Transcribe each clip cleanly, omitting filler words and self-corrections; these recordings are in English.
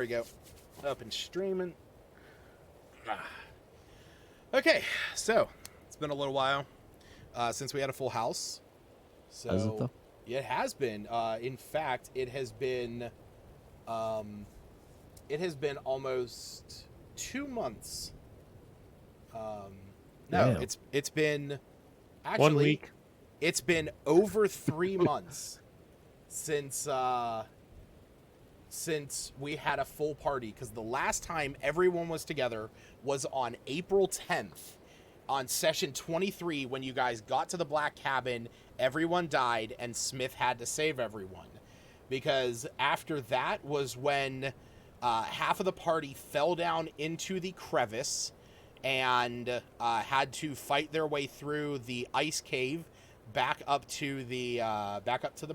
we go. Up and streaming. Okay, so it's been a little while since we had a full house. So Has it though? it has been. In fact, it has been almost 2 months. No, Damn. it's been actually 1 week. It's been over 3 months since we had a full party, because the last time everyone was together was on April 10th on session 23, when you guys got to the black cabin, everyone died, and Smith had to save everyone. Because after that was when half of the party fell down into the crevice and had to fight their way through the ice cave back up to the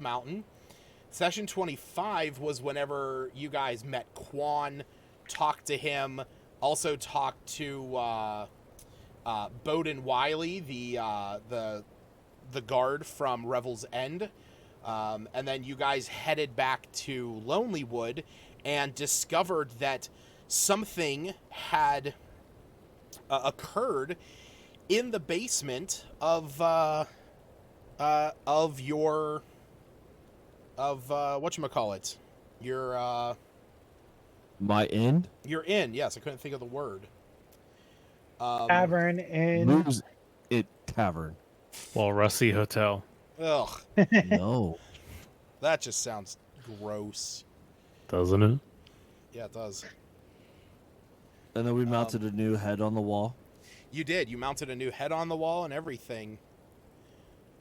mountain. Session 25 was whenever you guys met Quan, talked to him, also talked to Bowden Wiley, the guard from Revel's End, and then you guys headed back to Lonelywood and discovered that something had occurred in the basement of your whatchamacallit, your My end? your inn. Yes, I couldn't think of the word. Tavern in. Moves it tavern. Well, Rusty Hotel. Ugh, No. that just sounds gross. Doesn't it? Yeah, it does. And then we mounted a new head on the wall. You did. You mounted a new head on the wall and everything.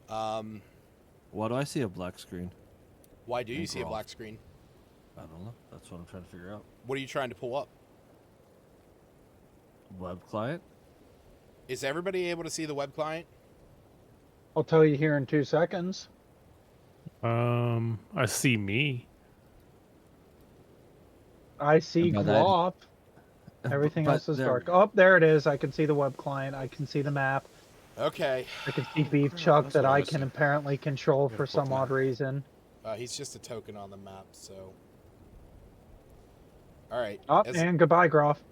Why do I see a black screen? Why do you And see a Groff. black screen? I don't know. That's what I'm trying to figure out. What are you trying to pull up? Web client? Is everybody able to see the web client? I'll tell you here in 2 seconds. I see me. I see And by that- Groff. Everything But else is there dark. we go. Oh, there it is. I can see the web client. I can see the map. Okay. I can see Beef Chuck that's that what I I was can saying. apparently control Yeah, for some fuck odd reason. He's just a token on the map, so. All right. Oh, As- and goodbye, Groff.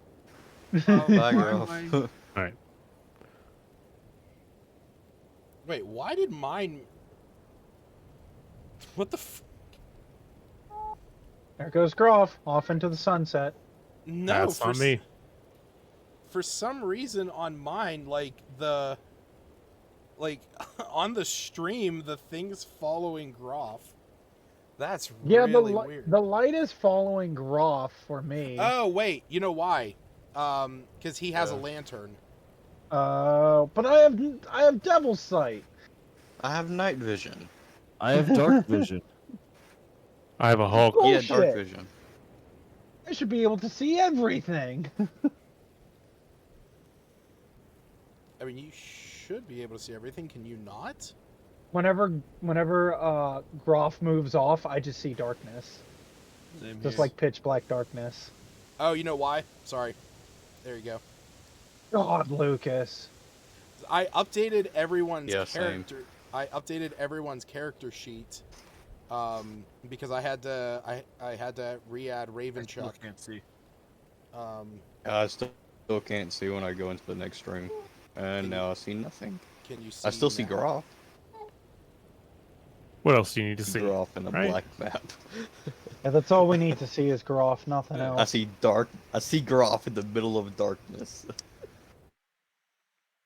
Bye, girl. All right. Wait, why did mine? What the? There goes Groff, off into the sunset. No, That's on me. For some reason on mine, on the stream, the thing's following Groff. That's Yeah, really weird. the light is following Groff for me. Oh wait, you know why? Because he has a lantern. But I have Devil's Sight. I have night vision. I have dark vision. I have a Hulk. Oh, Yeah, dark Bullshit. vision. I should be able to see everything. I mean, you should be able to see everything. Can you not? Whenever Groff moves off, I just see darkness. Just like pitch black darkness. Oh, you know why? Sorry. There you go. God, Lucas. I updated everyone's Yeah, same. character. I updated everyone's character sheet, because I had to re-add Ravenchuck. Can't see. I still can't see when I go into the next stream. And now I see nothing. Can you see? I still see now? Groff. What else do you need to see? Groff in the right? black map. Yeah, that's all we need to see is Groff, nothing else. I see dark. I see Groff in the middle of darkness.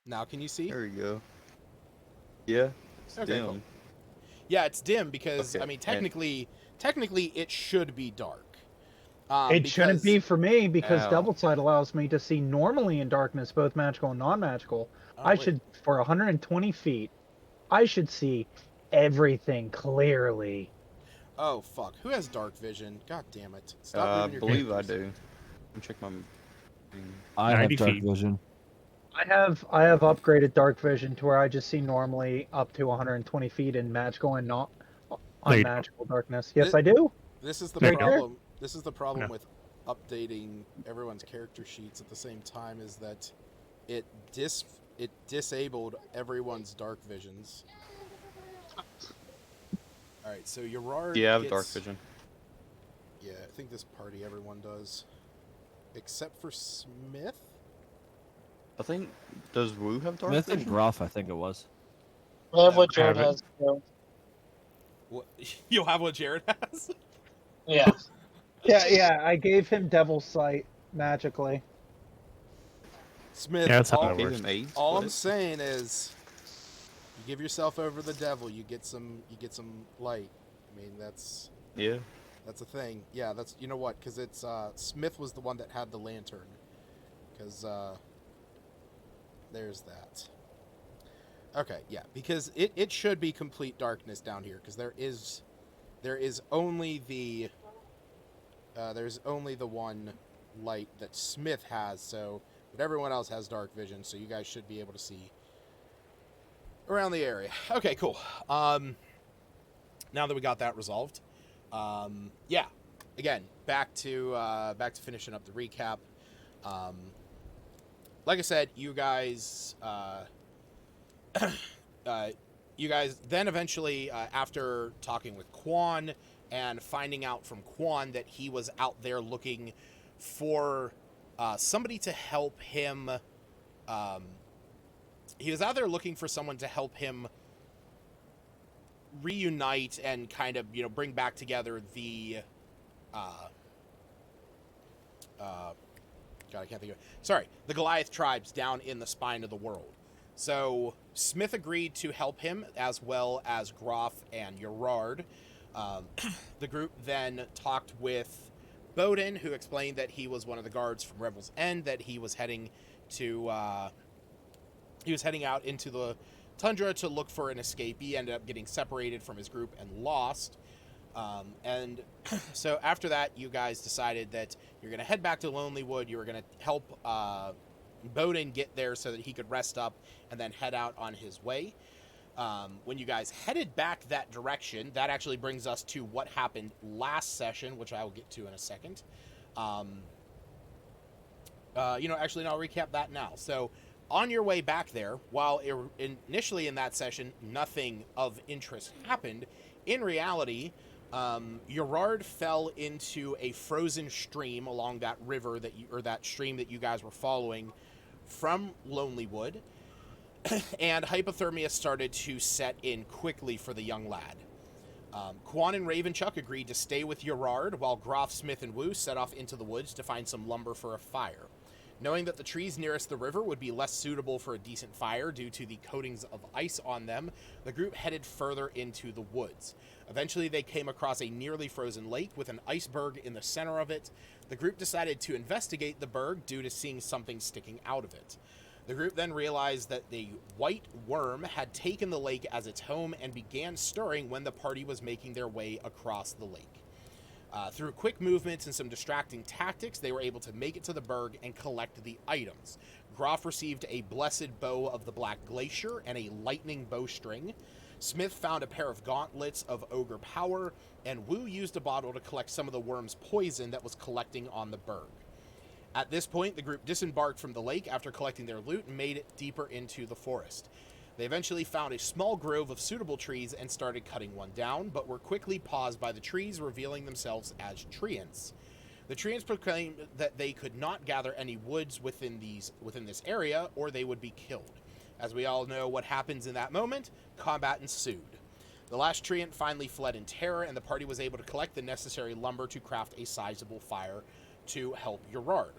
Now can you see? There we go. Yeah. It's Okay, dim. cool. Yeah, it's dim because Okay, I mean, and- technically, it should be dark. It shouldn't be for me because Ow. Double Sight allows me to see normally in darkness, both magical and non-magical. I should, for 120 feet, I should see everything clearly. Oh fuck! Who has dark vision? God damn it! I Stop moving your believe I characters. do. Let me check my. I have 90 dark feet. vision. I have upgraded dark vision to where I just see normally up to 120 feet in magical and not Wait. unmagical darkness. Yes, This- I do. This is the There you go. problem. This is the problem No. with updating everyone's character sheets at the same time, is that it disabled everyone's dark visions. All right, so Gerard. Yeah, I have gets, dark vision. Yeah, I think this party everyone does. Except for Smith? I think, does Wu have dark Smith and vision? Groff, I think it was. I have No. what Jared Have it. has. So, What? You'll have what Jared has? yeah. Yeah, I gave him Devil's Sight magically. Smith, Yeah, that's how all, that Gave works. him AIDS. all but I'm saying is you give yourself over to the devil, you get some light. I mean, that's Yeah. a thing. Yeah, that's, you know what? Because it's Smith was the one that had the lantern. Because there's that. Okay, yeah, because it should be complete darkness down here, because there is only the there's only the one light that Smith has, so but everyone else has dark vision, so you guys should be able to see around the area. Okay, cool. Now that we got that resolved, yeah, again, back to finishing up the recap. Like I said, you guys you guys then eventually, after talking with Quan and finding out from Quan that he was out there looking for somebody to help him, he was out there looking for someone to help him reunite and kind of, bring back together the, God, I can't think of it. Sorry, the Goliath tribes down in the spine of the world. So Smith agreed to help him, as well as Groff and Gerard. The group then talked with Bowden, who explained that he was one of the guards from Revel's End, that he was heading to he was heading out into the tundra to look for an escape. He ended up getting separated from his group and lost. And so after that, you guys decided that you're going to head back to Lonelywood. You were going to help Bowden get there so that he could rest up and then head out on his way. When you guys headed back that direction, that actually brings us to what happened last session, which I will get to in a second. Actually, no, I'll recap that now. So on your way back there, while initially in that session, nothing of interest happened, in reality, Gerard fell into a frozen stream along that river that stream that you guys were following from Lonelywood, and hypothermia started to set in quickly for the young lad. Quan and Ravenchuck agreed to stay with Gerard, while Groff, Smith, and Wu set off into the woods to find some lumber for a fire. Knowing that the trees nearest the river would be less suitable for a decent fire due to the coatings of ice on them, the group headed further into the woods. Eventually, they came across a nearly frozen lake with an iceberg in the center of it. The group decided to investigate the berg due to seeing something sticking out of it. The group then realized that the white worm had taken the lake as its home and began stirring when the party was making their way across the lake. Through quick movements and some distracting tactics, they were able to make it to the berg and collect the items. Groff received a blessed bow of the Black Glacier and a lightning bowstring. Smith found a pair of gauntlets of ogre power, and Wu used a bottle to collect some of the worm's poison that was collecting on the berg. At this point, the group disembarked from the lake after collecting their loot and made it deeper into the forest. They eventually found a small grove of suitable trees and started cutting one down, but were quickly paused by the trees, revealing themselves as treants. The treants proclaimed that they could not gather any woods within this area, or they would be killed. As we all know what happens in that moment, combat ensued. The last treant finally fled in terror, and the party was able to collect the necessary lumber to craft a sizable fire to help Gerard.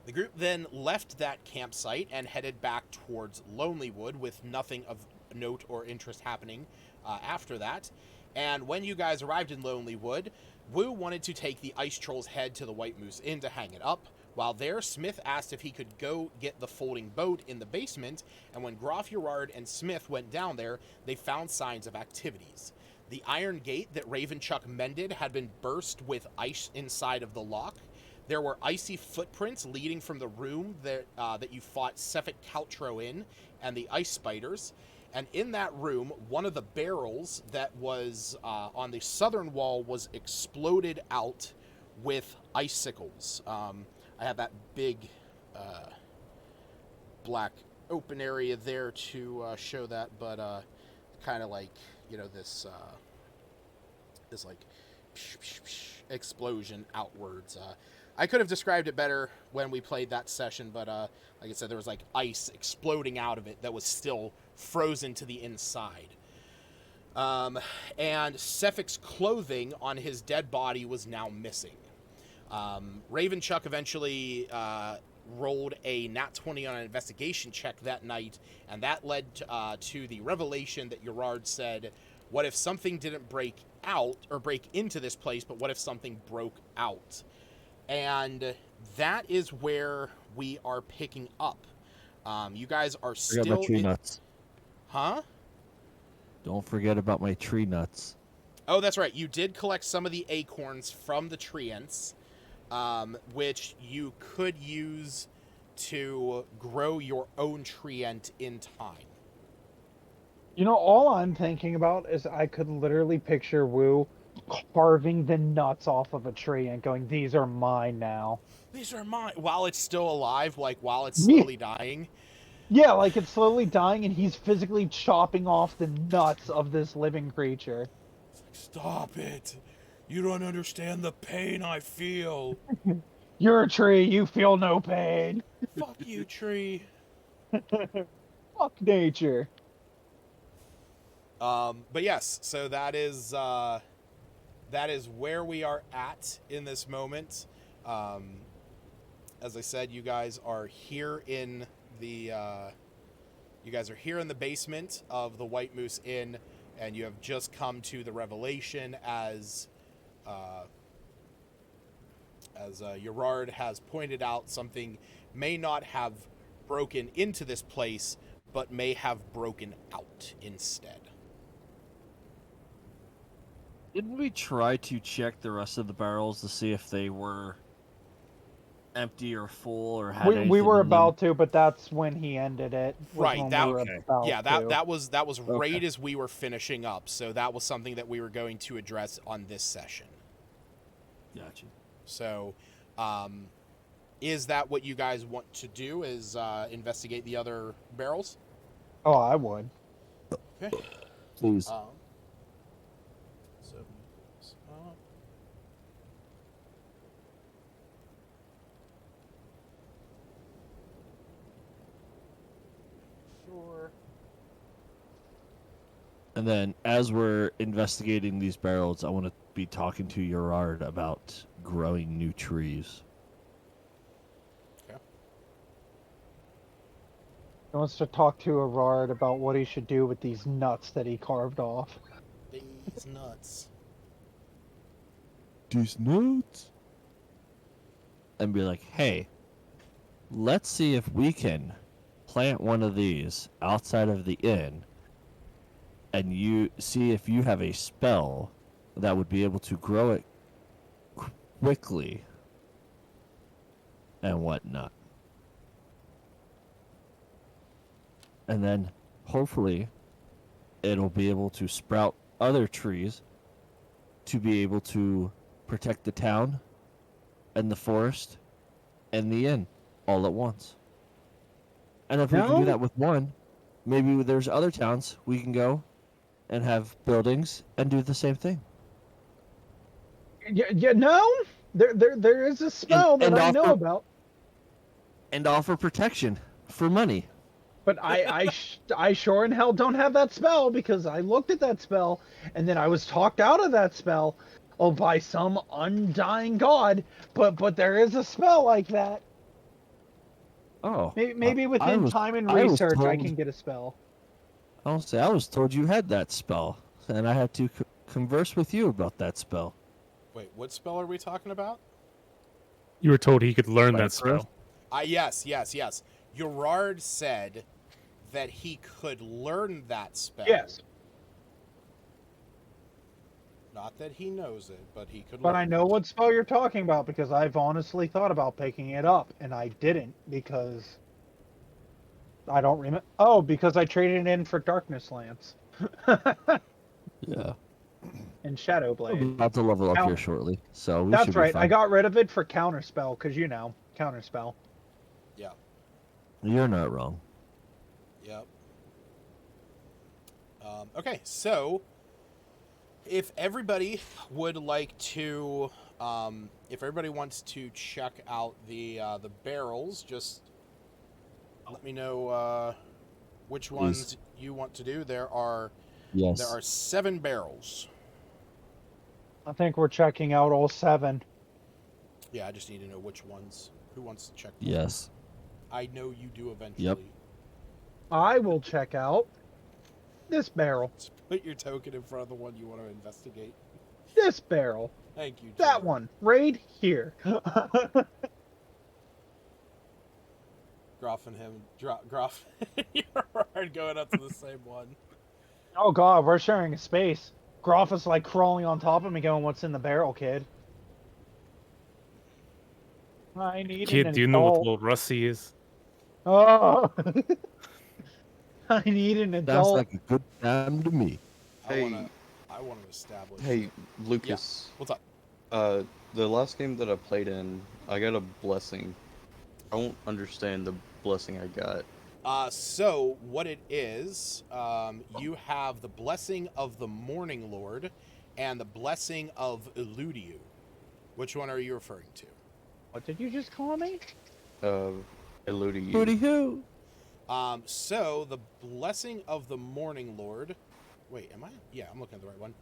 The group then left that campsite and headed back towards Lonelywood with nothing of note or interest happening after that. And when you guys arrived in Lonelywood, Wu wanted to take the Ice Troll's head to the White Moose Inn to hang it up. While there, Smith asked if he could go get the folding boat in the basement, and when Groff, Gerard, and Smith went down there, they found signs of activities. The iron gate that Ravenchuck mended had been burst with ice inside of the lock. There were icy footprints leading from the room that you fought Cephit Caltro in, and the ice spiders. And in that room, one of the barrels that was on the southern wall was exploded out with icicles. I have that big black open area there to show that, but kind of like, this like explosion outwards. I could have described it better when we played that session, but like I said, there was like ice exploding out of it that was still frozen to the inside. And Cephic's clothing on his dead body was now missing. Ravenchuck eventually rolled a nat 20 on an investigation check that night, and that led to the revelation that Gerard said, what if something didn't break out or break into this place, but what if something broke out? And that is where we are picking up. You guys are I got still my tree in... nuts. Huh? Don't forget about my tree nuts. Oh, that's right. You did collect some of the acorns from the treants, which you could use to grow your own treant in time. You know, all I'm thinking about is I could literally picture Wu carving the nuts off of a tree and going, "These are mine now." These are mine. While it's still alive, like while it's Yeah. slowly dying. Yeah, like it's slowly dying and he's physically chopping off the nuts of this living creature. Stop it. You don't understand the pain I feel. You're a tree, you feel no pain. Fuck you, tree. Fuck nature. But yes, so that is where we are at in this moment. As I said, you guys are here in the basement of the White Moose Inn, and you have just come to the revelation as Gerard has pointed out, something may not have broken into this place, but may have broken out instead. Didn't we try to check the rest of the barrels to see if they were empty or full or had We anything were in them? about to, but that's when he ended it. was Right, when that- we were okay. about Yeah, to. that was right Okay. as we were finishing up, so that was something that we were going to address on this session. Gotcha. So, is that what you guys want to do? Is investigate the other barrels? Oh, I would. Okay. Please. So, up. Sure. And then, as we're investigating these barrels, I want to be talking to Gerard about growing new trees. He wants to talk to Gerard about what he should do with these nuts that he carved off. These nuts. These nuts? And be like, hey, let's see if we can plant one of these outside of the inn, and you see if you have a spell that would be able to grow it quickly and whatnot. And then hopefully it'll be able to sprout other trees to be able to protect the town and the forest and the inn all at once. And if we can do No. that with one, maybe there's other towns we can go and have buildings and do the same thing. Yeah, no. There is a spell And that I know offer- about, And offer protection for money. but I sure in hell don't have that spell because I looked at that spell and then I was talked out of that spell, by some undying god. But there is a spell like that. Oh. Maybe I within was- time and I was research I told- can get a spell. I was told you had that spell, and I had to converse with you about that spell. Wait, what spell are we talking about? You were told he could learn Right, that spell. Yes. Gerard said that he could learn that spell. Yes, Not that he knows it, but he could but learn I know it. what spell you're talking about because I've honestly thought about picking it up and I didn't because I don't remember. Oh, because I traded it in for Darkness Lance Yeah. and Shadow I'm Blade. about to level up Now- here shortly, so we should That's be right. fine. I got rid of it for Counterspell because Counterspell. Yeah. You're not wrong. Yep. Okay, so If everybody would like to, if everybody wants to check out the barrels, just let me know which Please. ones you want to do. There are Yes. 7 barrels. I think we're checking out all 7. Yeah, I just need to know which ones. Who wants to check them? Yes. I know you do eventually. I will check out this barrel, Just put your token in front of the one you want to investigate. this barrel, Thank you, that Joe. one, right here. Groff and him, Groff, you're going up to the same one. Oh god, we're sharing a space. Groff is like crawling on top of me going, what's in the barrel, kid? I need Kid, an do you know what adult. little Rusty is? Oh. I need an Sounds adult. like a good time to me. Hey. I want to establish. Hey, Lucas. What's up? The last game that I played in, I got a blessing. I don't understand the blessing I got. So what it is, you have the blessing of the Morning Lord and the blessing of Eludiu. Which one are you referring to? What did you just call me? Eluding you. Booty hoo. So the blessing of the Morning Lord. Wait, am I? Yeah, I'm looking at the right one.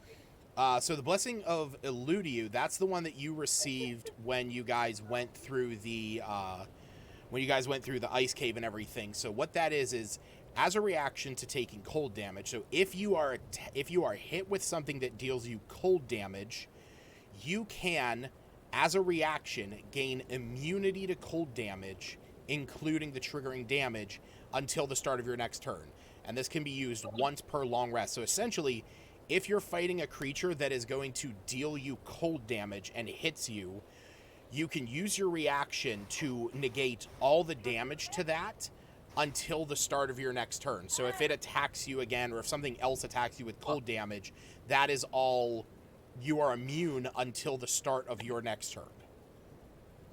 So the blessing of Eludiu, that's the one that you received when you guys went through the ice cave and everything. So what that is as a reaction to taking cold damage. So if you are hit with something that deals you cold damage, you can, as a reaction, gain immunity to cold damage, including the triggering damage, until the start of your next turn. And this can be used once per long rest. So essentially, if you're fighting a creature that is going to deal you cold damage and hits you, you can use your reaction to negate all the damage to that until the start of your next turn. So if it attacks you again, or if something else attacks you with cold damage, that is all. You are immune until the start of your next turn.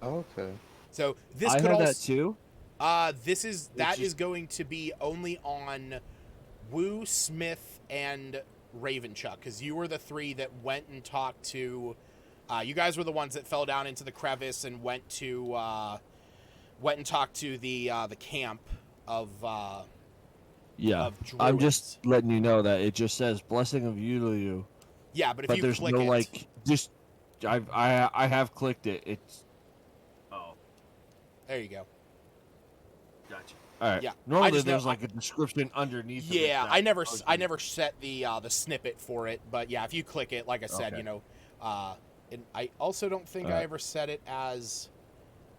Okay. So this I could had also. that too. That is going to be only on Wu, Smith, and Ravenchuck, because you were the 3 that went and talked to. You guys were the ones that fell down into the crevice and went and talked to the camp of. Yeah. Of I'm druids. just letting you know that it just says blessing of Eludiu. Yeah, but if But you there's click no it, like just I have clicked it. It's there you go. Gotcha. All right. Yeah, I Normally just know- there's like a description underneath. of it Yeah, that I never tells I you. never set the snippet for it, but yeah, if you click it, like I said, Okay. and I also don't think I Alright. ever set it as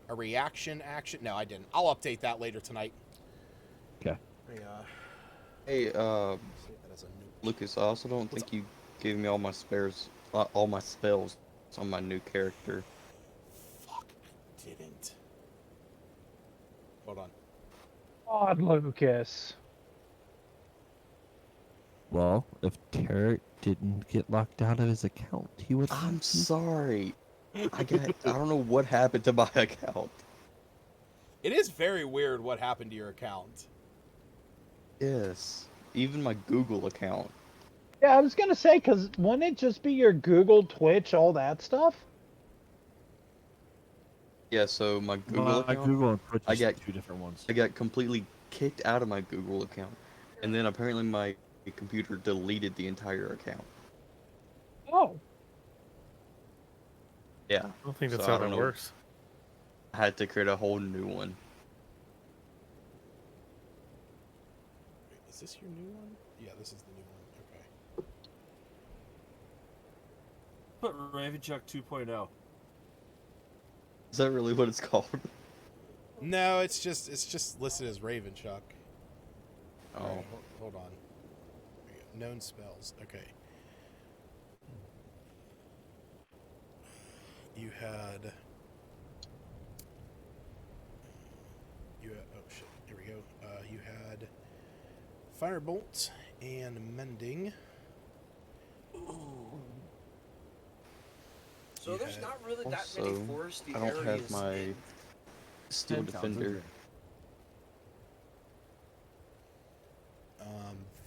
a reaction action. No, I didn't. I'll update that later tonight. Okay. Hey, Save that as a new- Lucas, I also don't think you gave me all my spells on my new character. Fuck, I didn't. Hold on. God, Lucas. Well, if Tarek didn't get locked out of his account, he would. I'm sorry. I don't know what happened to my account. It is very weird what happened to your account. Yes. Even my Google account. Yeah, I was gonna say, because wouldn't it just be your Google, Twitch, all that stuff? Yeah, so my Google My account, Google and Twitch I is got- 2 different ones. I got completely kicked out of my Google account. And then apparently my computer deleted the entire account. Oh. Yeah. I don't think that's So I how don't that know. works. I had to create a whole new one. Wait, is this your new one? Yeah, this is the new one. Okay. But Ravenchuck 2.0. Is that really what it's called? No, it's just listed as Ravenchuck. Oh. Alright, hold on. There we go. Known spells. Okay. You had. Oh shit. Here we go. You had Firebolt and Mending. So You there's had- not really that many Also, foresty I don't have areas my in- Steel 10,000. Defender.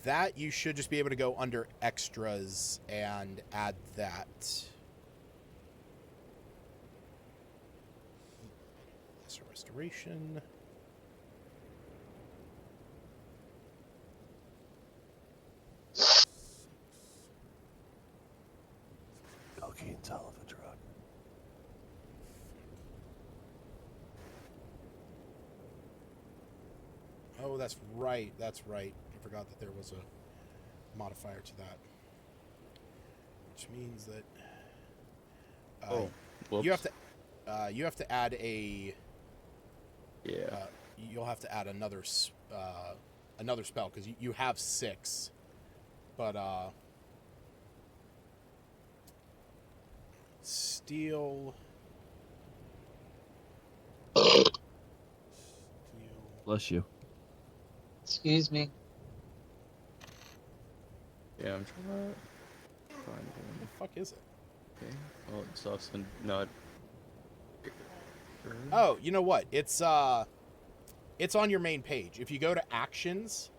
that you should just be able to go under extras and add that. Lesser restoration. Cocaine's hell of a drug. Oh, that's right. That's right. I forgot that there was a modifier to that. Which means that Whoops. you have to add a Yeah. you'll have to add another spell because you have 6, but steel. Bless you. Excuse me. Yeah, I'm trying to find What one. the fuck is it? Okay. Well, it's also not. Oh, you know what? It's on your main page. If you go to actions,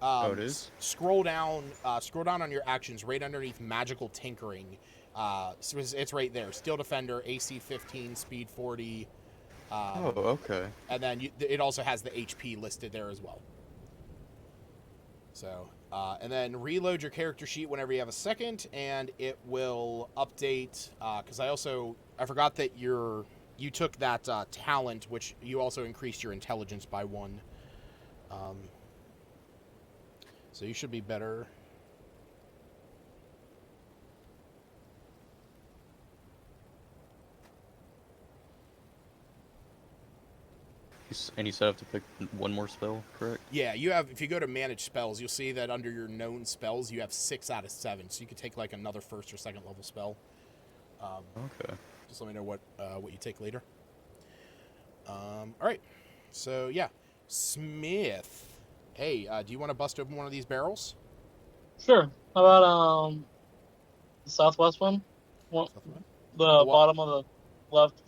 Oh, it is? scroll down on your actions right underneath magical tinkering. So it's right there. Steel defender, AC 15, speed 40. Oh, okay. And then it also has the HP listed there as well. So, and then reload your character sheet whenever you have a second, and it will update. Because I forgot that you took that talent, which you also increased your intelligence by 1. So you should be better. And you said I have to pick one more spell, correct? Yeah, you have. If you go to manage spells, you'll see that under your known spells, you have 6 out of 7. So you could take like another 1st or 2nd level spell. Okay. Just let me know what you take later. All right. So yeah, Smith. Hey, do you want to bust open one of these barrels? Sure. How about the southwest one? The what? bottom of the left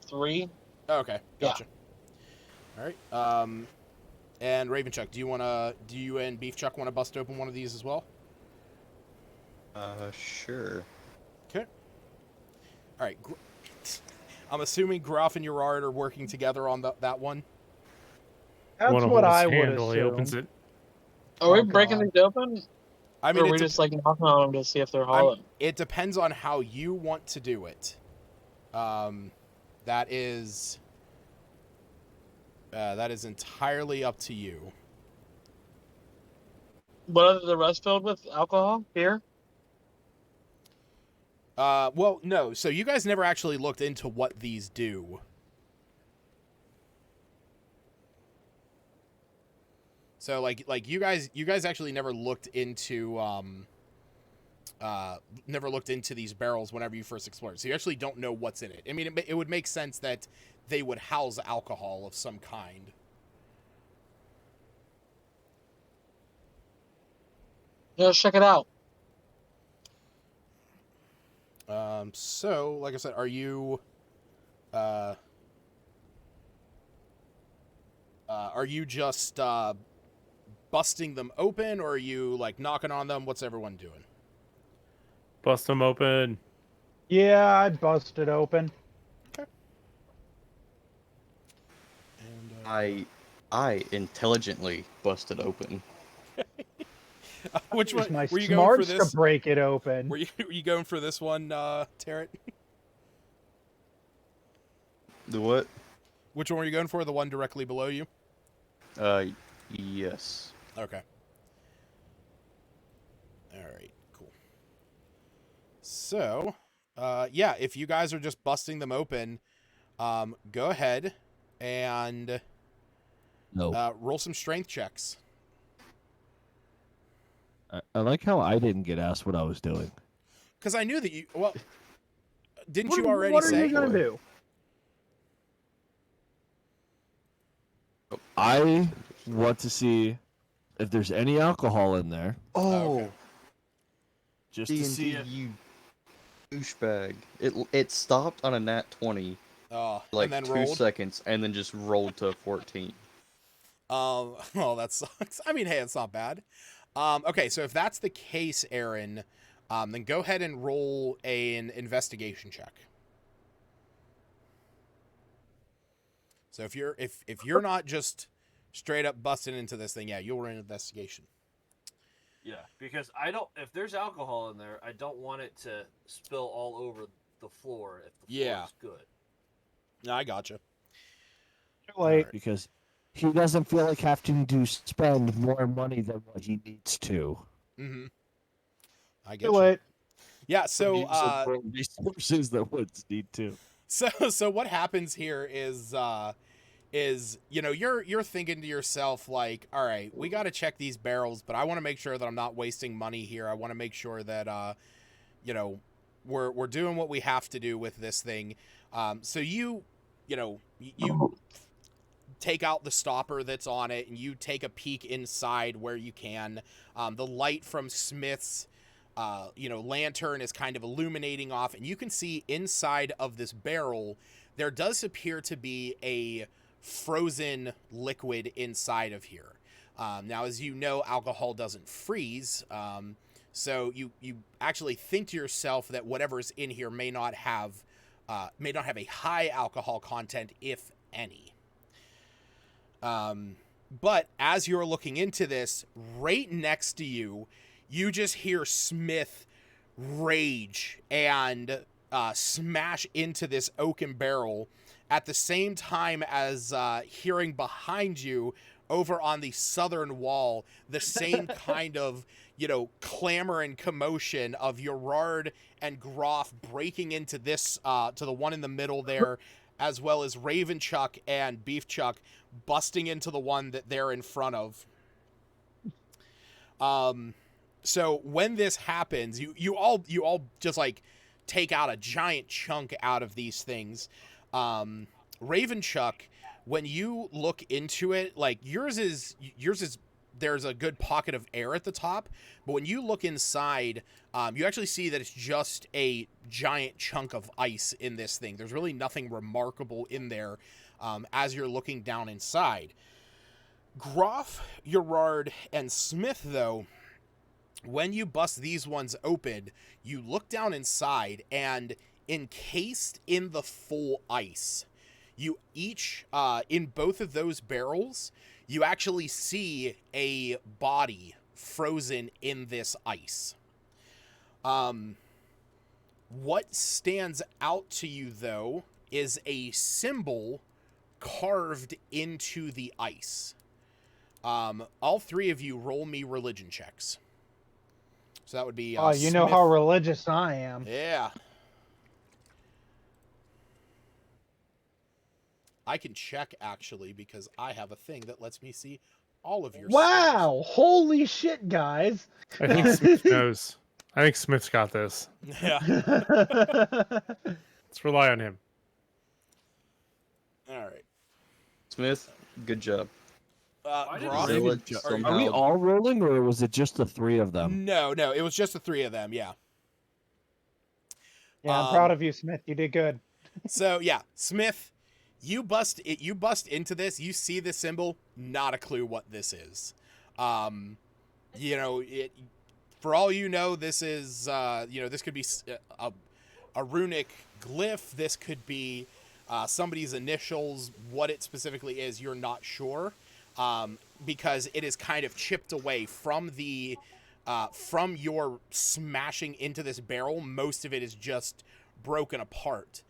3. Oh, okay, gotcha. All right. And Ravenchuck, do you and Beefchuck want to bust open one of these as well? Sure. Okay. All right. I'm assuming Groff and Gerard are working together on that one. That's Wanna what hold his I would hand while he opens assume. it. Are we Oh, breaking God. these open? I mean, or are we just like knocking on them to see if they're hollow? it depends on how you want to do it. That is entirely up to you. What are the rest filled with? Alcohol? Beer? Well, no. So you guys never actually looked into what these do. So like you guys actually never looked into these barrels whenever you first explored. So you actually don't know what's in it. I mean, it would make sense that they would house alcohol of some kind. Yeah, let's check it out. So like I said, are you just busting them open, or are you like knocking on them? What's everyone doing? Bust them open. Yeah, I'd bust it open. Okay. And I intelligently busted open. which one Use my were you going for? smarts This to break it open. were you going for this one, Tarrant? The what? Which one were you going for? The one directly below you? Yes. Okay. All right, cool. So, yeah, if you guys are just busting them open, go ahead and roll some strength checks. I like how I didn't get asked what I was doing. Because I knew that you... Well, didn't What, you already what are say? you going to do? I want to see if there's any alcohol in there. Oh, Okay. Just to see D&D, it. you douchebag. It stopped on a nat 20, like and then 2 rolled? seconds, and then just rolled to 14. Well, that sucks. I mean, hey, it's not bad. Okay, so if that's the case, Aaron, then go ahead and roll an investigation check. So if you're not just straight up busting into this thing, yeah, you'll run an investigation. Yeah, because I don't. If there's alcohol in there, I don't want it to spill all over the floor. If the floor is good, No, I gotcha. Like, because he doesn't feel like having to spend more money than what he needs to. Mm-hmm. I get too you. late. Yeah. So more resources that woods need to. So what happens here is you're thinking to yourself like, all right, we got to check these barrels, but I want to make sure that I'm not wasting money here. I want to make sure that we're doing what we have to do with this thing. So you take out the stopper that's on it and you take a peek inside where you can. The light from Smith's lantern is kind of illuminating off, and you can see inside of this barrel there does appear to be a frozen liquid inside of here. Now, as you know, alcohol doesn't freeze, so you actually think to yourself that whatever's in here may not have a high alcohol content, if any. But as you're looking into this, right next to you, you just hear Smith rage and smash into this oaken barrel at the same time as hearing behind you over on the southern wall the same kind of clamor and commotion of Gerard and Groff breaking into this to the one in the middle there, as well as Ravenchuck and Beefchuck busting into the one that they're in front of. So when this happens, you all just like take out a giant chunk out of these things. Ravenchuck, when you look into it, like yours is there's a good pocket of air at the top, but when you look inside, you actually see that it's just a giant chunk of ice in this thing. There's really nothing remarkable in there as you're looking down inside. Groff, Gerard, and Smith, though, when you bust these ones open, you look down inside, and encased in the full ice, you each, in both of those barrels, you actually see a body frozen in this ice. What stands out to you, though, is a symbol carved into the ice. All three of you roll me religion checks. So that would be you know Smith. how religious I am. Yeah. I can check, actually, because I have a thing that lets me see all of your Wow! Holy shit, guys! I think Smith knows. I think Smith's got this. scores. Yeah. Let's rely on him. All right. Smith, good job. Groff? Village Are we somehow- all rolling, or was it just the three of them? No, it was just the three of them, yeah. Yeah, I'm proud of you, Smith. You did good. So, yeah, Smith, you bust into this, you see this symbol, not a clue what this is. For all you know, this is, this could be a runic glyph, this could be somebody's initials. What it specifically is, you're not sure, because it is kind of chipped away from the from your smashing into this barrel. Most of it is just broken apart.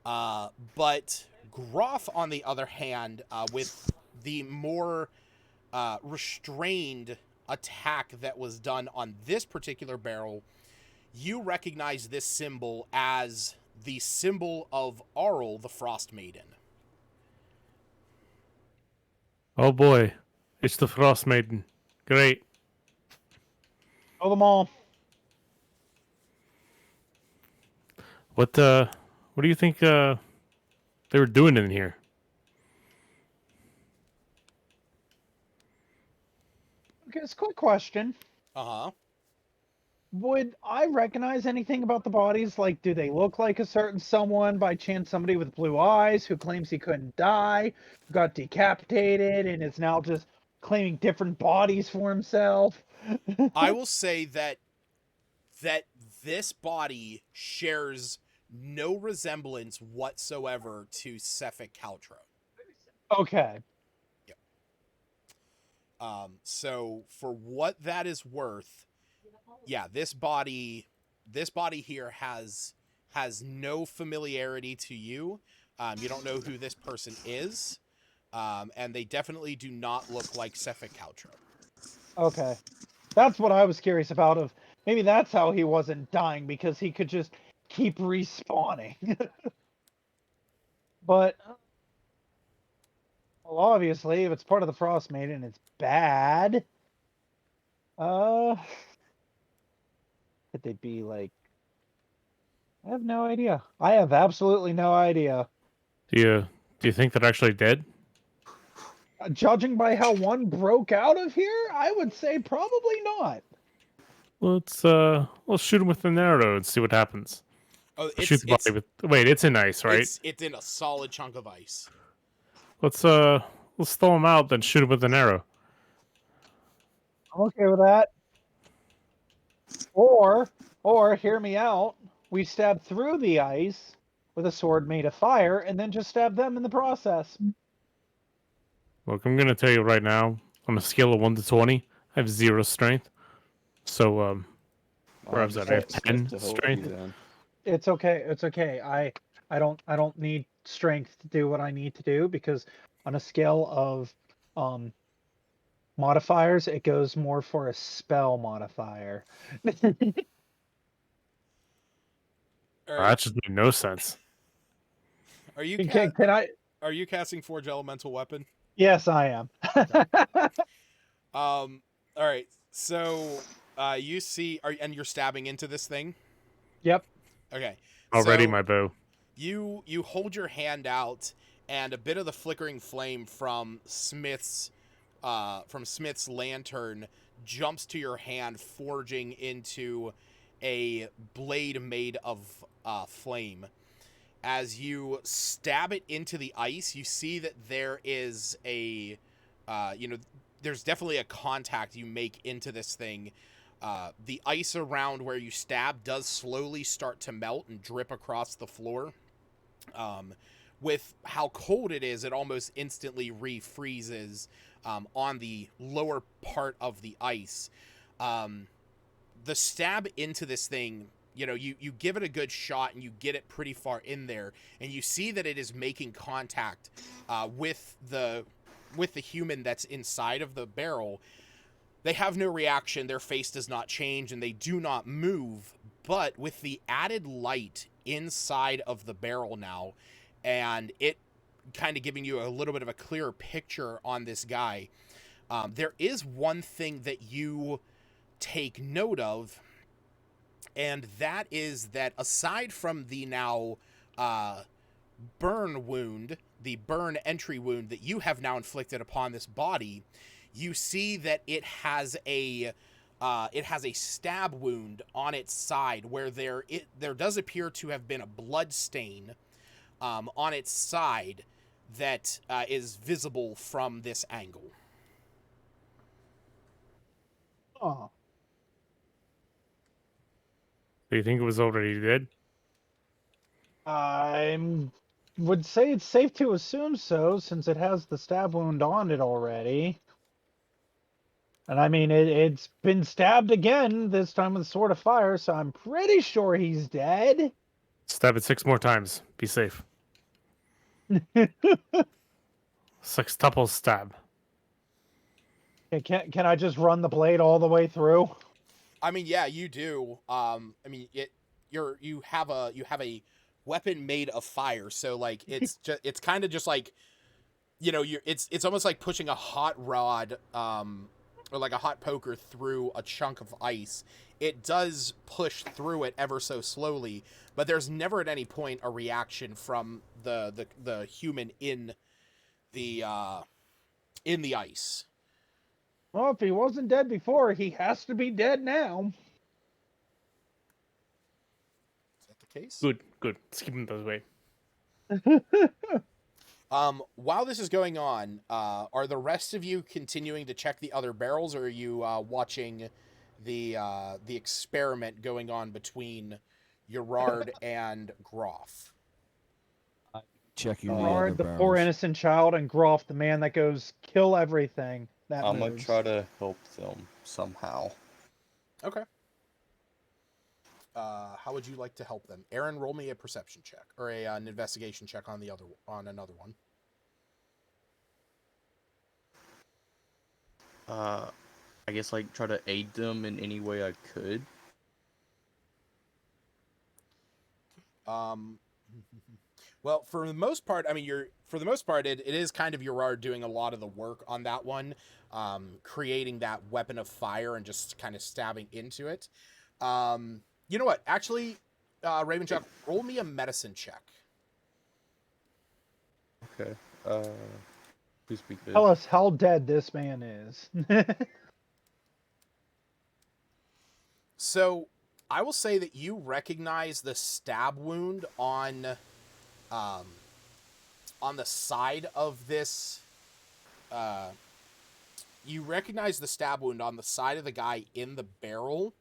But Groff, on the other hand, with the more restrained attack that was done on this particular barrel, you recognize this symbol as the symbol of Arl, the Frostmaiden. Oh boy, it's the Frostmaiden. Great. Kill them all. What do you think they were doing in here? Okay, it's a quick question. Uh-huh. Would I recognize anything about the bodies? Like, do they look like a certain someone? By chance, somebody with blue eyes who claims he couldn't die, who got decapitated, and is now just claiming different bodies for himself. I will say that this body shares no resemblance whatsoever to Cephalic Caltro. Okay. So for what that is worth, yeah, this body here has no familiarity to you. You don't know who this person is, and they definitely do not look like Cephalic Caltro. Okay. That's what I was curious about. Of maybe that's how he wasn't dying, because he could just keep respawning. But well, obviously, if it's part of the Frostmaiden, it's bad. Uh, could they be like? I have no idea. I have absolutely no idea. Do you think they're actually dead? Judging by how one broke out of here, I would say probably not. Let's shoot him with an arrow and see what happens. Oh, Shoot the body with. Wait, it's in ice, right? It's in a solid chunk of ice. Let's throw him out, then shoot him with an arrow. I'm okay with that. Or hear me out. We stab through the ice with a sword made of fire, and then just stab them in the process. Look, I'm gonna tell you right now. On a scale of 1 to 20, I have 0 strength. So where I'm was that? just I have upset 10 to help strength. you then. It's okay. It's okay. I don't need strength to do what I need to do, because on a scale of modifiers, it goes more for a spell modifier. That just made no sense. Are you Can I? are you casting Forge Elemental Weapon? Yes, I am. All right. So, you see, and you're stabbing into this thing. Yep. Okay. Already So my bow. you hold your hand out, and a bit of the flickering flame from Smith's lantern jumps to your hand, forging into a blade made of flame. As you stab it into the ice, you see that there is a, there's definitely a contact you make into this thing. The ice around where you stab does slowly start to melt and drip across the floor. With how cold it is, it almost instantly refreezes on the lower part of the ice. The stab into this thing, you give it a good shot and you get it pretty far in there, and you see that it is making contact with the human that's inside of the barrel. They have no reaction, their face does not change, and they do not move. But with the added light inside of the barrel now, and it kind of giving you a little bit of a clearer picture on this guy, there is one thing that you take note of, and that is that aside from the now burn wound, the burn entry wound that you have now inflicted upon this body, you see that it has a stab wound on its side where there does appear to have been a blood stain on its side that is visible from this angle. Oh. Do you think it was already dead? I would say it's safe to assume so, since it has the stab wound on it already. And I mean, it's been stabbed again, this time with a sword of fire, so I'm pretty sure he's dead. Stab it 6 more times. Be safe. Sextuple stab. Can I just run the blade all the way through? I mean, yeah, you do. I mean, you have a weapon made of fire, so like it's kind of just like, it's almost like pushing a hot rod or like a hot poker through a chunk of ice. It does push through it ever so slowly, but there's never at any point a reaction from the human in the ice. Well, if he wasn't dead before, he has to be dead now. Is that the case? Good. Let's keep him that way. While this is going on, are the rest of you continuing to check the other barrels, or are you watching the experiment going on between Gerard and Groff? Checking the Uh, other Gerard, the poor barrels. innocent child, and Groff, the man that goes kill everything that I'm gonna moves. try to help them somehow. Okay. How would you like to help them? Aaron, roll me a perception check or an investigation check on another one. I guess like try to aid them in any way I could. Um, well, for the most part, I mean, it is kind of Gerard doing a lot of the work on that one, creating that weapon of fire and just kind of stabbing into it. You know what? Actually, Ravenchuck, roll me a medicine check. Okay. Please be good. Tell us how dead this man is. So, I will say that you recognize the stab wound on the side of this. You recognize the stab wound on the side of the guy in the barrel,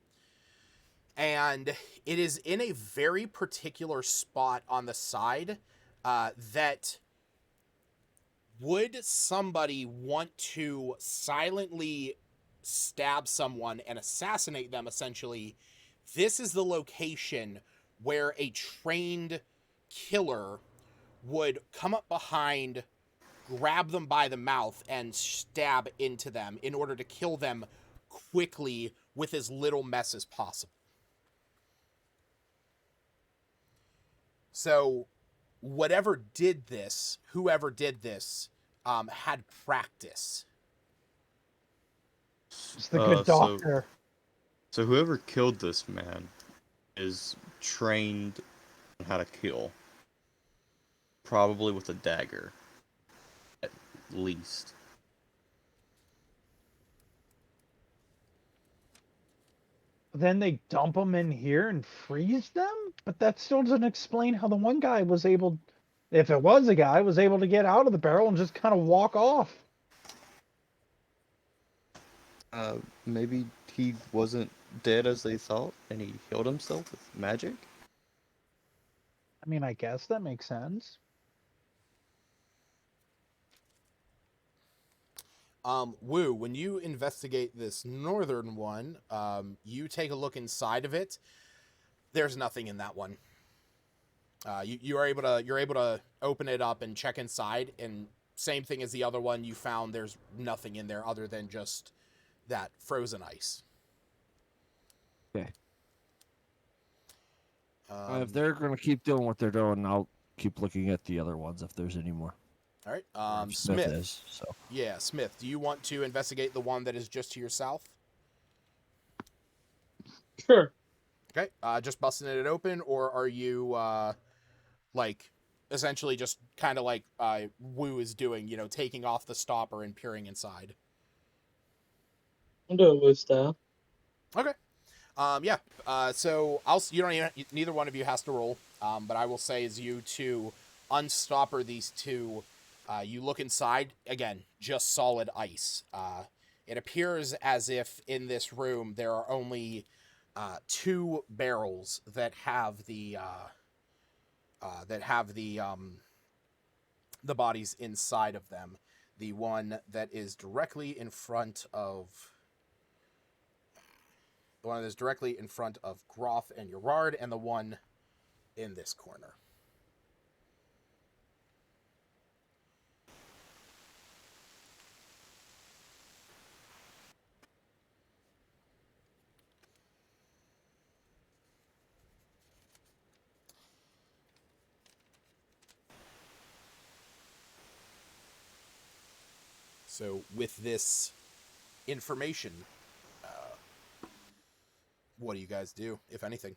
and it is in a very particular spot on the side that would somebody want to silently stab someone and assassinate them, essentially, this is the location where a trained killer would come up behind, grab them by the mouth, and stab into them in order to kill them quickly with as little mess as possible. So, whoever did this, had practice. It's the good So doctor. whoever killed this man is trained on how to kill. Probably with a dagger. At least. Then they dump them in here and freeze them? But that still doesn't explain how the one guy was able, if it was a guy, was able to get out of the barrel and just kind of walk off. Maybe he wasn't dead as they thought, and he healed himself with magic? I mean, I guess that makes sense. Woo, when you investigate this northern one, you take a look inside of it. There's nothing in that one. You're able to open it up and check inside, and same thing as the other one. You found there's nothing in there other than just that frozen ice. Okay. If they're gonna keep doing what they're doing, I'll keep looking at the other ones if there's any more. All right, Or if Smith. is, so. Yeah, Smith. Do you want to investigate the one that is just to your south? Sure. Okay, just busting it open, or are you like essentially just kind of like Woo is doing, taking off the stopper and peering inside? I'll do it with staff. Okay. Yeah. So you don't even, neither one of you has to roll. But I will say as you to unstopper these two, you look inside again, just solid ice. It appears as if in this room there are only two barrels that have the bodies inside of them. The one that is directly in front of Groff and Gerard, and the one in this corner. So with this information, what do you guys do, if anything?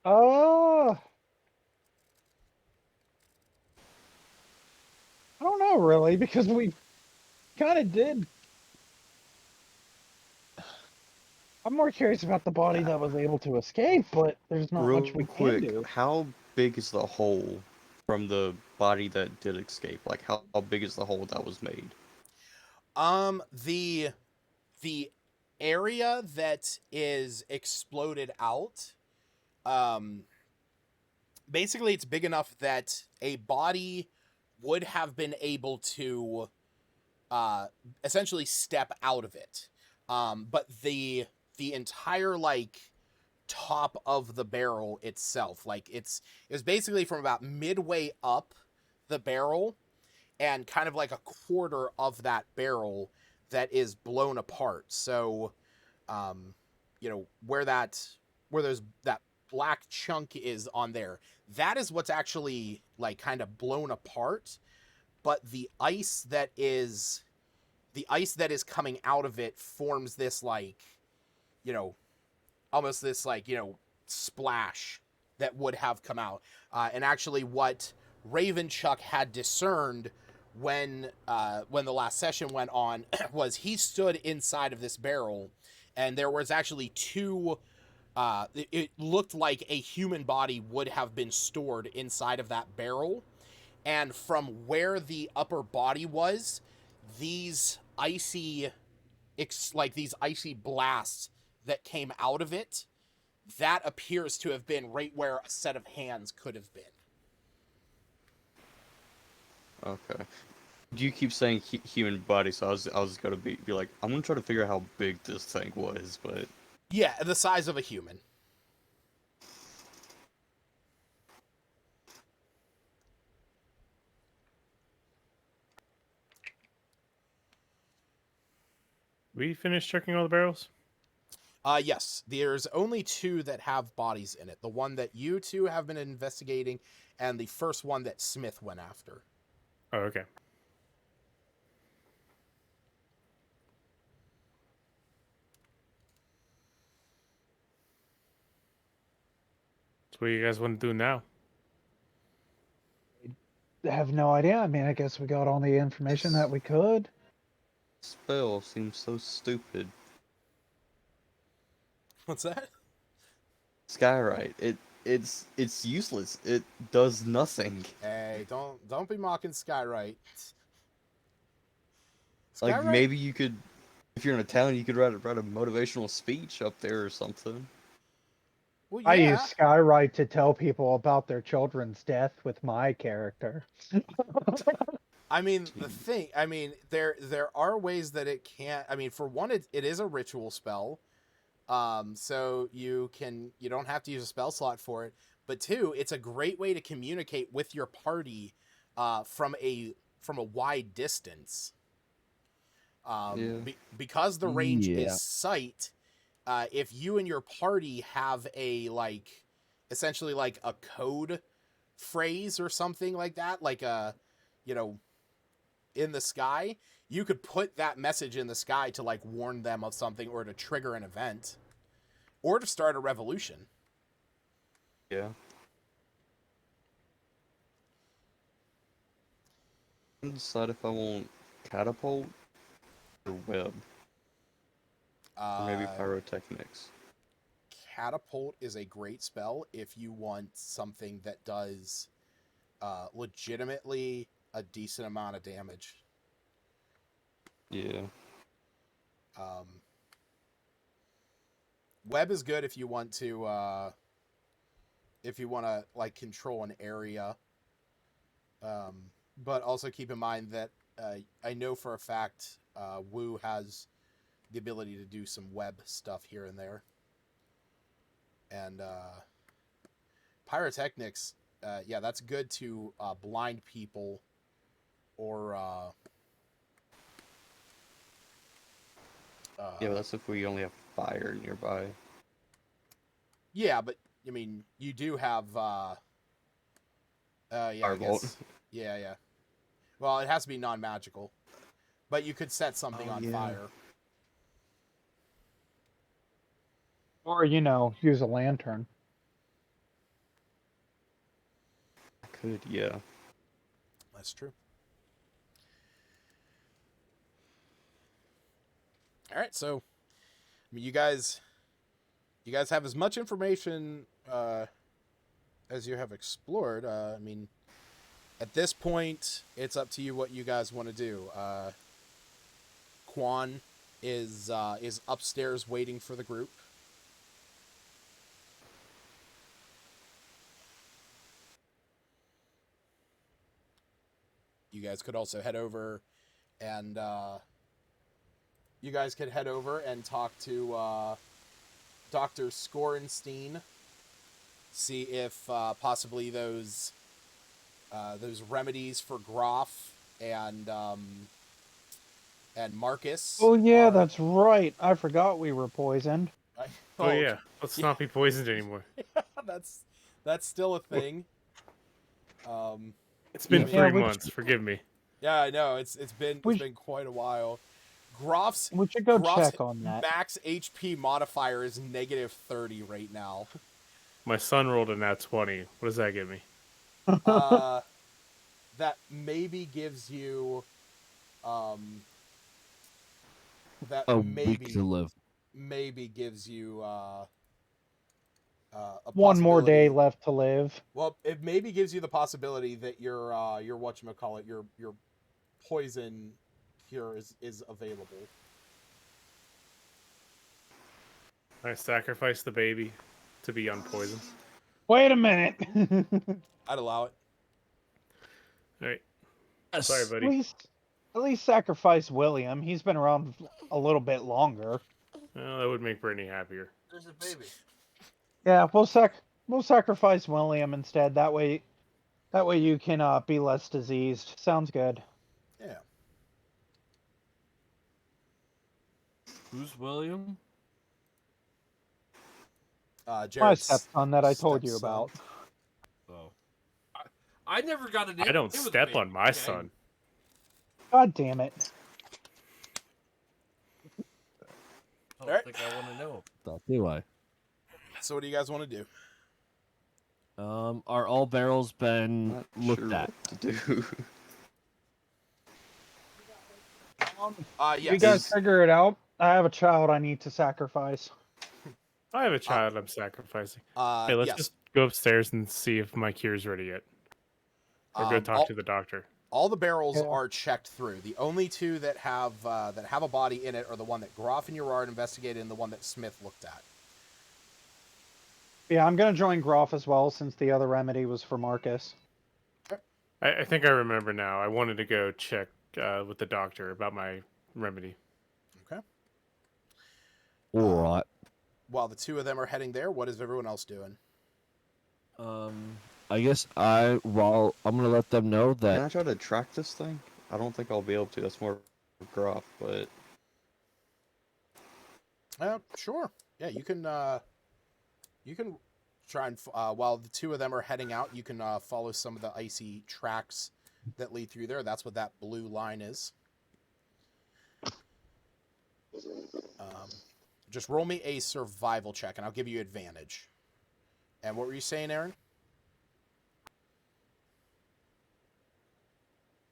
I don't know really, because we kind of did. I'm more curious about the body that was able to escape, but there's not Real much we can quick, do. how big is the hole from the body that did escape? Like, how big is the hole that was made? The area that is exploded out, um, basically it's big enough that a body would have been able to essentially step out of it. But the entire like top of the barrel itself, like it's basically from about midway up the barrel and kind of like a quarter of that barrel that is blown apart. So, um, where there's that black chunk is on there, that is what's actually like kind of blown apart. But the ice that is coming out of it forms this like, you know, almost this like, splash that would have come out. And actually what Ravenchuck had discerned when the last session went on was he stood inside of this barrel, and there was actually two. It looked like a human body would have been stored inside of that barrel, and from where the upper body was, these icy, these icy blasts that came out of it, that appears to have been right where a set of hands could have been. Okay. You keep saying human body, so I was gonna be like, I'm gonna try to figure out how big this thing was, but Yeah, the size of a human. We finished checking all the barrels? Yes, there's only two that have bodies in it. The one that you two have been investigating, and the first one that Smith went after. Oh, okay. So what do you guys want to do now? I have no idea. I mean, I guess we got all the information that we could. spell seems so stupid. What's that? Skyrite, it's useless. It does nothing. Hey, don't be mocking Skyrite. Like Skyrite. maybe you could, if you're in a town, you could write a motivational speech up there or something. Well, I use yeah. Skyrite to tell people about their children's death with my character. I mean, there are ways that it can't. I mean, for one, it is a ritual spell, so you don't have to use a spell slot for it. But two, it's a great way to communicate with your party, from a wide distance. Yeah. Because the range Yeah. is sight. If you and your party have a like, essentially like a code phrase or something like that, like a, you know, in the sky, you could put that message in the sky to like warn them of something or to trigger an event or to start a revolution. Yeah. I decide if I want catapult or web, or maybe pyrotechnics. Catapult is a great spell if you want something that does legitimately a decent amount of damage. Yeah. Web is good if you want to like control an area. But also keep in mind that I know for a fact Wu has the ability to do some web stuff here and there. And pyrotechnics, yeah, that's good to blind people or Yeah, but that's if we only have fire nearby. yeah, but I mean, you do have yeah, I Firebolt. guess. Yeah. Well, it has to be non-magical. But you could set something on yeah. fire. Or, use a lantern. I could, yeah. That's true. All right, so I mean, you guys you guys have as much information as you have explored. I mean, at this point, it's up to you what you guys want to do. Quan is upstairs waiting for the group. You guys could also head over and talk to Dr. Skorenstein. See if possibly those remedies for Groff and Marcus. Oh yeah, that's right. I forgot we were poisoned. Oh yeah, let's not be poisoned anymore. that's still a thing. It's been Yeah, 3 months. Forgive me. Yeah, I know. It's been quite a while. Groff's We should go check on that. max HP modifier is -30 right now. My son rolled a nat 20. What does that give me? That maybe gives you week to live. Maybe gives you a One more day possibility. left to live. Well, it maybe gives you the possibility that your whatchamacallit, your poison cure is available. I sacrifice the baby to be unpoisoned. Wait a minute. I'd allow it. All right. Sorry, buddy. At least sacrifice William. He's been around a little bit longer. Well, that would make Brittany happier. There's a baby. Yeah, we'll sacrifice William instead. That way you can be less diseased. Sounds good. Yeah. Who's William? My Jared's stepson that I told you stepson. about. Oh. I never got a name. I don't with a step baby, on my okay? son. God damn it. I don't Alright. think I want to know. Do I? So what do you guys want to do? Are all barrels been Not looked sure at? what to do. Yes. You guys figure it out. I have a child I need to sacrifice. I have a child I'm sacrificing. Hey, Hey, let's yes. just go upstairs and see if my cure's ready yet. Or go talk to the doctor. All the barrels Yeah. are checked through. The only two that have a body in it are the one that Groff and Gerard investigated and the one that Smith looked at. Yeah, I'm gonna join Groff as well since the other remedy was for Marcus. I think I remember now. I wanted to go check with the doctor about my remedy. Okay. All right. While the two of them are heading there, what is everyone else doing? I guess I'm gonna let them know Can I that. try to track this thing? I don't think I'll be able to. That's more Groff, but Sure. Yeah, you can try and while the two of them are heading out, you can follow some of the icy tracks that lead through there. That's what that blue line is. Just roll me a survival check, and I'll give you advantage. And what were you saying, Aaron?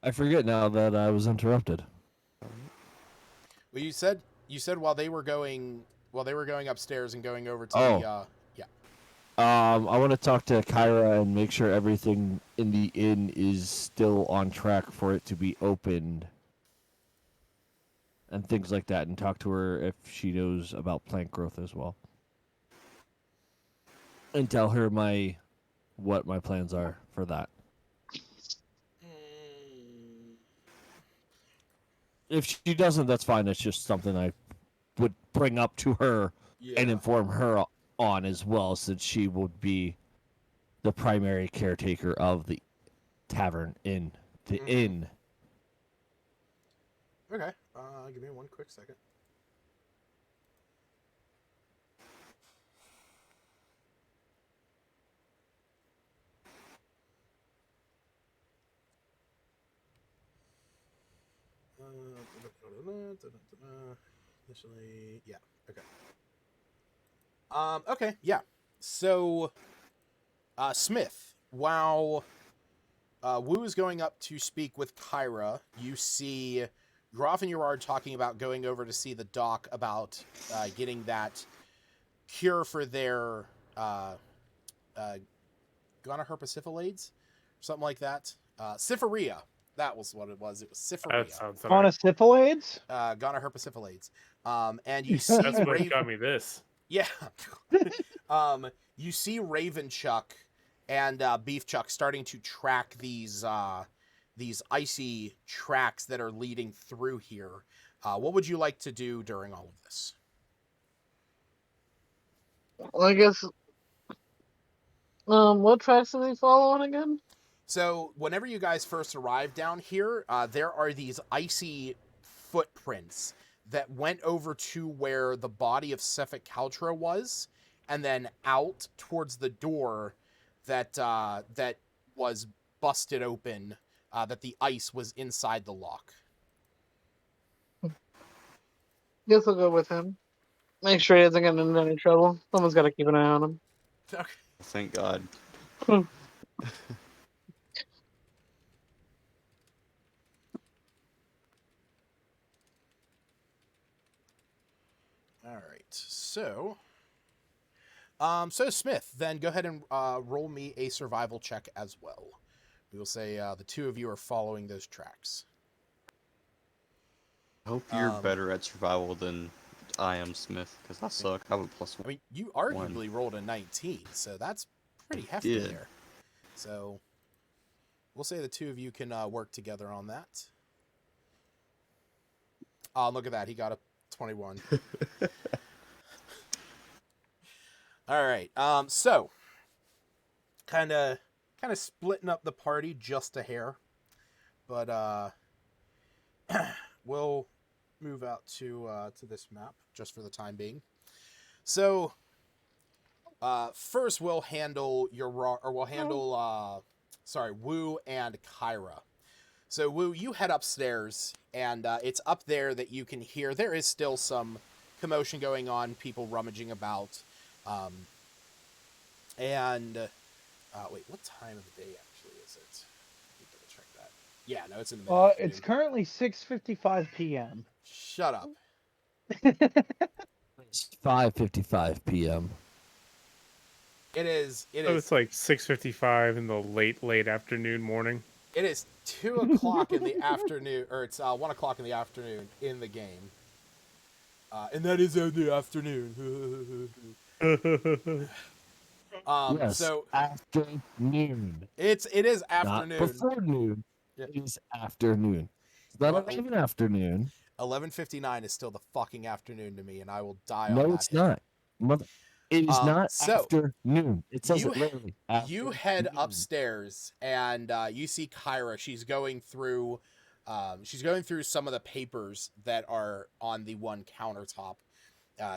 I forget now that I was interrupted. Well, you said while they were going upstairs and going over to Oh. the I want to talk to Kyra and make sure everything in the inn is still on track for it to be opened and things like that, and talk to her if she knows about plant growth as well. And tell her what my plans are for that. If she doesn't, that's fine. It's just something I would bring up to her and inform her on as well, since she would be the primary caretaker of the tavern inn. The inn. Okay. Give me one quick second. Initially, yeah. Okay. Okay, yeah. So, Smith, while Wu is going up to speak with Kyra, you see Groff and Gerard talking about going over to see the doc about getting that cure for their gonorrhoeasyphilades, something like that. Syphilia. That was what it was. It was That Syphilia. sounds right. Monosyphilades? Gonorrhoeasyphilades. And you see That's what got me this. Yeah. You see Ravenchuck and Beefchuck starting to track these icy tracks that are leading through here. What would you like to do during all of this? Well, I guess. What tracks are they following again? So, whenever you guys first arrived down here, there are these icy footprints that went over to where the body of Sefik Kaltra was, and then out towards the door that that was busted open, that the ice was inside the lock. Guess I'll go with him. Make sure he doesn't get into any trouble. Someone's got to keep an eye on him. Okay. Thank God. All right. So Smith, then go ahead and roll me a survival check as well. We will say the two of you are following those tracks. I hope you're better at survival than I am, Smith, because I suck. I have a +1. I mean, you arguably rolled a 19, so that's pretty hefty here. So we'll say the two of you can work together on that. Oh, look at that. He got a 21. All right. So kind of splitting up the party just a hair, but we'll move out to this map just for the time being. So first we'll handle Wu and Kyra. So Wu, you head upstairs, and it's up there that you can hear. There is still some commotion going on, people rummaging about. Wait, what time of the day actually is it? Let me double check that. Yeah, no, it's in the middle. It's currently 6:55 p.m. Shut up. It's 5:55 p.m. It is. So it's like 6:55 in the late afternoon morning. It is 2 o'clock in the afternoon, or it's 1 o'clock in the afternoon in the game. And that is in the afternoon. Yes, So afternoon. it is afternoon. Not before noon. Yeah. It is afternoon. It's not even afternoon. 11:59 is still the fucking afternoon to me, and I will die on No, that it's hill. not. It is not so, afternoon. It says you it literally. You head afternoon. upstairs, and you see Kyra. She's going through some of the papers that are on the one countertop.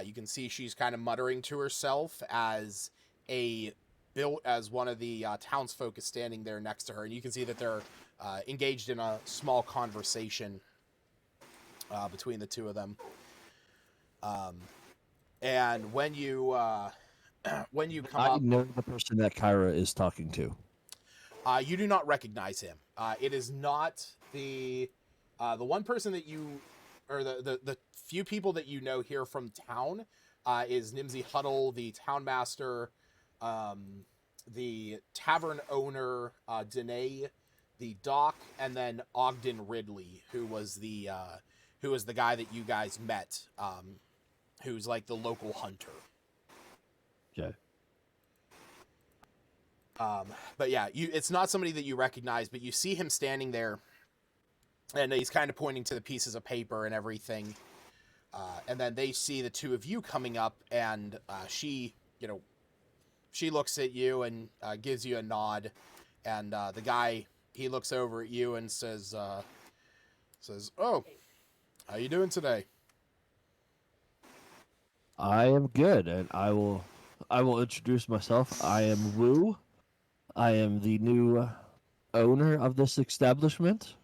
You can see she's kind of muttering to herself as one of the townsfolk is standing there next to her, and you can see that they're engaged in a small conversation between the two of them. And when you come I up, know the person that Kyra is talking to. you do not recognize him. It is not the one person that you, or the few people that you know here from town, is Nimsy Huddle, the townmaster, the tavern owner, Danae, the doc, and then Ogden Ridley, who was the guy that you guys met, who's like the local hunter. Okay. But yeah, it's not somebody that you recognize, but you see him standing there, and he's kind of pointing to the pieces of paper and everything. And then they see the two of you coming up, and she looks at you and gives you a nod, and the guy, he looks over at you and says, "Oh, how you doing today?" I am good, and I will introduce myself. I am Wu. I am the new owner of this establishment.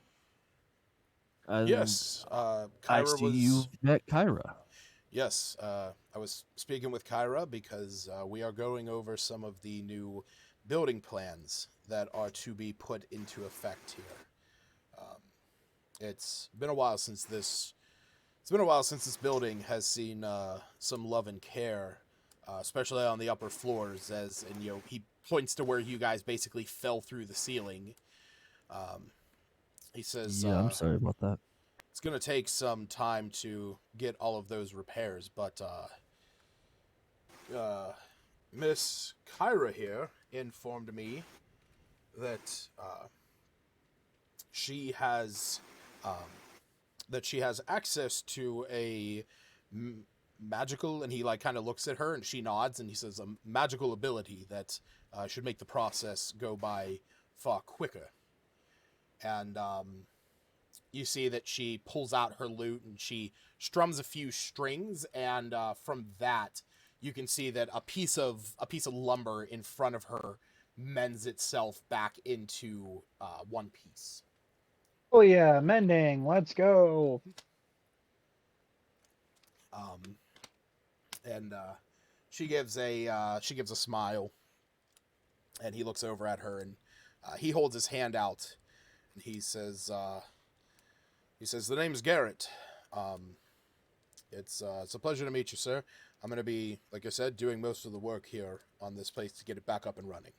And Yes, I Kyra see was. you met Kyra. Yes, I was speaking with Kyra because we are going over some of the new building plans that are to be put into effect here. It's been a while since this building has seen some love and care especially on the upper floors. And he points to where you guys basically fell through the ceiling. He says, Yeah, I'm sorry about that. it's going to take some time to get all of those repairs, but Miss Kyra here informed me that she has access to a magical, and he like kind of looks at her and she nods and he says a magical ability that should make the process go by far quicker. And you see that she pulls out her lute and she strums a few strings, and from that you can see that a piece of lumber in front of her mends itself back into one piece. Oh yeah, mending. Let's go. And she gives a smile, and he looks over at her, and he holds his hand out, and he says, "The name's Garrett. It's a pleasure to meet you, sir. I'm going to be, like I said, doing most of the work here on this place to get it back up and running."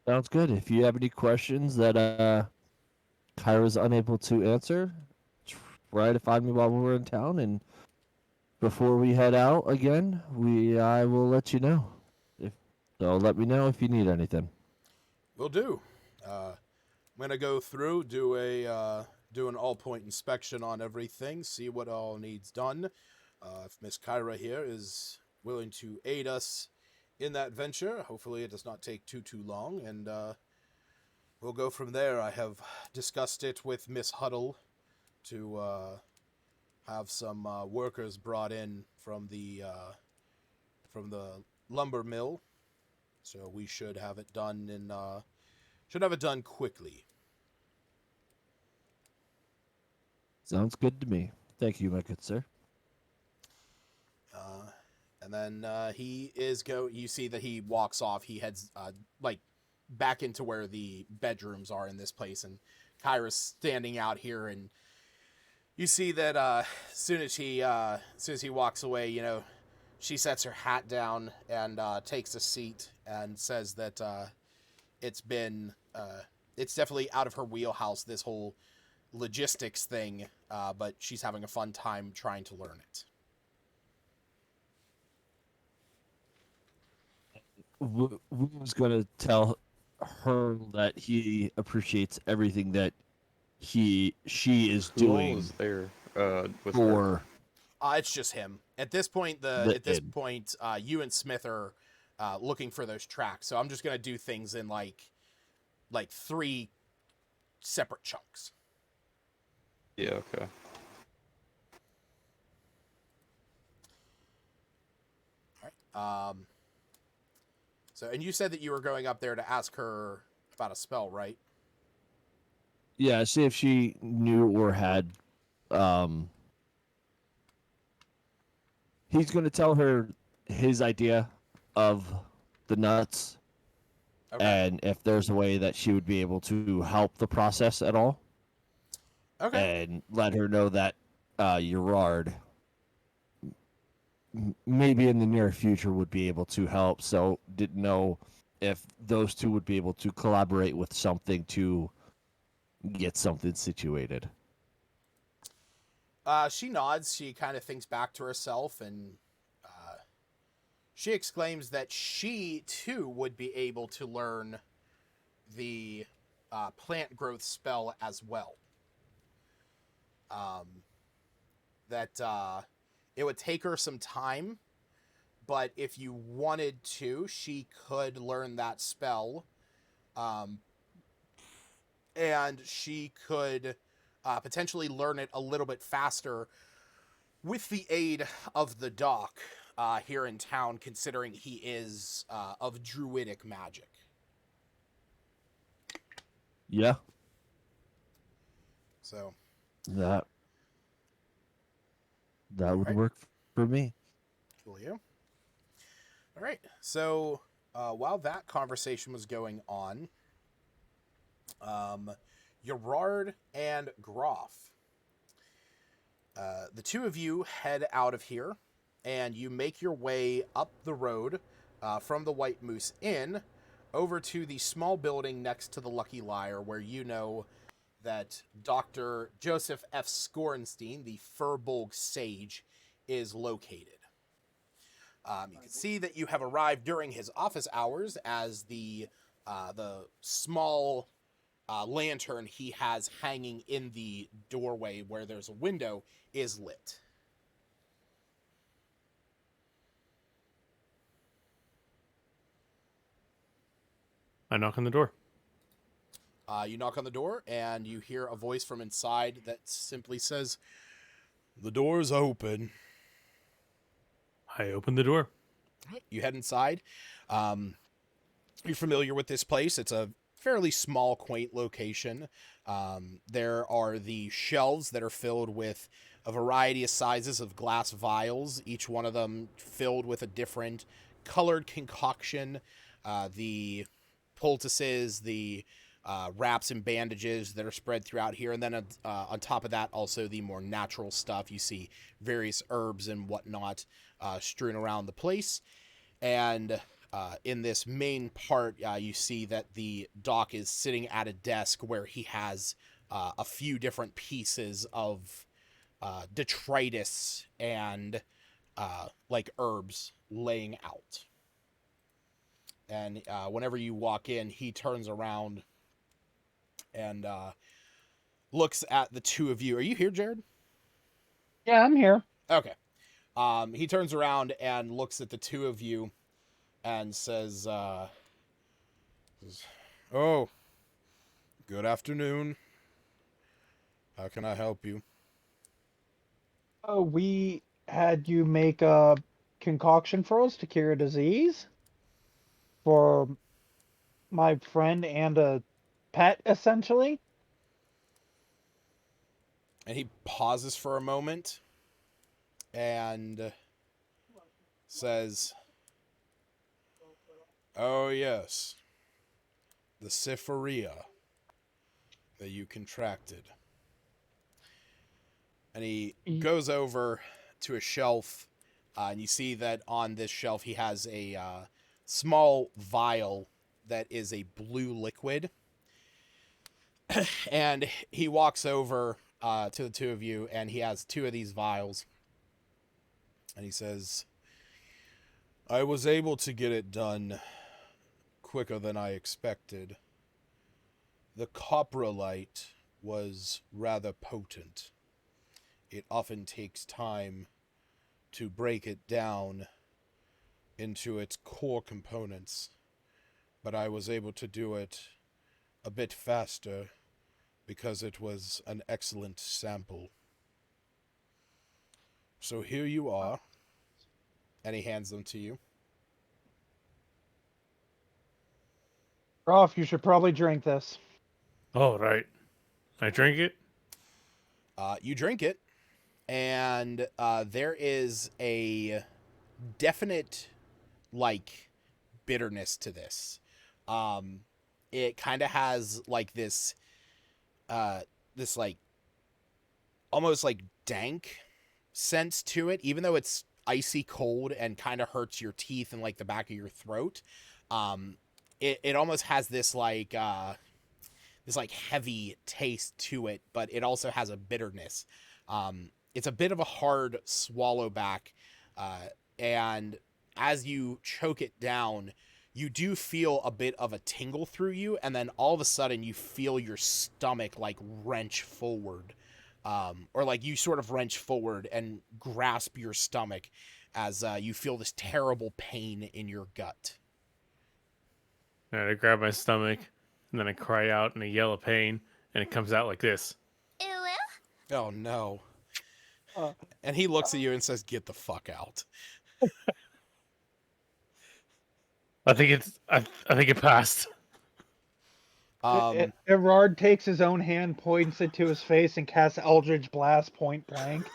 Sounds good. If you have any questions that Kyra's unable to answer, try to find me while we're in town, and before we head out again, I will let you know. So let me know if you need anything. Will do. I'm going to go through, do an all-point inspection on everything, see what all needs done. If Miss Kyra here is willing to aid us in that venture, hopefully it does not take too long, and we'll go from there. I have discussed it with Miss Huddle to have some workers brought in from the lumber mill, so we should have it done quickly. Sounds good to me. Thank you, my good sir. And then you see that he walks off. He heads back into where the bedrooms are in this place, and Kyra's standing out here, and you see that as soon as he walks away, she sets her hat down and takes a seat and says that it's definitely out of her wheelhouse, this whole logistics thing, but she's having a fun time trying to learn it. Wu was going to tell her that he appreciates everything that she is Who all doing was there with her? for It's just him at this point. You and Smith are looking for those tracks, so I'm just gonna do things in like 3 separate chunks. Yeah, okay. All right. So, and you said that you were going up there to ask her about a spell, right? Yeah, see if she knew or had. He's going to tell her his idea of the nuts, Okay. and if there's a way that she would be able to help the process at all, Okay. and let her know that Gerard maybe in the near future would be able to help. So didn't know if those two would be able to collaborate with something to get something situated. She nods. She kind of thinks back to herself, and she exclaims that she too would be able to learn the plant growth spell as well. That it would take her some time, but if you wanted to, she could learn that spell, and she could potentially learn it a little bit faster with the aid of the doc here in town, considering he is of druidic magic. Yeah, So that would Alright. work for me. Coolio. All right. So while that conversation was going on, Gerard and Groff, The two of you head out of here, and you make your way up the road from the White Moose Inn over to the small building next to the Lucky Liar, where you know that Dr. Joseph F. Scorenstein, the Furbolg Sage, is located. You can see that you have arrived during his office hours, as the small lantern he has hanging in the doorway where there's a window is lit. I knock on the door. You knock on the door, and you hear a voice from inside that simply says, "The door's open." I open the door. You head inside. You're familiar with this place. It's a fairly small, quaint location. There are the shelves that are filled with a variety of sizes of glass vials, each one of them filled with a different colored concoction. The poultices, the wraps and bandages that are spread throughout here. And then on top of that, also the more natural stuff. You see various herbs and whatnot strewn around the place. And in this main part, you see that the doc is sitting at a desk where he has a few different pieces of detritus and like herbs laying out. And whenever you walk in, he turns around and looks at the two of you. Are you here, Jared? Yeah, I'm here. Okay. He turns around and looks at the two of you and says, "Oh, good afternoon. How can I help you?" Oh, we had you make a concoction for us to cure a disease for my friend and a pet, essentially. And he pauses for a moment and says, "Oh, yes, the syphilia that you contracted." And he goes over to a shelf, and you see that on this shelf he has a small vial that is a blue liquid. And he walks over to the two of you, and he has two of these vials. And he says, "I was able to get it done quicker than I expected. The coprolite was rather potent. It often takes time to break it down into its core components, but I was able to do it a bit faster because it was an excellent sample. So here you are." And he hands them to you. Rolf, you should probably drink this. Oh, right. I drink it. You drink it, and there is a definite, like, bitterness to this. It kind of has, like, this like, almost, like, dank sense to it, even though it's icy cold and kind of hurts your teeth and, like, the back of your throat. It almost has this, like, heavy taste to it, but it also has a bitterness. It's a bit of a hard swallow back, and as you choke it down, you do feel a bit of a tingle through you, and then all of a sudden you feel your stomach, like, wrench forward, or, like, you sort of wrench forward and grasp your stomach as you feel this terrible pain in your gut. And I grab my stomach, and then I cry out in a yell of pain, and it comes out like this. Oh, no. Uh, And he looks at you and says, "Get the fuck out." I think it passed. Everard takes his own hand, points it to his face, and casts Eldritch Blast point blank.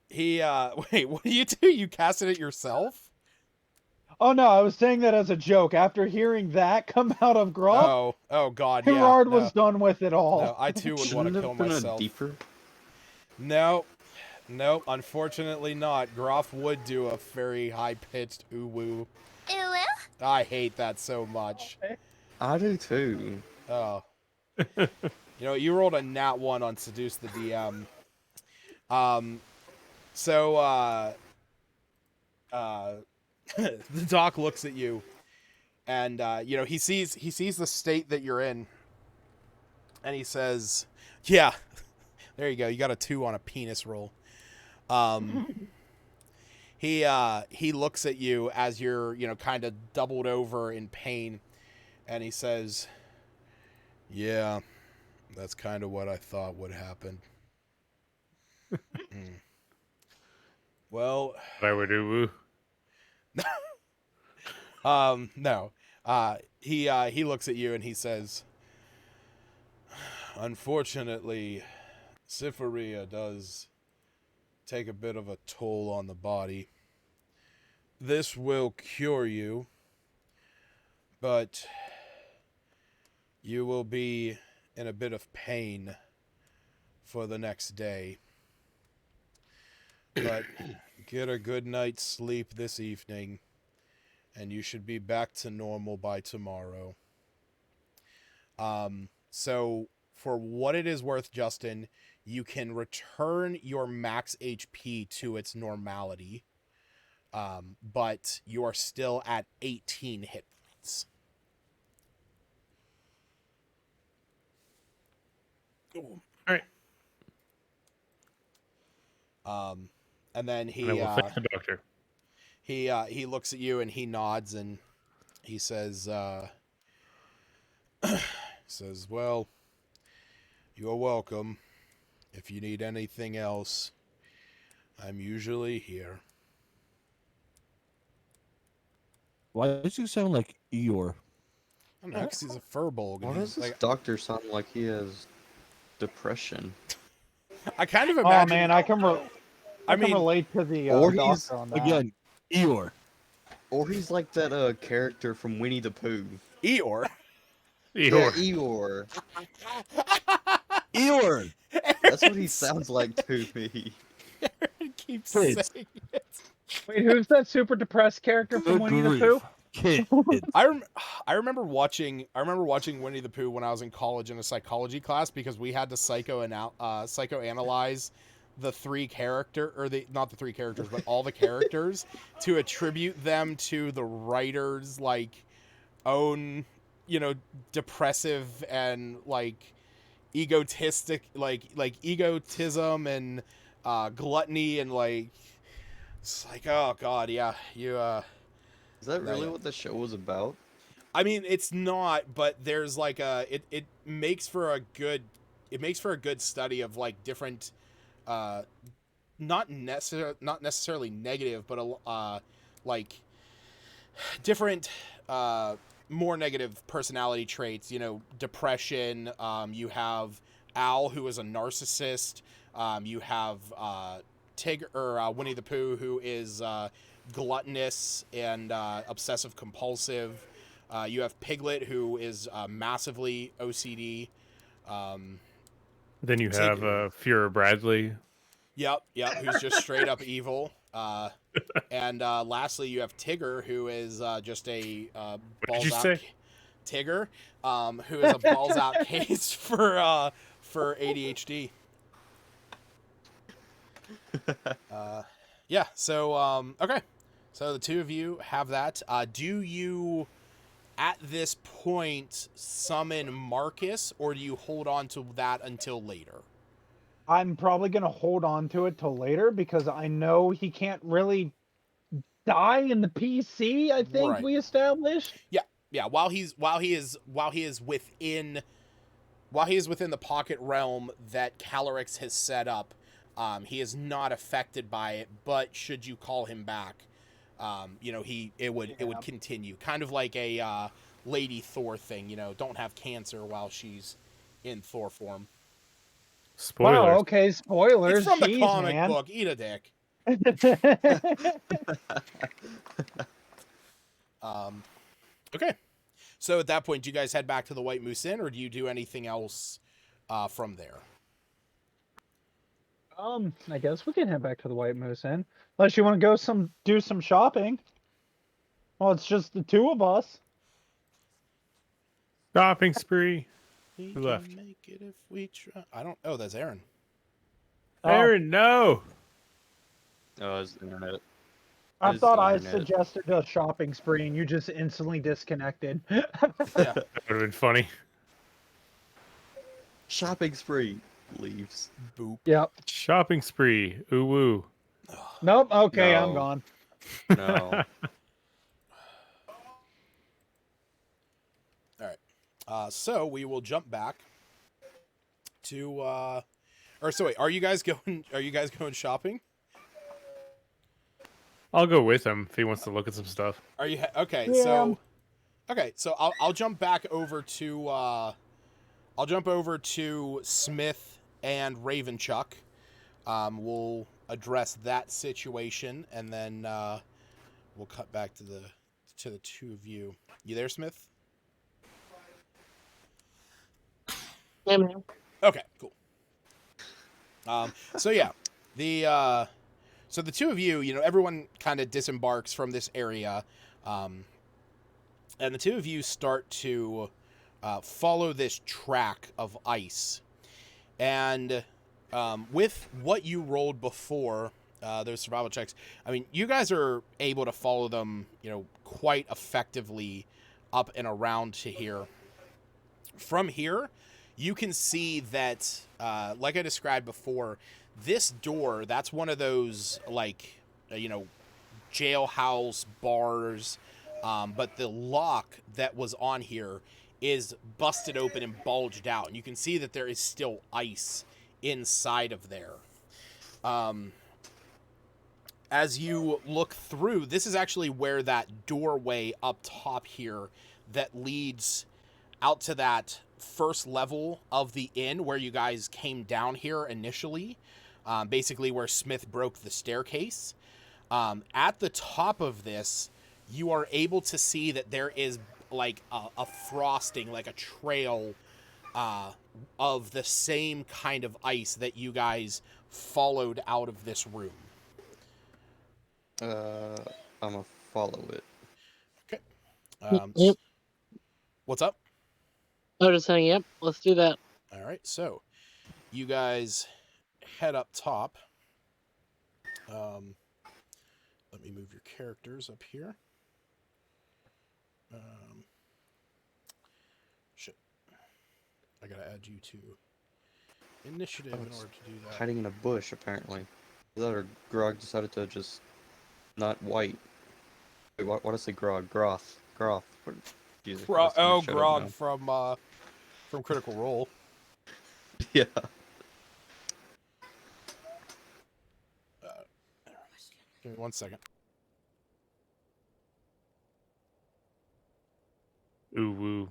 He, wait, what do? You casted it yourself? Oh no, I was saying that as a joke. After hearing that come out of Groff, Oh God, yeah. Gerard No, was done with it all. no, I too would want Shouldn't to have kill been myself. a deeper. No, no, unfortunately not. Groff would do a very high-pitched ooh-woo. I hate that so much. I do too. Oh. You know, you rolled a nat 1 on Seduce the DM. So, the doc looks at you, and, you know, he sees the state that you're in, and he says, yeah, there you go, you got a 2 on a penis roll. He looks at you as you're, you know, kind of doubled over in pain, and he says, yeah, that's kind of what I thought would happen. Well, I would do. no. He looks at you and he says, unfortunately, Cypheria does take a bit of a toll on the body. This will cure you, but you will be in a bit of pain for the next day. But get a good night's sleep this evening, and you should be back to normal by tomorrow. So for what it is worth, Justin, you can return your max HP to its normality, but you are still at 18 hit points. All right. And then And I will thank the doctor. he looks at you and he nods and he says, well, you're welcome. If you need anything else, I'm usually here. Why does you sound like Eeyore? I don't know, because he's a furbolg. Why And does he's this like, doctor sound like he has depression? I kind of Oh imagine. man, I can mean, relate to the or he's- doctor on that. Again, Eeyore. Or he's like that character from Winnie the Pooh. Eeyore. Yeah, Eeyore. Eeyore. Eeyore! That's what he sounds like to me. Keeps Kids. saying it. Wait, who's that super depressed character from Good Winnie the grief. Pooh? Kids. I remember watching Winnie the Pooh when I was in college in a psychology class because we had to psychoanalyze the not the three characters, but all the characters to attribute them to the writer's like own, you know, depressive and like egotistic like egotism and gluttony and like it's like, oh god, yeah, you Is that really yeah. what the show was about? I mean, it's not, but there's like it makes for a good study of like different not necessarily negative, but like different more negative personality traits, you know, depression, you have Al, who is a narcissist, you have Winnie the Pooh, who is gluttonous and obsessive compulsive. You have Piglet, who is massively OCD. Then you have Fuhrer Bradley. Yep, who's just straight up evil. And lastly, you have Tigger, who is just a balls out. say? Tigger, who is a balls out case for ADHD. Yeah. So okay. So the two of you have that. Do you, at this point, summon Marcus, or do you hold on to that until later? I'm probably gonna hold on to it till later because I know he can't really die in the PC. I think Right. we established. Yeah. While he is within the pocket realm that Calyrex has set up, he is not affected by it. But should you call him back, you know, it would continue, kind of like a Lady Thor thing. You know, don't have cancer while she's in Thor form. Spoilers. Wow, okay, spoilers. It's from the Jeez, comic man. book. Eat a dick. Okay. So at that point, do you guys head back to the White Moose Inn, or do you do anything else from there? I guess we can head back to the White Moose Inn. Unless you want to go do some shopping. Well, it's just the two of us. Shopping spree. We Who left? can make it if we try. I don't. Oh, that's Aaron. Oh, Aaron, no. Oh, his internet. I His thought I internet. suggested a shopping spree and you just instantly disconnected. Yeah. That would have been funny. Shopping spree. Leaves. Boop. Yep. Shopping spree. Ooh woo. Nope. Okay, I'm No. gone. No. So we will jump back to. Or so wait, are you guys going? Are you guys going shopping? I'll go with him if he wants to look at some stuff. Are you okay? Yeah. So I'll jump back over to I'll jump over to Smith and Ravenchuck. We'll address that situation, and then we'll cut back to the two of you. You there, Smith? Yeah, man. Okay, cool. So yeah, so the two of you, everyone kind of disembarks from this area, and the two of you start to follow this track of ice. And with what you rolled before, those survival checks, I mean, you guys are able to follow them, quite effectively up and around to here. From here, you can see that, like I described before, this door, that's one of those, jailhouse bars, but the lock that was on here is busted open and bulged out, and you can see that there is still ice inside of there. As you look through, this is actually where that doorway up top here that leads out to that first level of the inn where you guys came down here initially, basically where Smith broke the staircase. At the top of this, you are able to see that there is like a frosting, like a trail of the same kind of ice that you guys followed out of this room. I'm gonna follow it. Okay. Yep. What's up? I was just saying, yep, let's do that. All right, so you guys head up top. Let me move your characters up here. Shit. I gotta add you to initiative in order to do that. Hiding in a bush, apparently. That or Grog decided to just not white. Wait, what did I say? Grog? Groth. What, Jesus Christ, I'm gonna shut up Grog from Critical Role. now. Yeah. Give me 1 second. Ooh woo.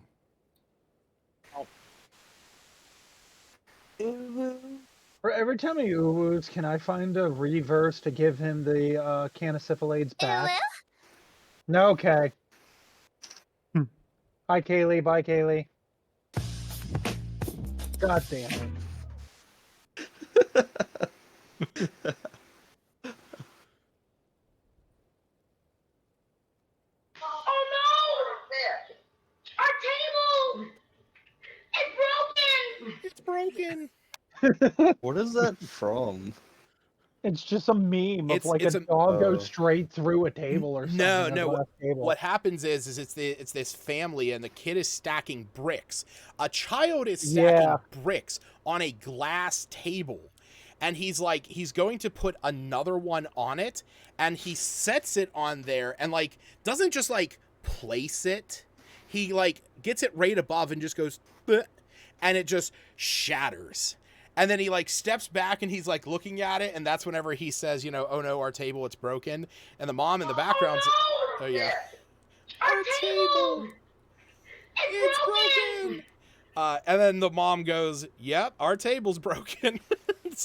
For every time he ooh-woos, can I find a reverse to give him the can of syphilades back? No, okay. Hi, Kaylee. Bye, Kaylee. God damn it. Oh no! Our table! It's broken! It's broken. What is that from? It's just a meme of It's a a- dog Oh. goes straight through a table or something. No, a no. glass table. What happens is it's this family, and the kid is stacking bricks. A child is stacking bricks on a glass table, and he's going to put another one on it, and he sets it on there, and doesn't just place it. He gets it right above and just goes, "Bleh," and it just shatters. And then he steps back and he's looking at it, and that's whenever he says, "Oh no, our table, it's broken." And the mom in the background, no! oh yeah, Our table! it's broken. And then the mom goes, "Yep, our table's broken." It's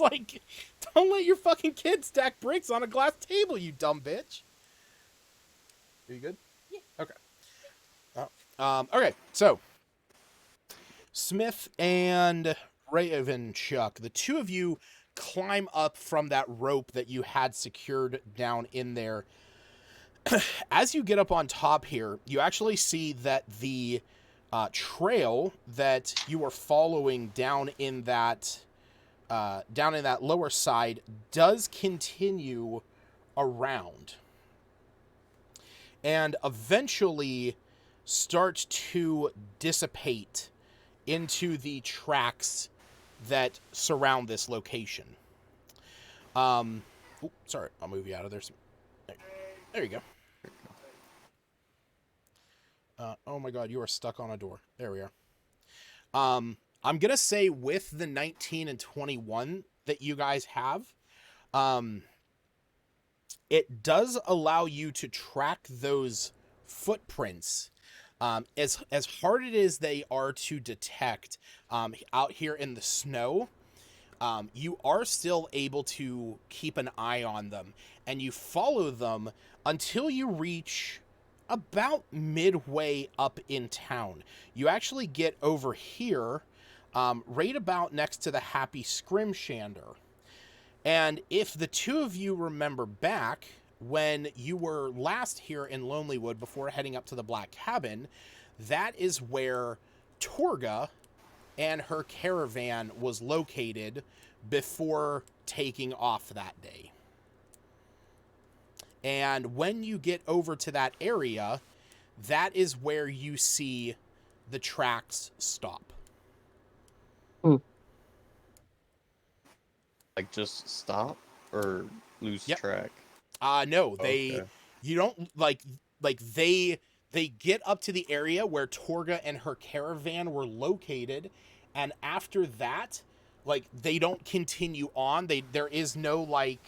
don't let your fucking kid stack bricks on a glass table, you dumb bitch. Are you good? Yeah. Okay. Okay, so Smith and Ravenchuck, the two of you climb up from that rope that you had secured down in there. As you get up on top here, you actually see that the trail that you were following down in that lower side does continue around and eventually start to dissipate into the tracks that surround this location. Sorry, I'll move you out of there. There you go. Oh my god, you are stuck on a door. There we are. I'm going to say with the 19 and 21 that you guys have, it does allow you to track those footprints. As hard it is they are to detect out here in the snow, you are still able to keep an eye on them, and you follow them until you reach about midway up in town. You actually get over here, right about next to the Happy Scrimshander. And if the two of you remember back when you were last here in Lonelywood before heading up to the Black Cabin, that is where Torga and her caravan was located before taking off that day. And when you get over to that area, that is where you see the tracks stop. Like, just stop or lose track? No, they, Okay. you don't, like they get up to the area where Torga and her caravan were located, and after that, like, they don't continue on. There is no, like,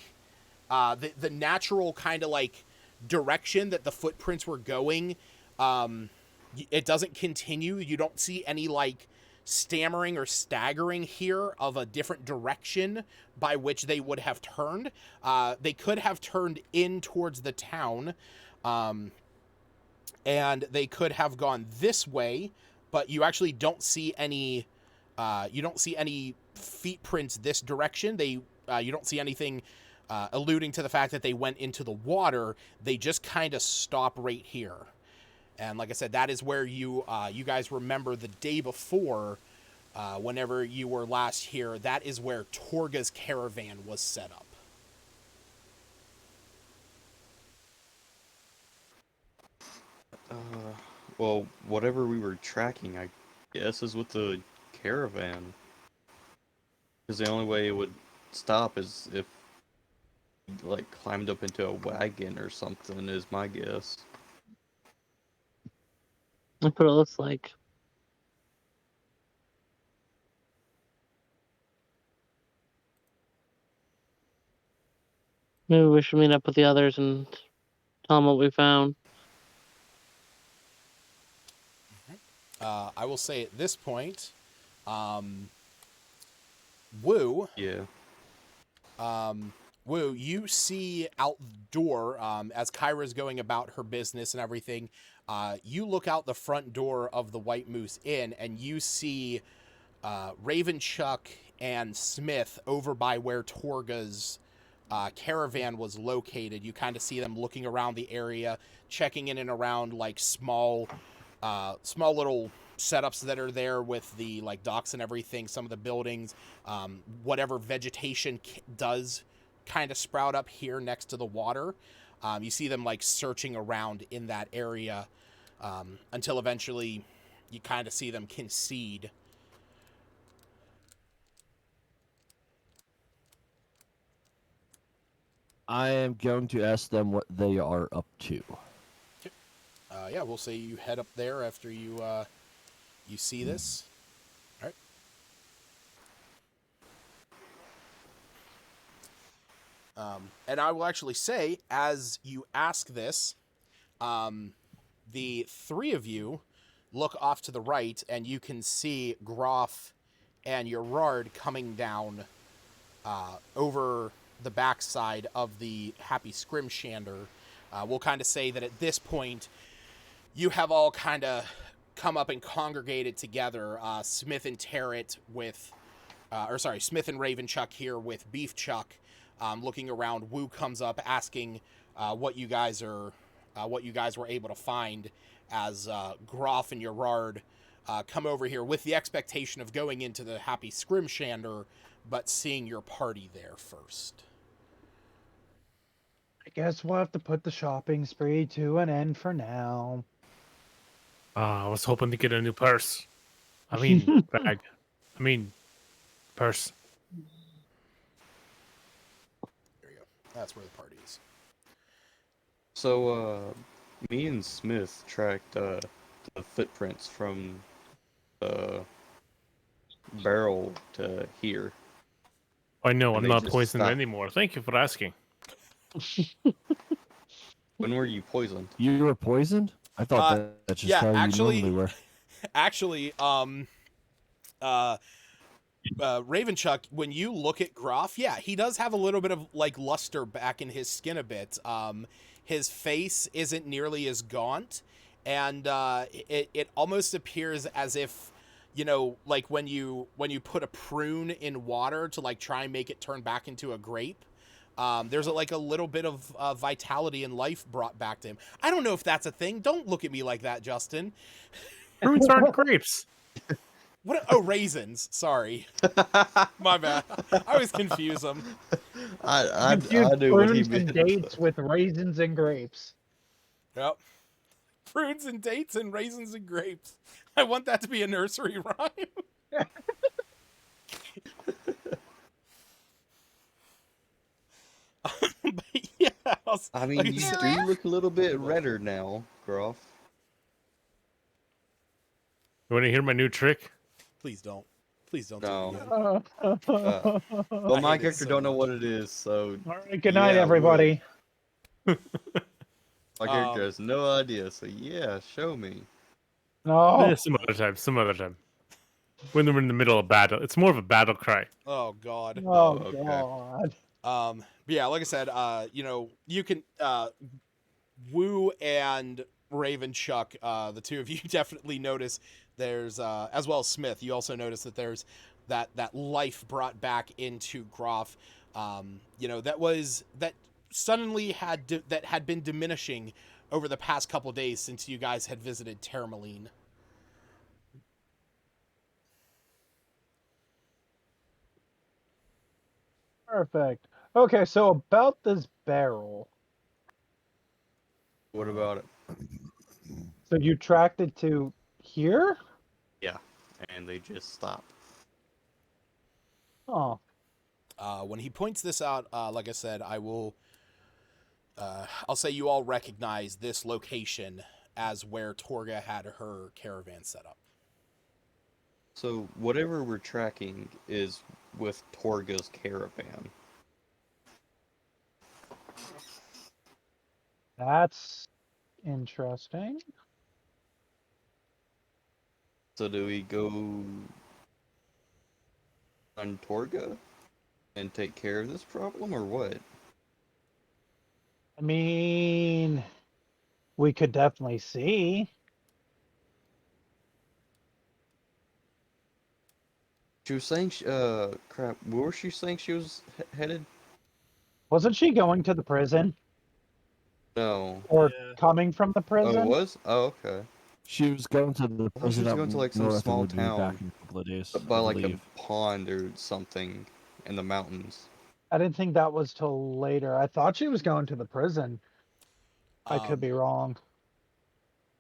the natural kind of, like, direction that the footprints were going, it doesn't continue. You don't see any, like, stammering or staggering here of a different direction by which they would have turned. They could have turned in towards the town, and they could have gone this way, but you actually don't see any feet prints this direction. You don't see anything alluding to the fact that they went into the water. They just kind of stop right here. And like I said, that is where you guys remember the day before, whenever you were last here, that is where Torga's caravan was set up. Well, whatever we were tracking, I guess, is with the caravan. Because the only way it would stop is if, like, climbed up into a wagon or something, is my guess. That's what it looks like. Maybe we should meet up with the others and tell them what we found. I will say at this point, Woo. Yeah. Woo, you see out the door, as Kyra's going about her business and everything, you look out the front door of the White Moose Inn, and you see Ravenchuck and Smith over by where Torga's caravan was located. You kind of see them looking around the area, checking in and around, like, small little setups that are there with the, like, docks and everything, some of the buildings, whatever vegetation does kind of sprout up here next to the water. You see them, like, searching around in that area, until eventually you kind of see them concede. I am going to ask them what they are up to. Yeah, we'll say you head up there after you see this. All right. And I will actually say, as you ask this, the three of you look off to the right, and you can see Groff and Gerard coming down over the backside of the Happy Scrimshander. We'll kind of say that at this point, you have all kind of come up and congregated together. Smith and Tarrant with, Smith and Ravenchuck here with Beef Chuck, looking around. Wu comes up asking what you guys were able to find as Groff and Gerard come over here with the expectation of going into the Happy Scrimshander, but seeing your party there first. I guess we'll have to put the shopping spree to an end for now. I was hoping to get a new purse. I mean, bag. I mean, purse. There you go. That's where the party is. So, me and Smith tracked the footprints from the barrel to here. I know, And I'm they not just poisoned stopped. anymore. Thank you for asking. When were you poisoned? You were poisoned? I thought that's just yeah, how actually- you normally were. Actually, Ravenchuck, when you look at Groff, yeah, he does have a little bit of like luster back in his skin a bit. His face isn't nearly as gaunt, and it almost appears as if, you know, like when you put a prune in water to like try and make it turn back into a grape. There's a little bit of vitality and life brought back to him. I don't know if that's a thing. Don't look at me like that, Justin. Prunes aren't grapes. What? Oh, raisins. Sorry, my bad. I always confuse them. I Confuse knew what he prunes and meant. dates with raisins and grapes. Yep. Prunes and dates and raisins and grapes. I want that to be a nursery rhyme. But yeah, I mean, like you said- do look a little bit redder now, Groff. You want to hear my new trick? Please don't. Please don't. No. Do that. Well, I my hate it character so don't know much. what it is, so All right, good night, Yeah, I would. everybody. my character has no idea. So yeah, show me. No. Some other time. Some other time. When they're in the middle of battle, it's more of a battle cry. Oh God. Oh, okay. God. But yeah, like I said, you know, you can Wu and Ravenchuck, the two of you definitely notice there's as well as Smith, you also notice that there's that life brought back into Groff, you know, that suddenly had been diminishing over the past couple days since you guys had visited Termaline. Perfect. Okay, so about this barrel. What about it? So you tracked it to here? Yeah, and they just stop. Oh. When he points this out, like I said, I'll say you all recognize this location as where Torga had her caravan set up. So whatever we're tracking is with Torga's caravan. That's interesting. So do we go on Torga and take care of this problem, or what? I mean, we could definitely see. She was saying, crap, where was she saying she was headed? Wasn't she going to the prison? No. Or Yeah. coming from the Oh, prison? it was? Oh, okay. She was going to the thought she prison was up going to, like, some north and small would be back town. in a couple of days. By I like a believe. pond or something in the mountains. I didn't think that was till later. I thought she was going to the prison. I could be wrong.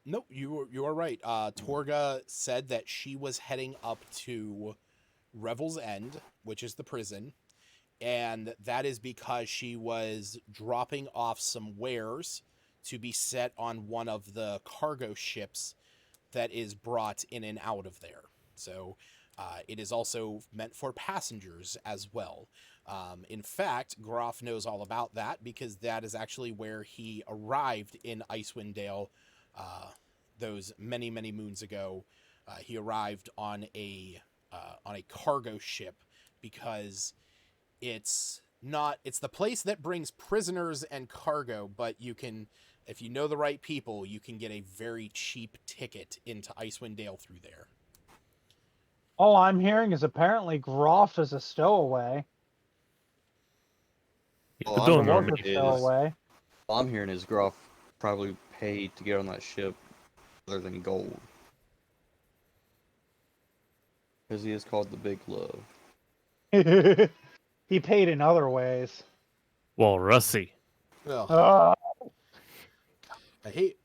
Nope, you are right. Torga said that she was heading up to Revel's End, which is the prison, and that is because she was dropping off some wares to be set on one of the cargo ships that is brought in and out of there. So it is also meant for passengers as well. In fact, Groff knows all about that because that is actually where he arrived in Icewind Dale those many, many moons ago. He arrived on a cargo ship because it's It's the place that brings prisoners and cargo, but you can, if you know the right people, you can get a very cheap ticket into Icewind Dale through there. All I'm hearing is apparently Groff is a stowaway. Yeah, Well, but I'm don't Was know a me. stowaway. all I'm hearing is Groff probably paid to get on that ship other than gold. Because he is called the Big Love. He paid in other ways. Well, Russie. Ugh. Ah, I hate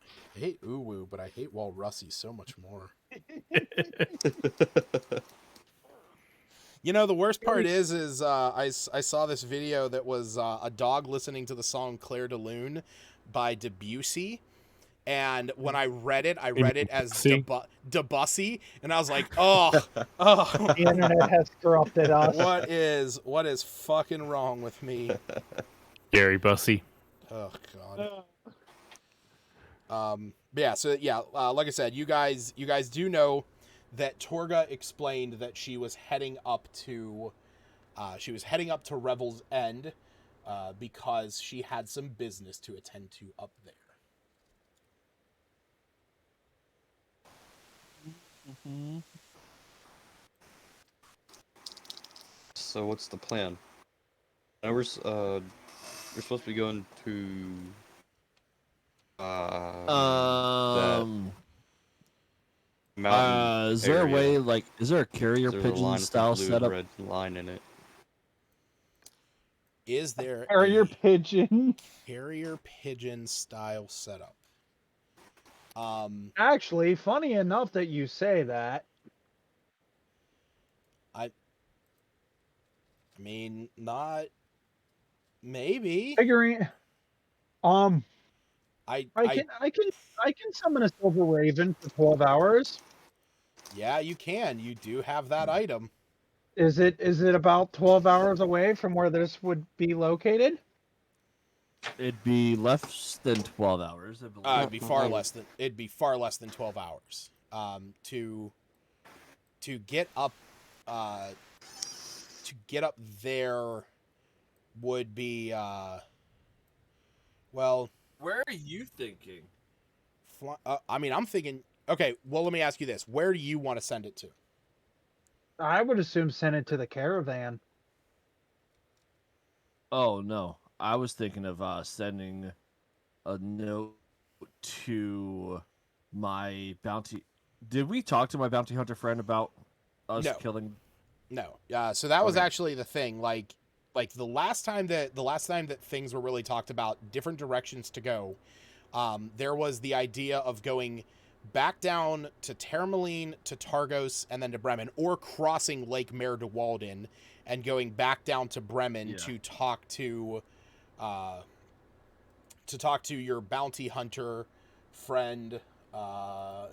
Uwu, but I hate Walrussi so much more. You know, the worst part is I saw this video that was a dog listening to the song Claire de Lune by Debussy. And when I read it as Debussy? Debussy, and I was like, oh, oh, the internet has corrupted us. what is fucking wrong with me? Gary Bussy. Oh god. Like I said, you guys do know that Torga explained that she was heading up to Revel's End because she had some business to attend to up there. Mm-hmm. So what's the plan? Now we're supposed to be going to mountain is there a area. way, like, is there a carrier There's a pigeon line with a style blue and setup? red line in it. Is there Carrier a pigeon. carrier pigeon style setup? Actually, funny enough that you say that. I mean, not maybe. Figuring, I I can summon a silver raven for 12 hours. yeah, you can. You do have that item. Is it about 12 hours away from where this would be located? It'd be less than 12 hours, I believe. It'd be far less than 12 hours. To get up there would be well, Where are you thinking? I mean, I'm thinking, okay, well, let me ask you this. Where do you want to send it to? I would assume send it to the caravan. Oh, no. I was thinking of sending a note to my bounty. Did we talk to my bounty hunter friend about us No. killing? No. So that was Okay. actually the thing. Like the last time that things were really talked about, different directions to go. There was the idea of going back down to Termaline, to Targos, and then to Bremen, or crossing Lake Mare de Walden and going back down to Bremen to talk to your bounty hunter friend,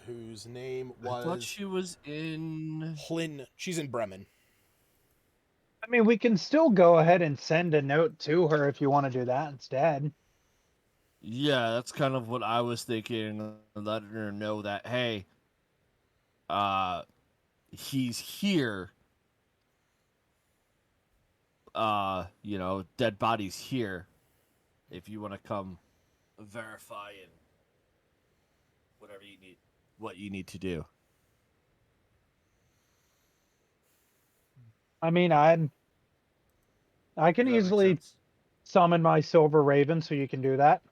whose name was. I thought she was in. Hlyn. She's in Bremen. I mean, we can still go ahead and send a note to her if you want to do that instead. Yeah, that's kind of what I was thinking. Letting her know that, hey, he's here. Dead bodies here. If you want to come verify and whatever you need, what you need to do. I mean, I can Does that make easily sense? summon my silver raven, so you can do that.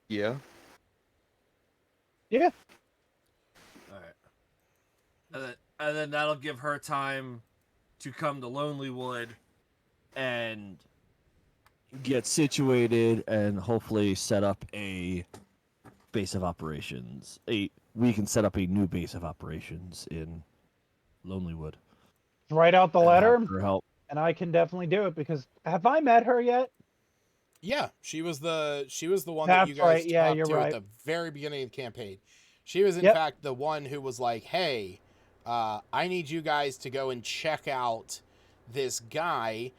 Yeah. Yeah. All right. And then that'll give her time to come to Lonelywood and get situated and hopefully set up a base of operations. We can set up a new base of operations in Lonelywood. Write out the and have letter, her help. and I can definitely do it because have I met her yet? Yeah, she was the one That's that you guys right. Yeah, talked you're to right. at the very beginning of the campaign. She was in Yep. fact the one who was like, "Hey, I need you guys to go and check out this guy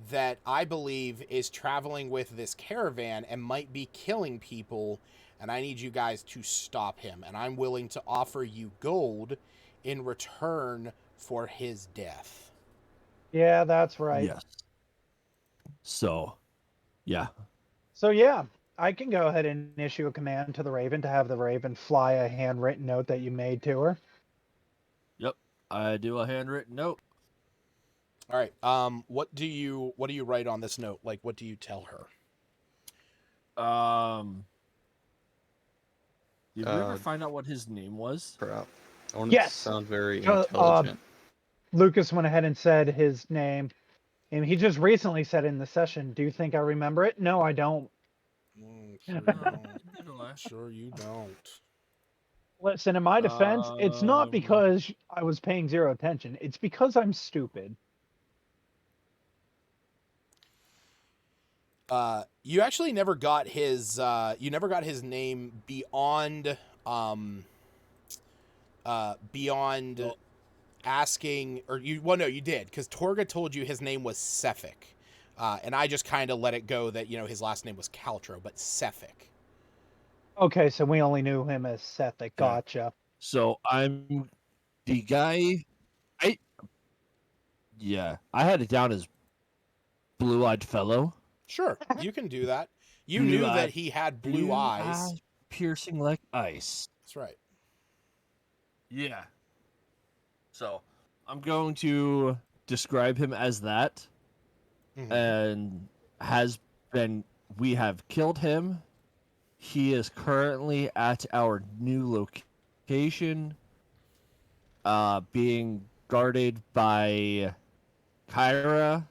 that I believe is traveling with this caravan and might be killing people. and I need you guys to stop him, and I'm willing to offer you gold in return for his death. Yeah, that's right. Yes. So, yeah. So yeah, I can go ahead and issue a command to the Raven to have the Raven fly a handwritten note that you made to her. Yep. I do a handwritten note. All right. What do you write on this note? Like, what do you tell her? Did we ever find out what his name was? Crap. I want it Yes. to sound very So, intelligent. Lucas went ahead and said his name, and he just recently said in the session, "Do you think I remember it?" No, I don't. Sure you don't. Sure you don't. Listen, in my defense, it's not because I was paying zero attention. It's because I'm stupid. You actually never got his name beyond beyond asking, or you, well, no, you did, because Torga told you his name was Cephik. And I just kind of let it go that, his last name was Caltro, but Cephik. Okay, so we only knew him as Seth. Gotcha. So I'm the guy. I had it down as blue-eyed fellow. Sure, you can do that. You knew that he had blue eyes. Piercing like ice. That's right. Yeah. So I'm going to describe him as that. Mhm. And we have killed him. He is currently at our new location, being guarded by Kyra.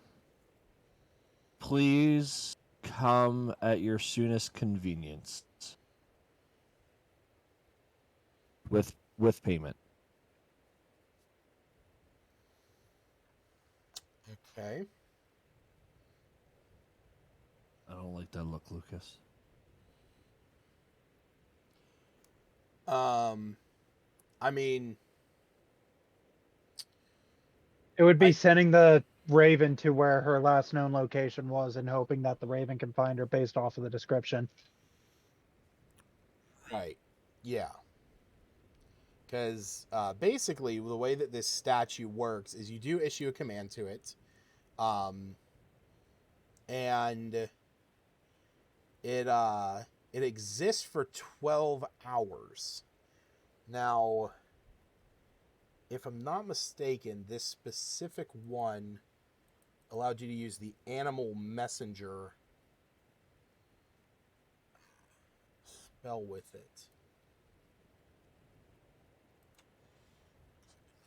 Please come at your soonest convenience with payment. Okay. I don't like that look, Lucas. I mean, It would be sending the Raven to where her last known location was and hoping that the Raven can find her based off of the description. right. Yeah. Because basically, the way that this statue works is you do issue a command to it, and it exists for 12 hours. Now, if I'm not mistaken, this specific one allowed you to use the animal messenger spell with it.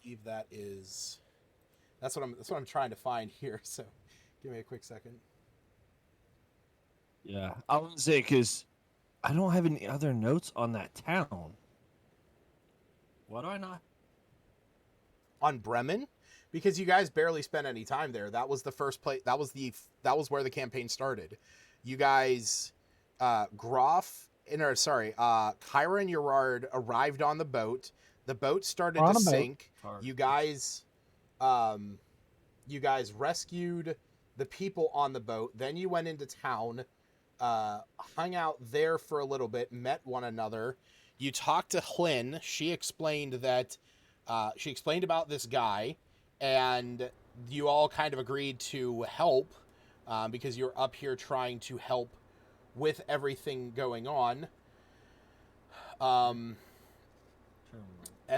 I believe that's what I'm trying to find here. So, give me a quick second. Yeah, I would say because I don't have any other notes on that town. Why do I not? On Bremen, because you guys barely spent any time there. That was the first place. That was where the campaign started. You guys, Kyra and Gerard arrived on the boat. The boat started to sink. You guys rescued the people on the boat. Then you went into town, hung out there for a little bit, met one another. You talked to Hlyn. She explained about this guy, and you all kind of agreed to help because you're up here trying to help with everything going on. And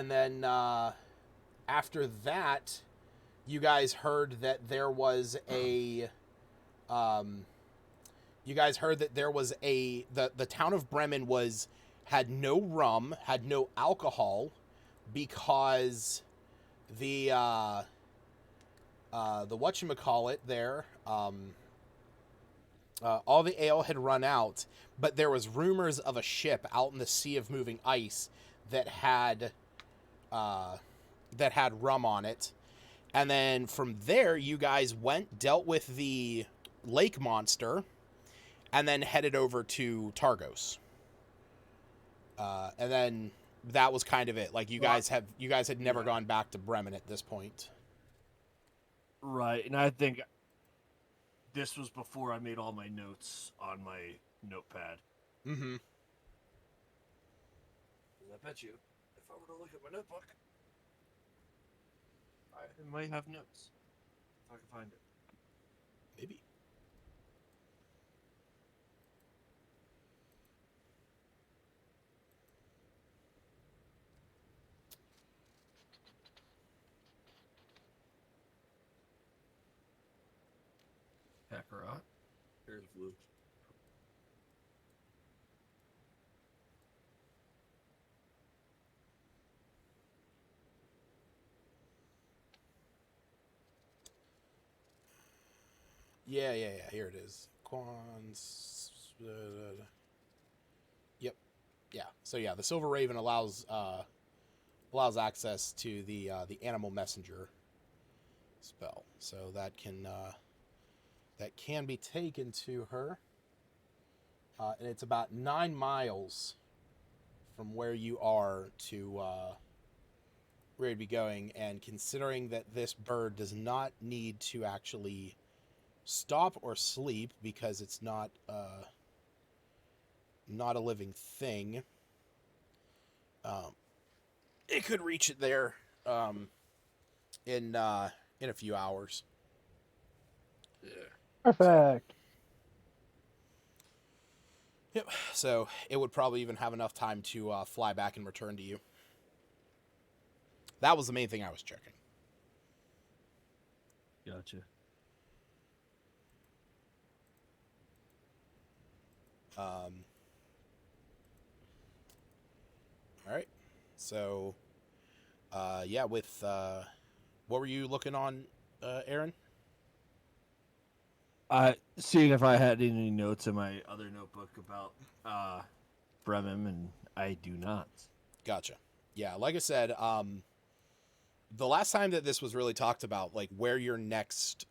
then after that, you guys heard that there was the town of Bremen had no rum, had no alcohol, because the whatchamacallit there, all the ale had run out, but there was rumors of a ship out in the sea of moving ice that had rum on it. And then from there, you guys dealt with the lake monster, and then headed over to Targos. And then that was kind of it. Like you guys had never gone back to Bremen at this point. Right, and I think this was before I made all my notes on my notepad. Mm-hmm. I bet you, if I were to look at my notebook, I might have notes. If I can find it. Maybe. Kakarot. Here's blue. Yeah. Here it is. Yep. Yeah. So yeah, the Silver Raven allows access to the Animal Messenger spell, so that can be taken to her, and it's about 9 miles from where you are to where you'd be going. And considering that this bird does not need to actually stop or sleep because it's not a living thing, it could reach it there in a few hours. Yeah. Perfect. Yep. So it would probably even have enough time to fly back and return to you. That was the main thing I was checking. Gotcha. All right. So, yeah, with what were you looking on, Aaron? Seeing if I had any notes in my other notebook about Bremen, and I do not. Gotcha. Yeah, like I said, the last time that this was really talked about, like where your next,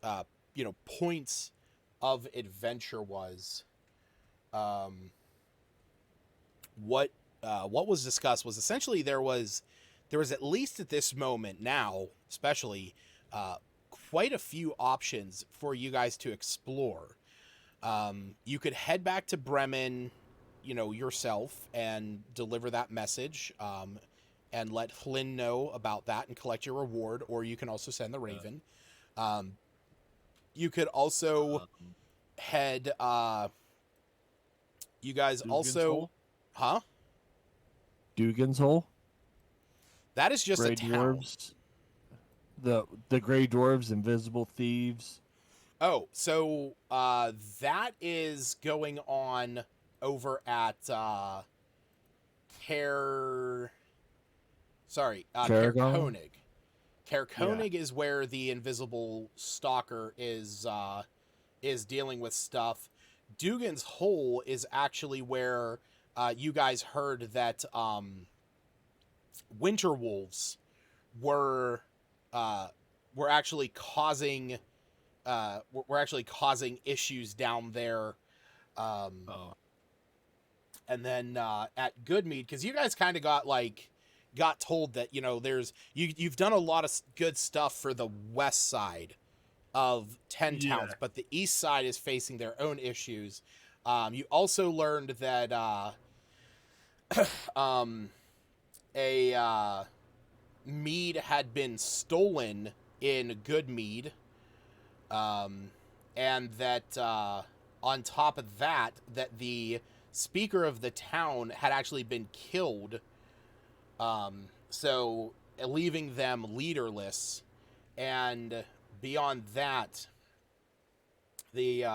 points of adventure was, what was discussed was essentially there was at least at this moment now, especially, quite a few options for you guys to explore. You could head back to Bremen, yourself, and deliver that message, and let Flynn know about that and collect your reward, or you can also send the Raven. You could also head, you guys Dugan's also, Hole? huh? Dugan's Hole? That is just Grey a town. Dwarves? The Grey Dwarves, Invisible Thieves? Oh, so that is going on over at Caer Caragol? Koenig. Caer Koenig is where the invisible stalker is dealing with stuff. Dugan's Hole is actually where you guys heard that winter wolves were actually causing issues down there. And then at Goodmead, because you guys kind of got told that you've done a lot of good stuff for the west side of 10 towns, but the east side is facing their own issues. You also learned that a mead had been stolen in Goodmead, and that on top of that, that the speaker of the town had actually been killed, so leaving them leaderless. And beyond that, the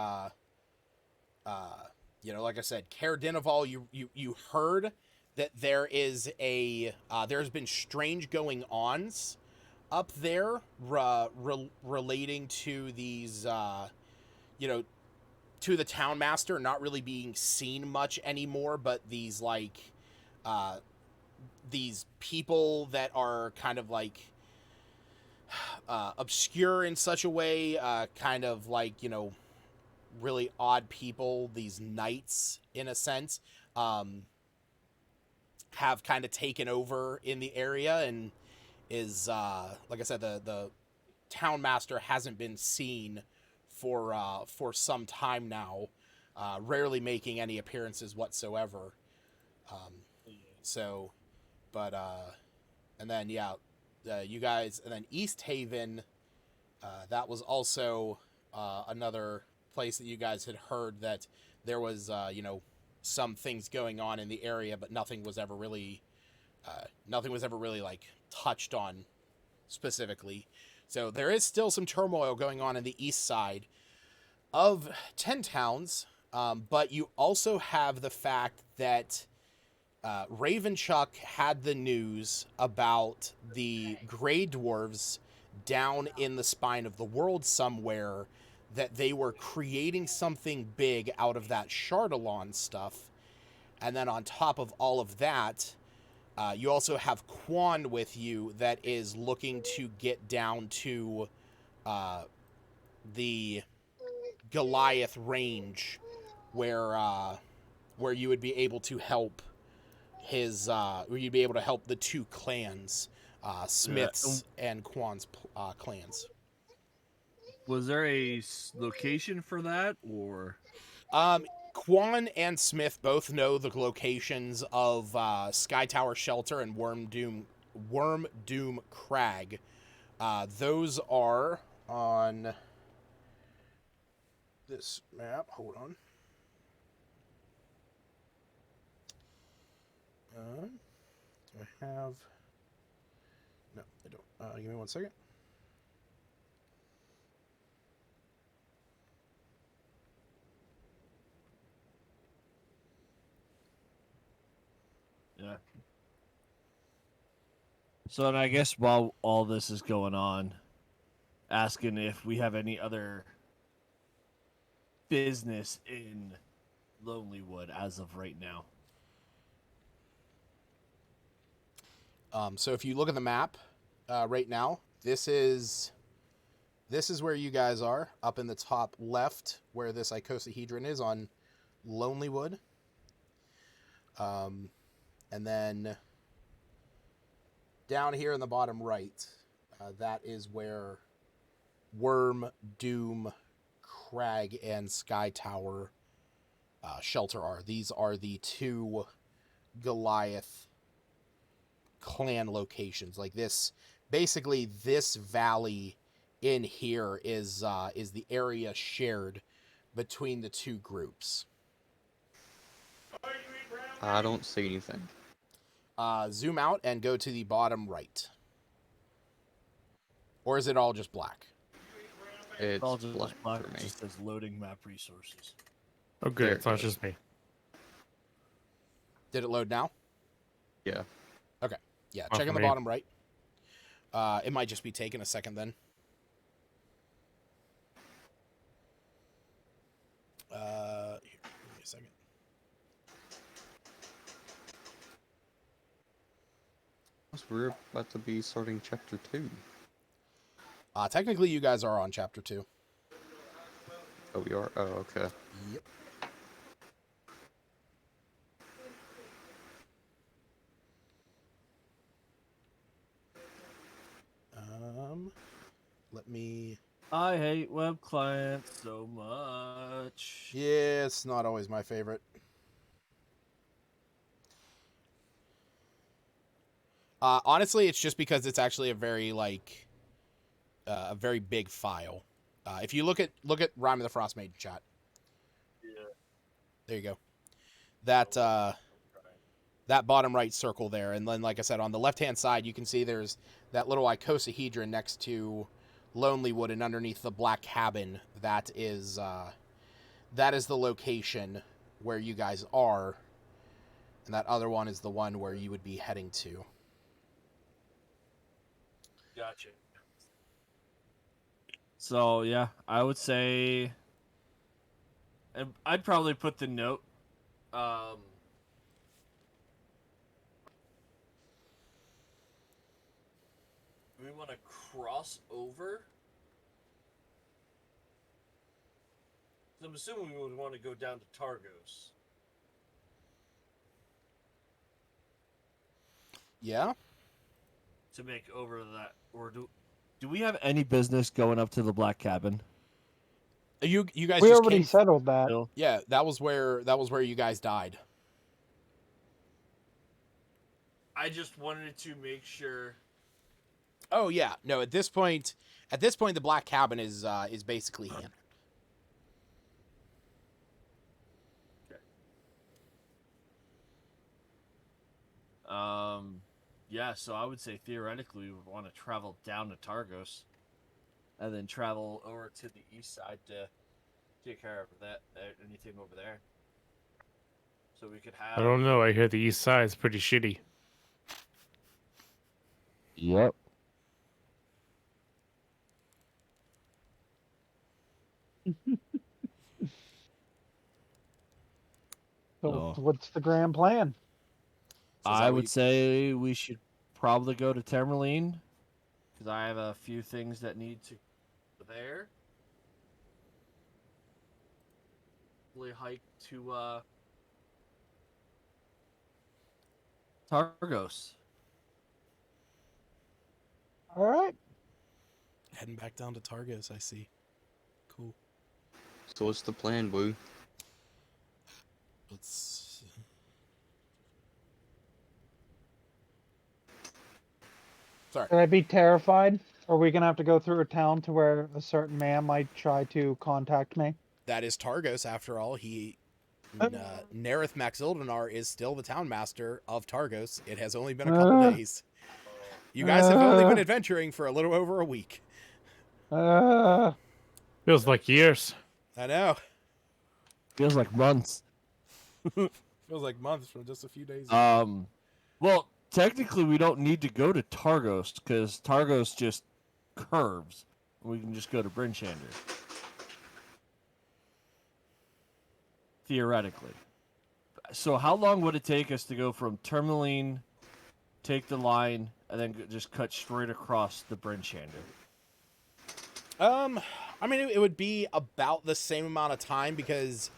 like I said, Caer Dineval, you heard that there is there's been strange going ons up there relating to these to the town master not really being seen much anymore, but these these people that are kind of obscure in such a way, kind of really odd people, these knights in a sense, have kind of taken over in the area, and is like I said, the town master hasn't been seen for some time now, rarely making any appearances whatsoever. So But and then yeah, you guys, and then East Haven, that was also another place that you guys had heard that there was some things going on in the area, but nothing was ever really like touched on specifically. So there is still some turmoil going on in the east side of 10 towns, but you also have the fact that Ravenchuck had the news about the Grey Dwarves down in the spine of the world somewhere, that they were creating something big out of that Chardalon stuff. And then on top of all of that, you also have Quan with you that is looking to get down to the Goliath range, where you would be able to help where you'd be able to help the two clans, Smith's and Quan's clans. Was there a location for that, or? Quan and Smith both know the locations of Sky Tower Shelter and Worm Doom Crag. Those are on this map. Hold on. Do I have? No, I don't. Give me 1 second. Yeah. So, and I guess while all this is going on, asking if we have any other business in Lonelywood as of right now. So if you look at the map right now, this is where you guys are, up in the top left, where this icosahedron is on Lonelywood. And then down here in the bottom right, that is where Worm, Doom, Crag, and Sky Tower Shelter are. These are the two Goliath clan locations. Like this, basically this valley in here is the area shared between the two groups. I don't see anything. Zoom out and go to the bottom right. Or is it all just black? It's all just black black. for It me. just says loading map resources. Oh, good. There It's it not goes. just me. Did it load now? Yeah. Okay. Yeah, Oh, check for on the me. bottom right. It might just be taking a second then. Here, give me a second. We're about to be starting chapter 2. Technically, you guys are on chapter 2. Oh, we are? Oh, okay. Yep. Let me... I hate web clients so much. Yeah, it's not always my favorite. Honestly, it's just because it's actually a very, like, a very big file. If you look at Rime of the Frostmaiden chat. Yeah. There you go. That bottom right circle there, and then, like I said, on the left-hand side, you can see there's that little icosahedron next to Lonelywood, and underneath the black cabin, that is the location where you guys are, and that other one is the one where you would be heading to. Gotcha. So yeah, I would say I'd probably put the note. We want to cross over. So I'm assuming we would want to go down to Targos. Yeah. To make over that, or do we have any business going up to the black cabin? You guys We just already came... settled that. Bill? Yeah, that was where you guys died. I just wanted to make sure. Oh yeah, no. At this point, the black cabin is basically handled. Yeah, so I would say theoretically we would want to travel down to Targos and then travel over to the east side to take care of that anything over there. So we could have I don't know. I hear the east side is pretty shitty. Yep. So So what's the grand plan? So is that I what would you- say we should probably go to Tourmaline because I have a few things that need to go there. Probably hike to Targos. All right. heading back down to Targos? I see. Cool. So what's the plan, Boo? Let's. Sorry. Should I be terrified? Are we gonna have to go through a town to where a certain man might try to contact me? That is Targos, after all. Nerith Maxildonar is still the town master of Targos. It has only been a couple days. You guys have only been adventuring for a little over a week. Feels like years. I know. Feels like months. Feels like months from just a few days ago. Well, technically we don't need to go to Targos because Targos just curves. We can just go to Brinchander. Theoretically. So how long would it take us to go from Tourmaline, take the line, and then just cut straight across the Brinchander? I mean, it would be about the same amount of time because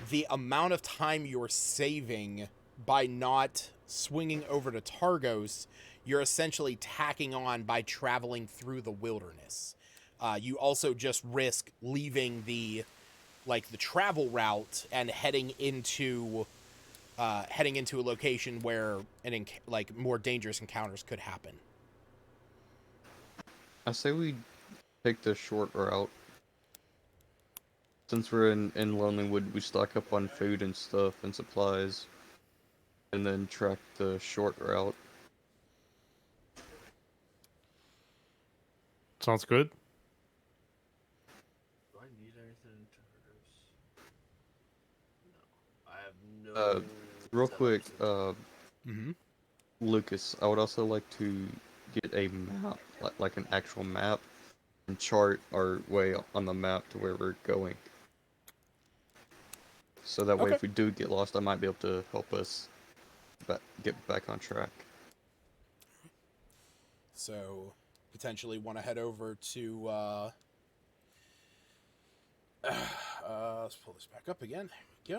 the amount of time you're saving by not swinging over to Targos, you're essentially tacking on by traveling through the wilderness. You also just risk leaving the travel route and heading into a location where more dangerous encounters could happen. I say we take the short route. Since we're in Lonelywood, we stock up on food and stuff and supplies, and then track the short route. Sounds good. Do I need anything in Targos? No. I have no... Real quick, Mm-hmm. Lucas, I would also like to get a map, like an actual map, and chart our way on the map to where we're going. So that way, Okay. if we do get lost, I might be able to help us get back on track. So, potentially want to head over to, let's pull this back up again. There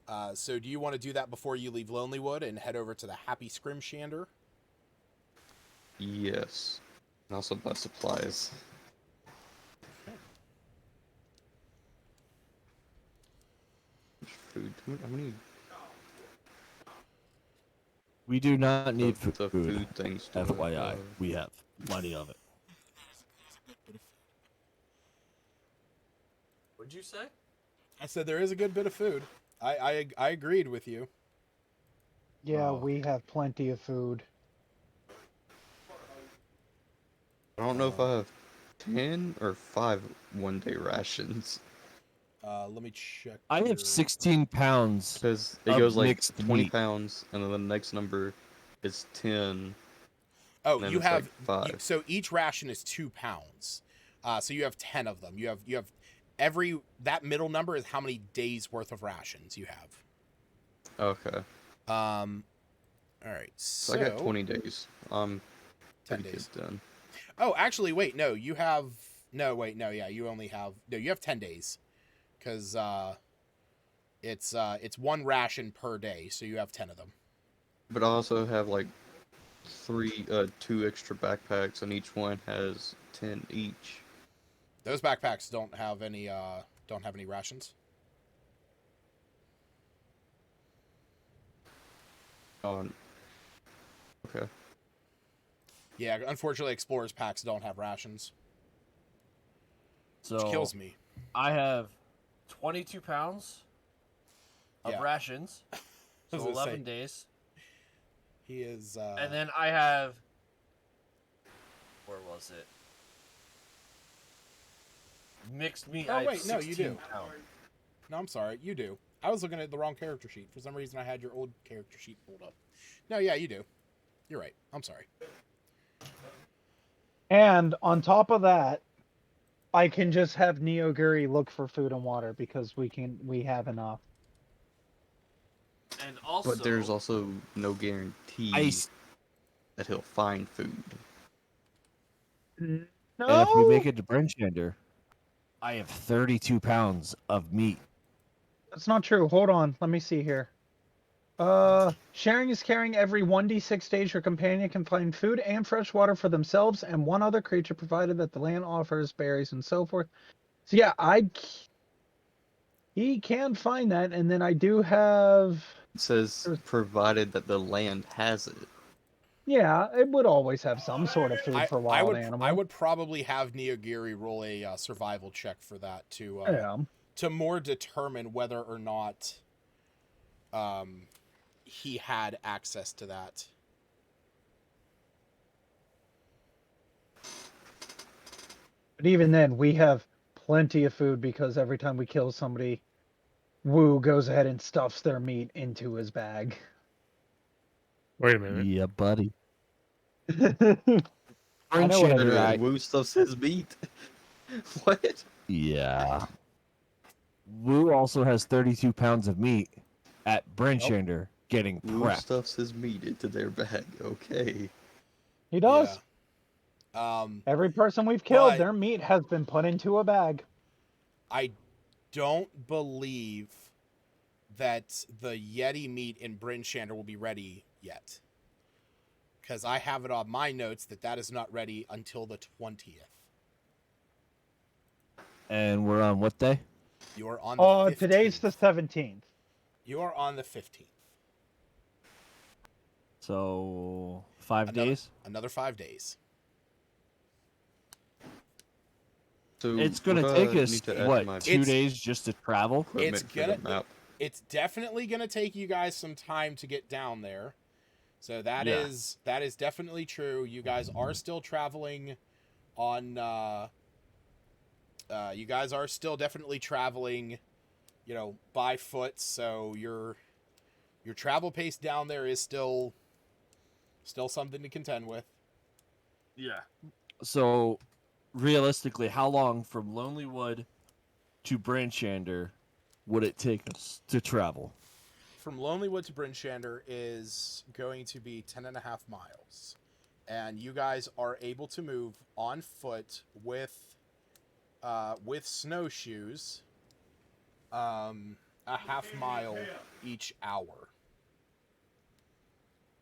we go. So do you want to do that before you leave Lonelywood and head over to the Happy Scrimshander? Yes. And also buy supplies. Food. How many We do not need the food. food things do I FYI, have? we have plenty of it. What'd you say? I said there is a good bit of food. I agreed with you. Yeah, Oh. we have plenty of food. I don't know if I have 10 or 5 one-day rations. Let me check. I your- have 16 pounds. Because it Of goes like mixed 20 meat. pounds, and then the next number is 10. Oh, then you it's have like 5. so each ration is 2 pounds. So you have 10 of them. You have that middle number is how many days worth of rations you have. Okay. All right. So So I got 20 days. 10 Pretty days. good then. Oh, actually, wait. No, you have no. Wait, no. Yeah, you only have no. You have 10 days, because it's one ration per day, so you have 10 of them. But I also have like 2 extra backpacks, and each one has 10 each. Those backpacks don't have any rations. Oh, Okay. Yeah, unfortunately, Explorers packs don't have rations, So which kills me. I have 22 pounds of Yeah. rations, I so was gonna 11 say, days. he is. And then I have, where was it? Mixed meat. Oh, I have wait, no, you 16 do. pounds. No, I'm sorry, you do. I was looking at the wrong character sheet. For some reason, I had your old character sheet pulled up. No, yeah, you do. You're right. I'm sorry. And on top of that, I can just have Neoguri look for food and water because we have enough. And also, But there's also no guarantee ice. that he'll find food. And No. if we make it to Brinchander, I have 32 pounds of meat. That's not true. Hold on. Let me see here. Sharing is caring. Every 1d6 days, your companion can find food and fresh water for themselves and one other creature, provided that the land offers berries and so forth. So yeah, he can find that, and then I do have. It says provided that the land has it. Yeah, it would always have some sort of food for wild animal. I would probably have Neogiri roll a survival check for that Yeah. to more determine whether or not he had access to that. But even then, we have plenty of food because every time we kill somebody, Wu goes ahead and stuffs their meat into his bag. Wait a minute. Yeah, buddy. I know what I Brinchander, do. I- Woo stuffs his meat. What? Yeah. Wu also has 32 pounds of meat at Brinchander getting Woo prepped. stuffs his meat into their bag. Okay. He does. Yeah. Every person we've killed, but- their meat has been put into a bag. I don't believe that the Yeti meat in Bryn Shander will be ready yet. Because I have it on my notes that is not ready until the 20th. And we're on what day? You are on the 15th. Today's the 17th. You are on the 15th. So 5 days? Another 5 days. So It's going to what take I us, need to add what, to my 2 days just to travel? equipment It's for the gonna- map. It's definitely going to take you guys some time to get down there. So that is definitely true. You guys are still traveling on you guys are still definitely traveling, by foot, so your travel pace down there is still something to contend with. Yeah. So, realistically, how long from Lonelywood to Brinchander would it take us to travel? From Lonelywood to Bryn Shander is going to be 10.5 miles. And you guys are able to move on foot with snowshoes a half mile each hour.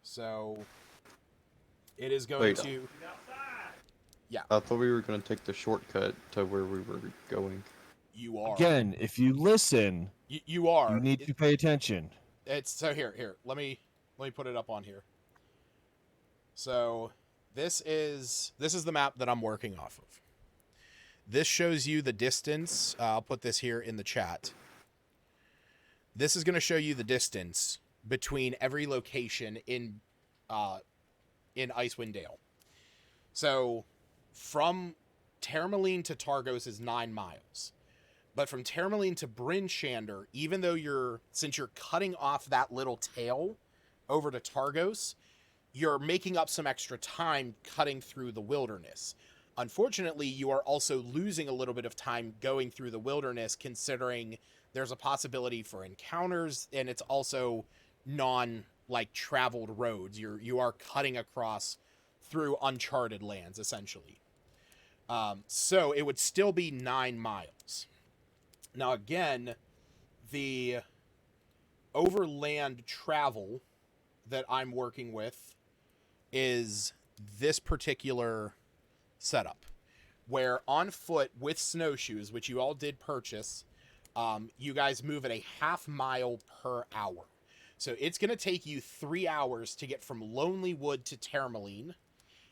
So it is going Wait. to... I thought we were going to take the shortcut to where we were going. You are. Again, if you listen, You are. you need to pay attention. It's so here. Let me put it up on here. So this is the map that I'm working off of. This shows you the distance. I'll put this here in the chat. This is going to show you the distance between every location in Icewind Dale. So from Termaline to Targos is 9 miles. But from Termaline to Bryn Shander, even though since you're cutting off that little tail over to Targos, you're making up some extra time cutting through the wilderness. Unfortunately, you are also losing a little bit of time going through the wilderness, considering there's a possibility for encounters, and it's also traveled roads. You are cutting across through uncharted lands, essentially. So it would still be 9 miles. Now, again, the overland travel that I'm working with is this particular setup, where on foot with snowshoes, which you all did purchase, you guys move at a half mile per hour. So it's going to take you 3 hours to get from Lonely Wood to Termaline,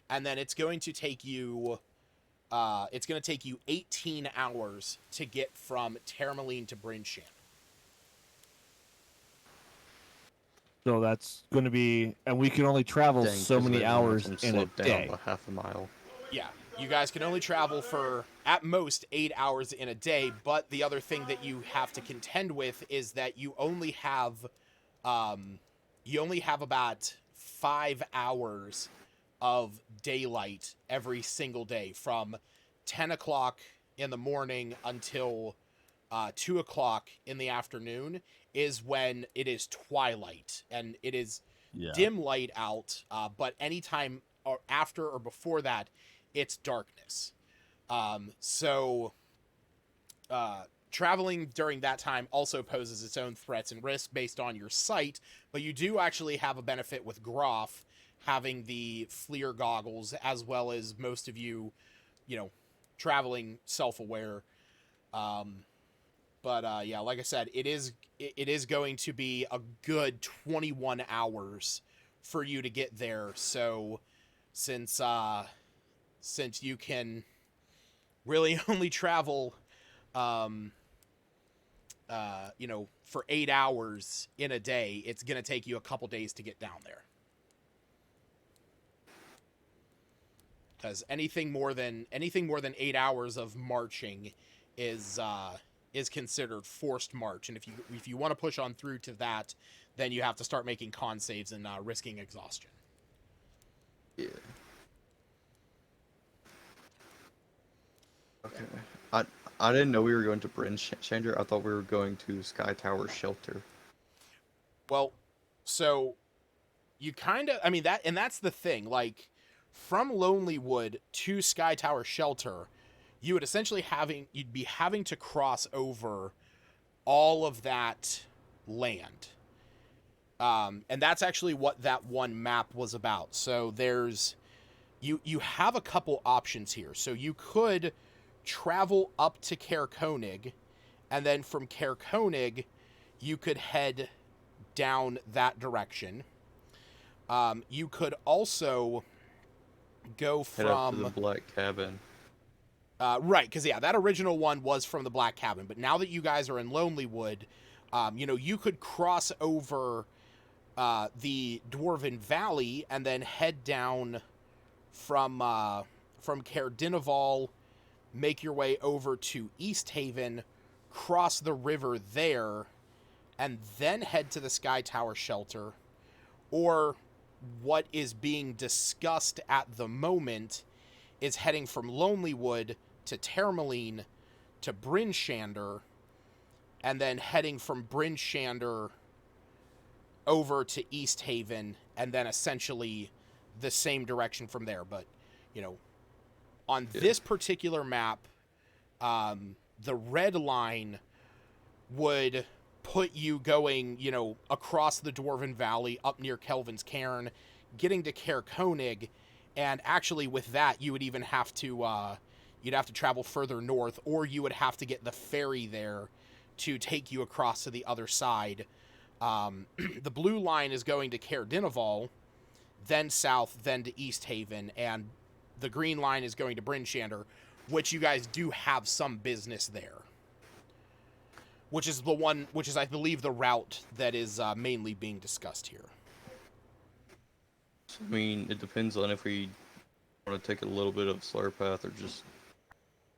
and then it's going to take you 18 hours to get from Termaline to Bryn Shan. So that's going to be, and we can only travel Dang, so 'cause many they went hours and in a slowed down day. by half a mile. Yeah, you guys can only travel for at most 8 hours in a day, but the other thing that you have to contend with is that you only have about 5 hours of daylight every single day from 10 o'clock in the morning until 2 o'clock in the afternoon is when it is twilight, and it is dim light out, but anytime or after or before that, it's darkness. So traveling during that time also poses its own threats and risks based on your sight, but you do actually have a benefit with Groff having the FLIR goggles, as well as most of you, traveling self-aware. But yeah, like I said, it is going to be a good 21 hours for you to get there. So since you can really only travel for 8 hours in a day, it's going to take you a couple days to get down there. Because anything more than 8 hours of marching is considered forced march, and if you want to push on through to that, then you have to start making con saves and risking exhaustion. Yeah. Okay. I didn't know we were going to Bryn Shander. I thought we were going to Sky Tower Shelter. Well, so you kind of, that's the thing. Like, from Lonely Wood to Sky Tower Shelter, you would essentially you'd be having to cross over all of that land. And that's actually what that one map was about. So you have a couple options here. So you could travel up to Caer Konig, and then from Caer Konig, you could head down that direction. You could also go Head up to from the Black Cabin. right, because that original one was from the Black Cabin, but now that you guys are in Lonely Wood, you could cross over the Dwarven Valley and then head down from Caer Dineval, make your way over to East Haven, cross the river there, and then head to the Sky Tower Shelter. Or what is being discussed at the moment is heading from Lonely Wood to Termaline to Bryn Shander, and then heading from Bryn Shander over to East Haven, and then essentially the same direction from there. But, on this particular map, the red line would put you going, across the Dwarven Valley, up near Kelvin's Cairn, getting to Caer Konig, and actually with that, you would even have to, you'd have to travel further north, or you would have to get the ferry there to take you across to the other side. The blue line is going to Caer Dineval, then south, then to East Haven, and the green line is going to Bryn Shander, which you guys do have some business there. Which is I believe the route that is mainly being discussed here. I mean, it depends on if we want to take a little bit of slower path or just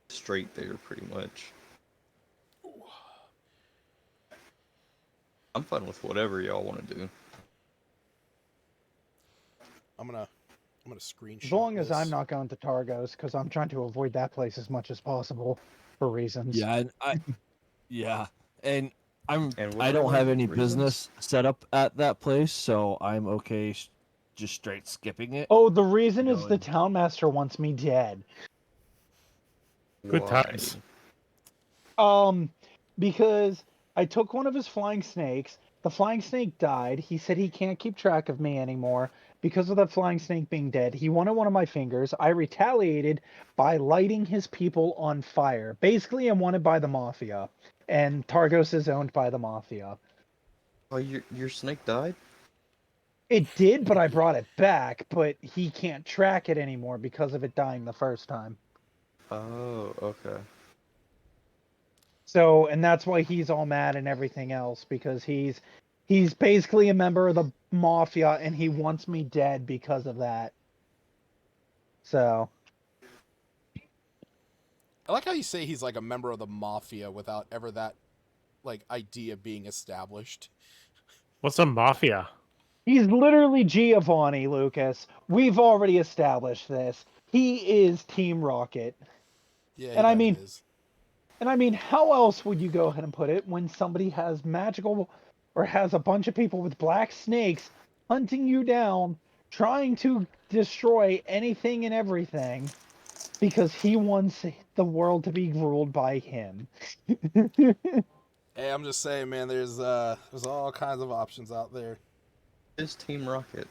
straight there, pretty much. I'm fine with whatever y'all want to do. I'm gonna screenshot. As long as this. I'm not going to Targos, because I'm trying to avoid that place as much as possible for reasons. Yeah, and And what I are don't have the any reasons? business set up at that place, so I'm okay just straight skipping it. Oh, the reason is the Going- townmaster wants me dead. Good Why? times. Because I took one of his flying snakes. The flying snake died. He said he can't keep track of me anymore because of that flying snake being dead. He wanted one of my fingers. I retaliated by lighting his people on fire. Basically, I'm wanted by the mafia, and Targos is owned by the mafia. Oh, your snake died? It did, but I brought it back. But he can't track it anymore because of it dying the first time. Oh, okay. So, and that's why he's all mad and everything else, because he's basically a member of the mafia and he wants me dead because of that. So, I like how you say he's like a member of the mafia without ever that like idea being established. What's a mafia? he's literally Giovanni, Lucas. We've already established this. He is Team Rocket. Yeah, he And I kind mean, of is. how else would you go ahead and put it when somebody has magical or has a bunch of people with black snakes hunting you down, trying to destroy anything and everything because he wants the world to be ruled by him? Hey, I'm just saying, man. There's all kinds of options out there. It's Team Rocket.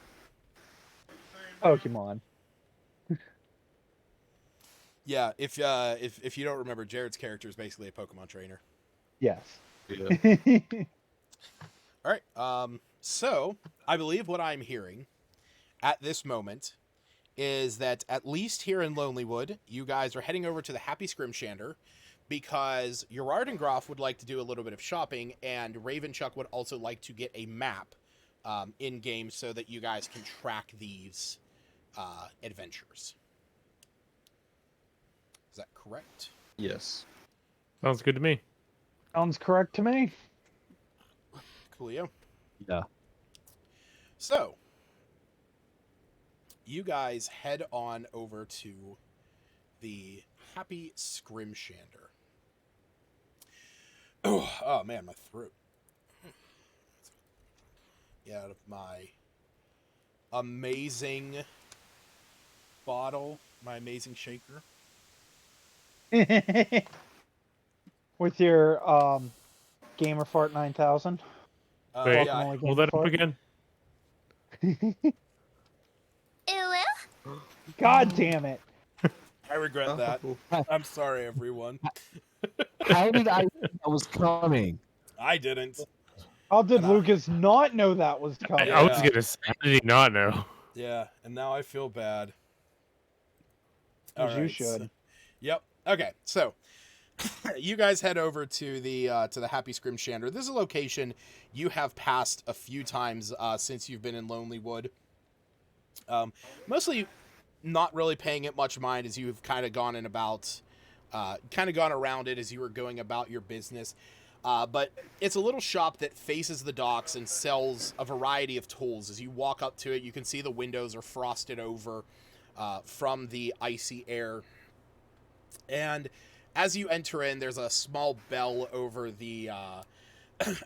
Pokemon. Yeah, if you don't remember, Jared's character is basically a Pokemon trainer. Yes. Yeah. All right. So I believe what I'm hearing at this moment is that at least here in Lonelywood, you guys are heading over to the Happy Scrimshander because Gerard and Groff would like to do a little bit of shopping, and Ravenchuck would also like to get a map in game so that you guys can track these adventures. Is that correct? Yes. Sounds good to me. Sounds correct to me. Coolio. Yeah. So, you guys head on over to the Happy Scrimshander. Oh man, my throat. Get out of my amazing bottle, my amazing shaker. With your Gamer Fart 9000. Wait, Yeah, Guacamole hold Gamer that up Fart. again. God damn it. I regret that. Oh. I'm sorry, everyone. How did I think that was coming? I didn't. How did And Lucas not know that was coming? I was Yeah. gonna say, how did he not know? Yeah, and now I feel bad. As you So- should. yep. Okay, so you guys head over to the Happy Scrimshander. This is a location you have passed a few times since you've been in Lonelywood. Mostly not really paying it much mind as you've kind of gone around it as you were going about your business. But it's a little shop that faces the docks and sells a variety of tools. As you walk up to it, you can see the windows are frosted over from the icy air. And as you enter in, there's a small bell over the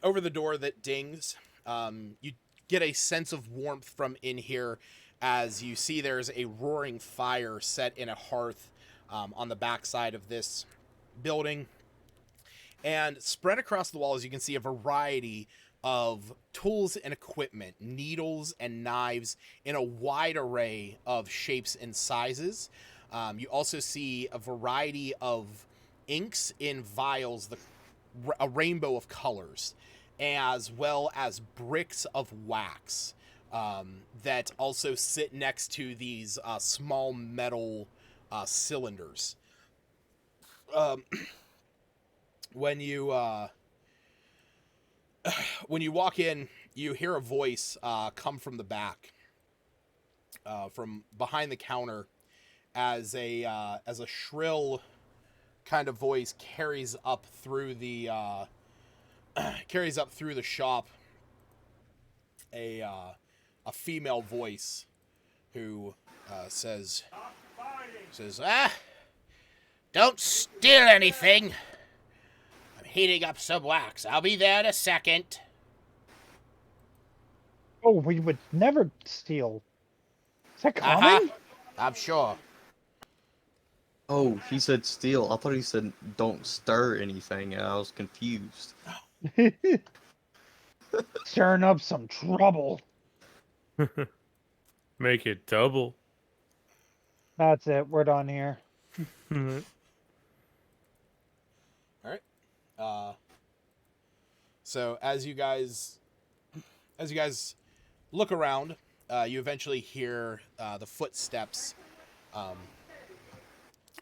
over the door that dings. You get a sense of warmth from in here as you see there's a roaring fire set in a hearth on the backside of this building. And spread across the walls, you can see a variety of tools and equipment, needles and knives in a wide array of shapes and sizes. You also see a variety of inks in vials, a rainbow of colors, as well as bricks of wax that also sit next to these small metal cylinders. When you walk in, you hear a voice come from the back, from behind the counter, as a shrill kind of voice carries up through the shop. A female voice who says, "Don't steal anything. I'm heating up some wax. I'll be there in a second." Oh, we would never steal. Is that common? I'm sure. Oh, he said steal. I thought he said don't stir anything, and I was confused. Stirring up some trouble. Make it double. That's it. We're done here. So as you guys as you guys look around, you eventually hear the footsteps.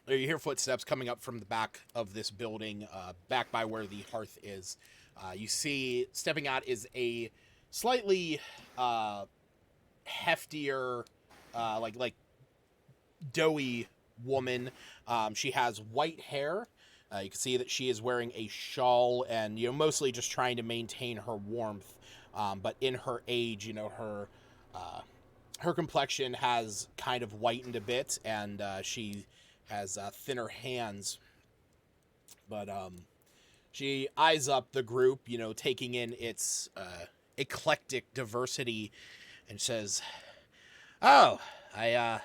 You hear footsteps coming up from the back of this building, back by where the hearth is. You see, stepping out is a slightly heftier, like doughy woman. She has white hair. You can see that she is wearing a shawl and, mostly just trying to maintain her warmth. But in her age, her complexion has kind of whitened a bit, and she has thinner hands. But she eyes up the group, taking in its eclectic diversity, and says, "Oh, I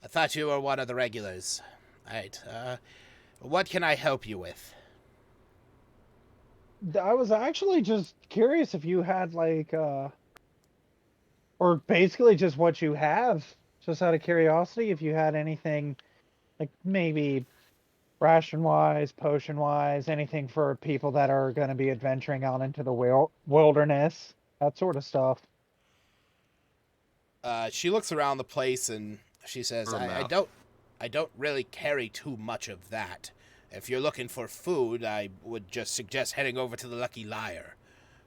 thought you were one of the regulars. Right. What can I help you with?" I was actually just curious if you had or basically just what you have, just out of curiosity, if you had anything like maybe ration wise, potion wise, anything for people that are going to be adventuring out into the wilderness, that sort of stuff. She looks around the place and she says, I don't really carry too much of that. If you're looking for food, I would just suggest heading over to the Lucky Liar.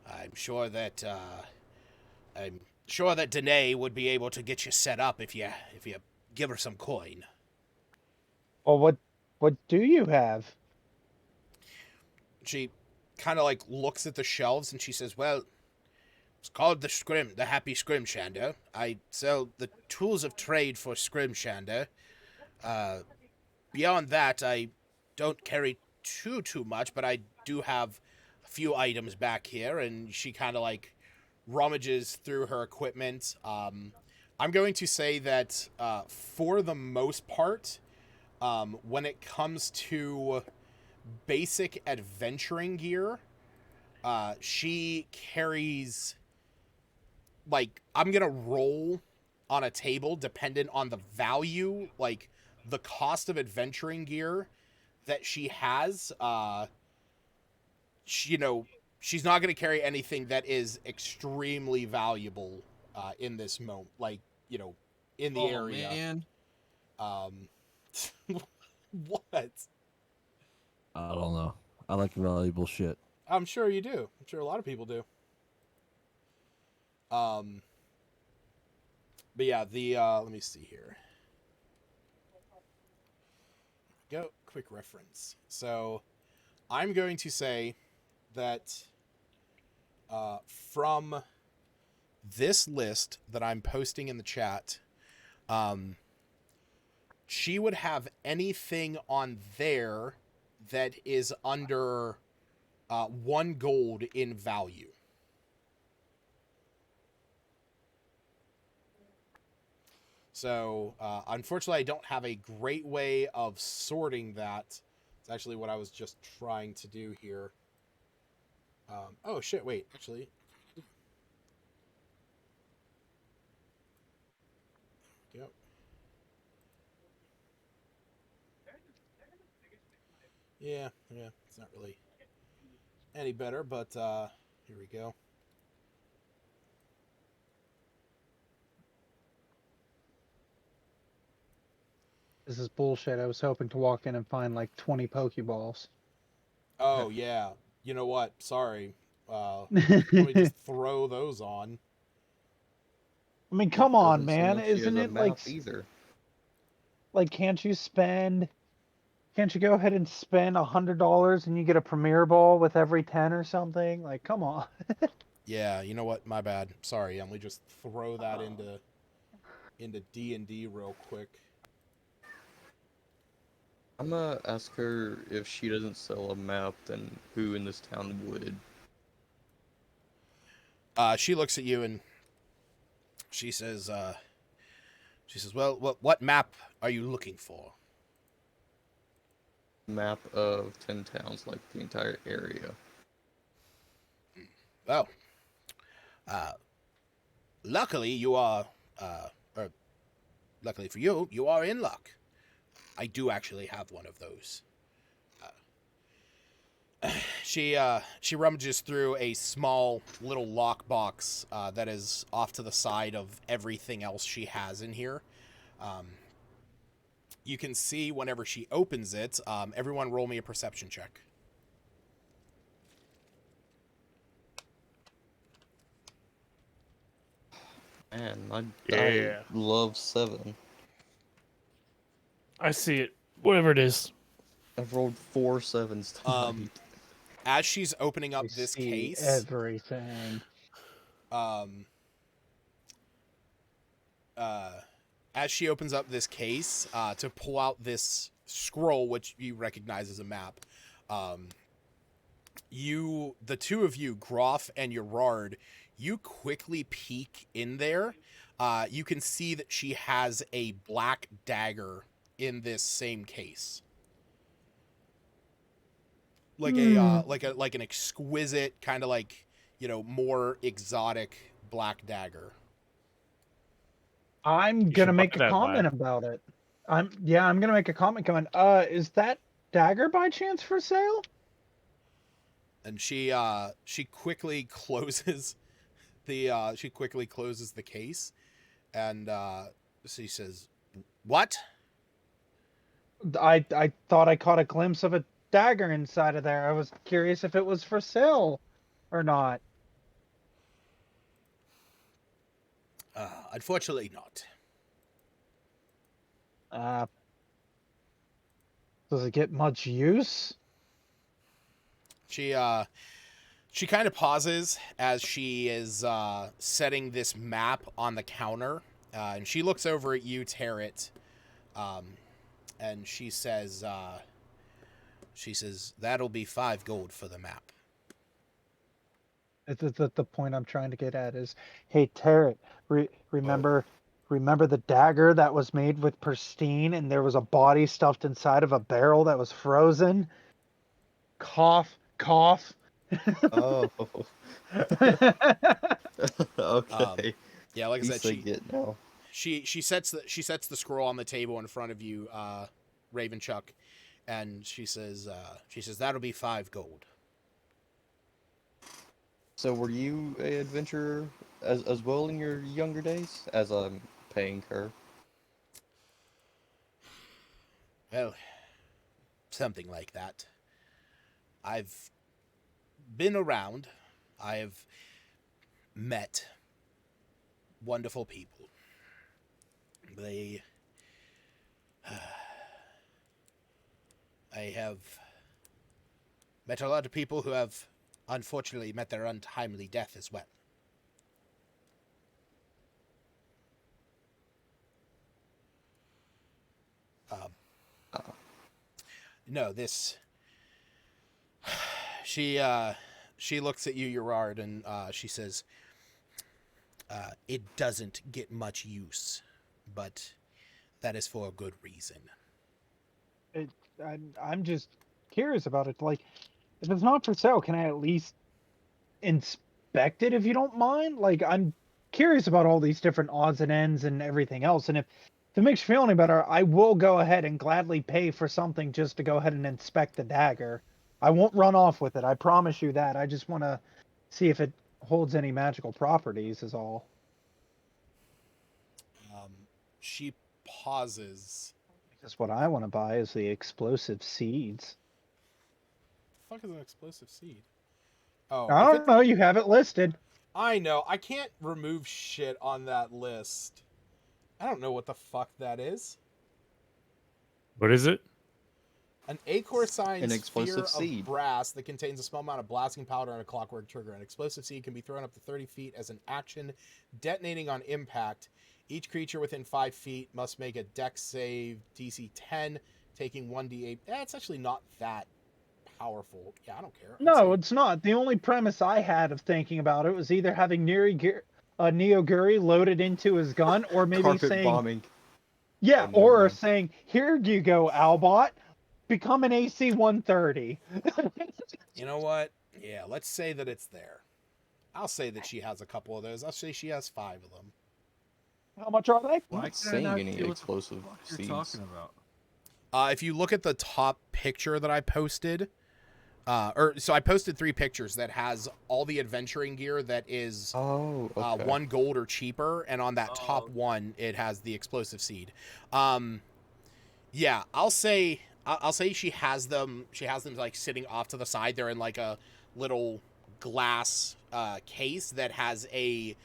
I'm sure that Danae would be able to get you set up if you give her some coin. Well, what do you have? She kind of looks at the shelves and she says, "Well, it's called the Happy Scrimshander. I sell the tools of trade for Scrimshander. Beyond that, I don't carry too much, but I do have a few items back here." And she kind of rummages through her equipment. I'm going to say that for the most part, when it comes to basic adventuring gear, she carries, I'm gonna roll on a table dependent on the value, the cost of adventuring gear that she has. She's not gonna carry anything that is extremely valuable in this moment, in the area. Man. What? I don't know. I like valuable shit. I'm sure you do. I'm sure a lot of people do. But yeah, let me see here. Go, quick reference. So, I'm going to say that from this list that I'm posting in the chat, she would have anything on there that is under 1 gold in value. So, unfortunately, I don't have a great way of sorting that. It's actually what I was just trying to do here. Oh, shit, wait, actually. Yep. Yeah, it's not really any better, but here we go. This is bullshit. I was hoping to walk in and find 20 Pokeballs. Oh, yeah. You know what? Sorry. Let me just throw those on. I mean, come on, Doesn't seem man. like she has Isn't a it map either? Can't you go ahead and spend $100 and you get a Premier Ball with every 10 or something? Come on. Yeah, you know what? My bad. Sorry. Let me just throw that into D&D real quick. I'm gonna ask her if she doesn't sell a map, then who in this town would? She looks at you and she says, "Well, what map are you looking for?" Map of 10 towns, like the entire area. Well, luckily you are, or luckily for you, you are in luck. I do actually have one of those. she rummages through a small little lockbox that is off to the side of everything else she has in here. You can see whenever she opens it. Everyone, roll me a perception check. Man, I Yeah. love 7. I see it. Whatever it is. I've rolled 4 sevens tonight. As she's opening up I this see case, everything. As she opens up this case to pull out this scroll, which you recognize as a map, the two of you, Groff and Gerard, you quickly peek in there. You can see that she has a black dagger in this same case, like an exquisite kind of more exotic black dagger. I'm You gonna should make buy a that, comment lad. about it. I'm gonna make a comment going, is that dagger by chance for sale? And she quickly closes the case, and she says, "What?" I thought I caught a glimpse of a dagger inside of there. I was curious if it was for sale or not. Unfortunately, not. Does it get much use? She kind of pauses as she is setting this map on the counter, and she looks over at you, Tarrant, and she says, "That'll be 5 gold for the map." The point I'm trying to get at is, hey, Tarrant, remember the dagger that was made with pristine and there was a body stuffed inside of a barrel that was frozen? Cough, cough. Oh. Okay. Yeah, like I said, Piece I get now. she sets the scroll on the table in front of you, Ravenchuck, and she says that'll be 5 gold. So were you a adventurer as well in your younger days? As I'm paying her. Well, something like that. I've been around. I have met wonderful people. I have met a lot of people who have unfortunately met their untimely death as well. No, this... She looks at you, Gerard, and she says, "It doesn't get much use, but that is for a good reason." I'm just curious about it. Like, if it's not for sale, can I at least inspect it if you don't mind? Like, I'm curious about all these different odds and ends and everything else. And if it makes you feel any better, I will go ahead and gladly pay for something just to go ahead and inspect the dagger. I won't run off with it. I promise you that. I just want to see if it holds any magical properties is all. She pauses. Because what I want to buy is the explosive seeds. What the fuck is an explosive seed? Oh, I don't know. You have it listed. I know. I can't remove shit on that list. I don't know what the fuck that is. What is it? An acorn-sized An sphere explosive of seed. brass that contains a small amount of blasting powder and a clockwork trigger. An explosive seed can be thrown up to 30 feet as an action, detonating on impact. Each creature within 5 feet must make a dex save DC 10, taking 1d8. It's actually not that powerful. Yeah, I don't care. No, it's not. The only premise I had of thinking about it was either having Neoguri loaded into his gun, or maybe Carpet saying, bombing. yeah, Oh, never or mind. saying, here you go, Albot, become an AC 130. You know what? Yeah, let's say that it's there. I'll say that she has a couple of those. I'll say she has 5 of them. How much are they? I'm not seeing any explosive seeds. Talking about? If you look at the top picture that I posted, So I posted 3 pictures that has all the adventuring gear that is Oh, okay. 1 gold or cheaper, and on that top one it has the explosive seed. Yeah, I'll say she has them. She has them like sitting off to the side. They're in like a little glass case that has a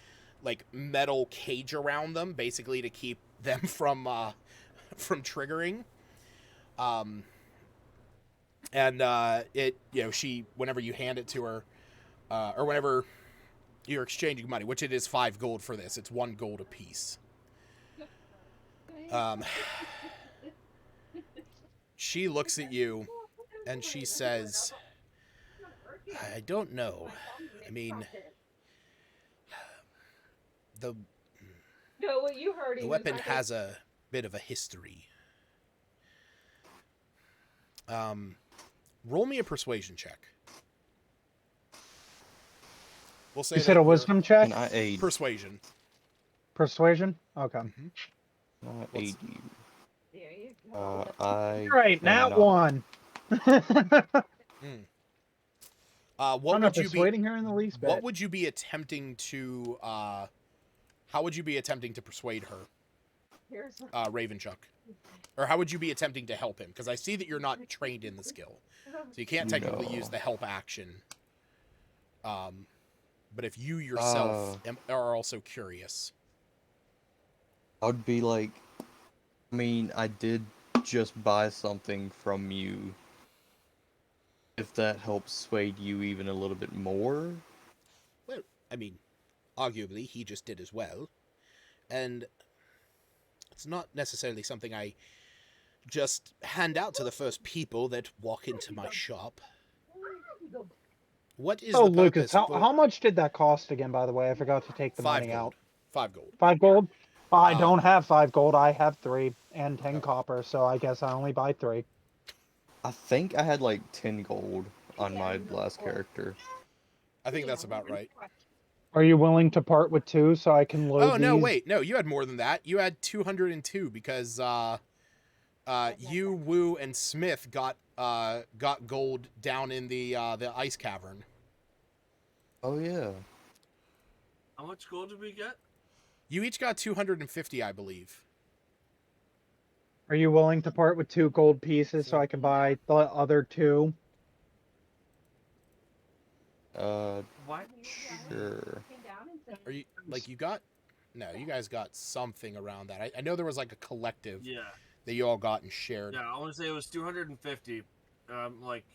like metal cage around them, basically to keep them from triggering. And it, she, whenever you hand it to her, or whenever you're exchanging money, which it is 5 gold for this, it's 1 gold a piece. She looks at you and she says, I don't know. I mean, the weapon has a bit of a history. Roll me a persuasion check. We'll say You said a wisdom check? Can I aid? Persuasion. Persuasion? Okay. Mm-hmm. Can I aid you? I Right, am nat not. 1. What I'm would not you be? persuading her in the least bit. What would you be attempting to? How would you be attempting to persuade her, Ravenchuck? Or how would you be attempting to help him? Because I see that you're not trained in the skill, so you can't technically use the help action. But if you yourself are also curious, I would be like, I mean, I did just buy something from you. If that helps sway you even a little bit more. well, I mean, arguably he just did as well, and it's not necessarily something I just hand out to the first people that walk into my shop. What is Oh, the Lucas, purpose? how much did that cost again, by the way? I forgot to take the 5 money gold. out. 5 gold. 5 gold? I don't have 5 gold. I have 3 and 10 Okay. copper, so I guess I only buy 3. I think I had like 10 gold on my last character. I think that's about right. Are you willing to part with 2 so I can load Oh no, these? wait, no, you had more than that. You had 202 because you, Wu, and Smith got gold down in the ice cavern. Oh yeah. How much gold did we get? You each got 250, I believe. Are you willing to part with 2 gold pieces so I can buy the other 2? What? Sure. Are you like you got? No, you guys got something around that. I know there was like a collective Yeah. that you all got and shared. Yeah, I want to say it was 250. Like,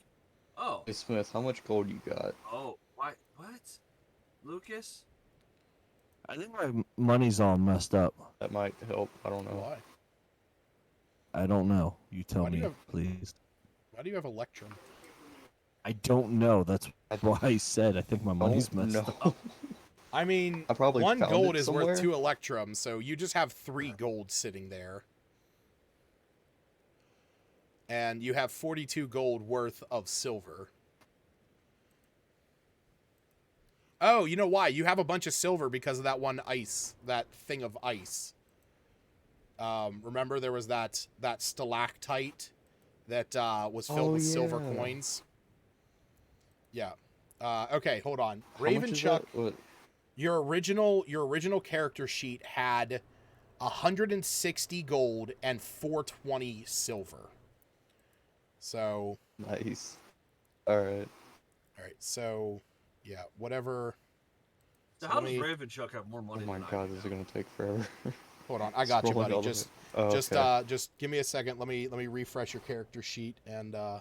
oh. Hey Smith, how much gold you got? Oh, what? Lucas? I think my money's all messed up. That might help. I don't know. Why? I don't know. You tell Why do me, you have- please. Why do you have Electrum? I don't know. That's why I said I think my money's messed up. I mean, I probably 1 found gold it is somewhere. worth 2 Electrum, so you just have 3 gold sitting there. And you have 42 gold worth of silver. Oh, you know why? You have a bunch of silver because of that one that thing of ice. Remember there was that stalactite that was filled with silver yeah. coins? Yeah. Okay, hold on. How much is Ravenchuck, that? What? your original character sheet had 160 gold and 420 silver. So Nice. Alright. so yeah, whatever. So how let does me- Ravenchuck have more Oh money my than I god, do? this is gonna take forever. Hold on, I got you, Scrolling buddy. all the Just way- oh, okay. just give me a second. Let me refresh your character sheet and I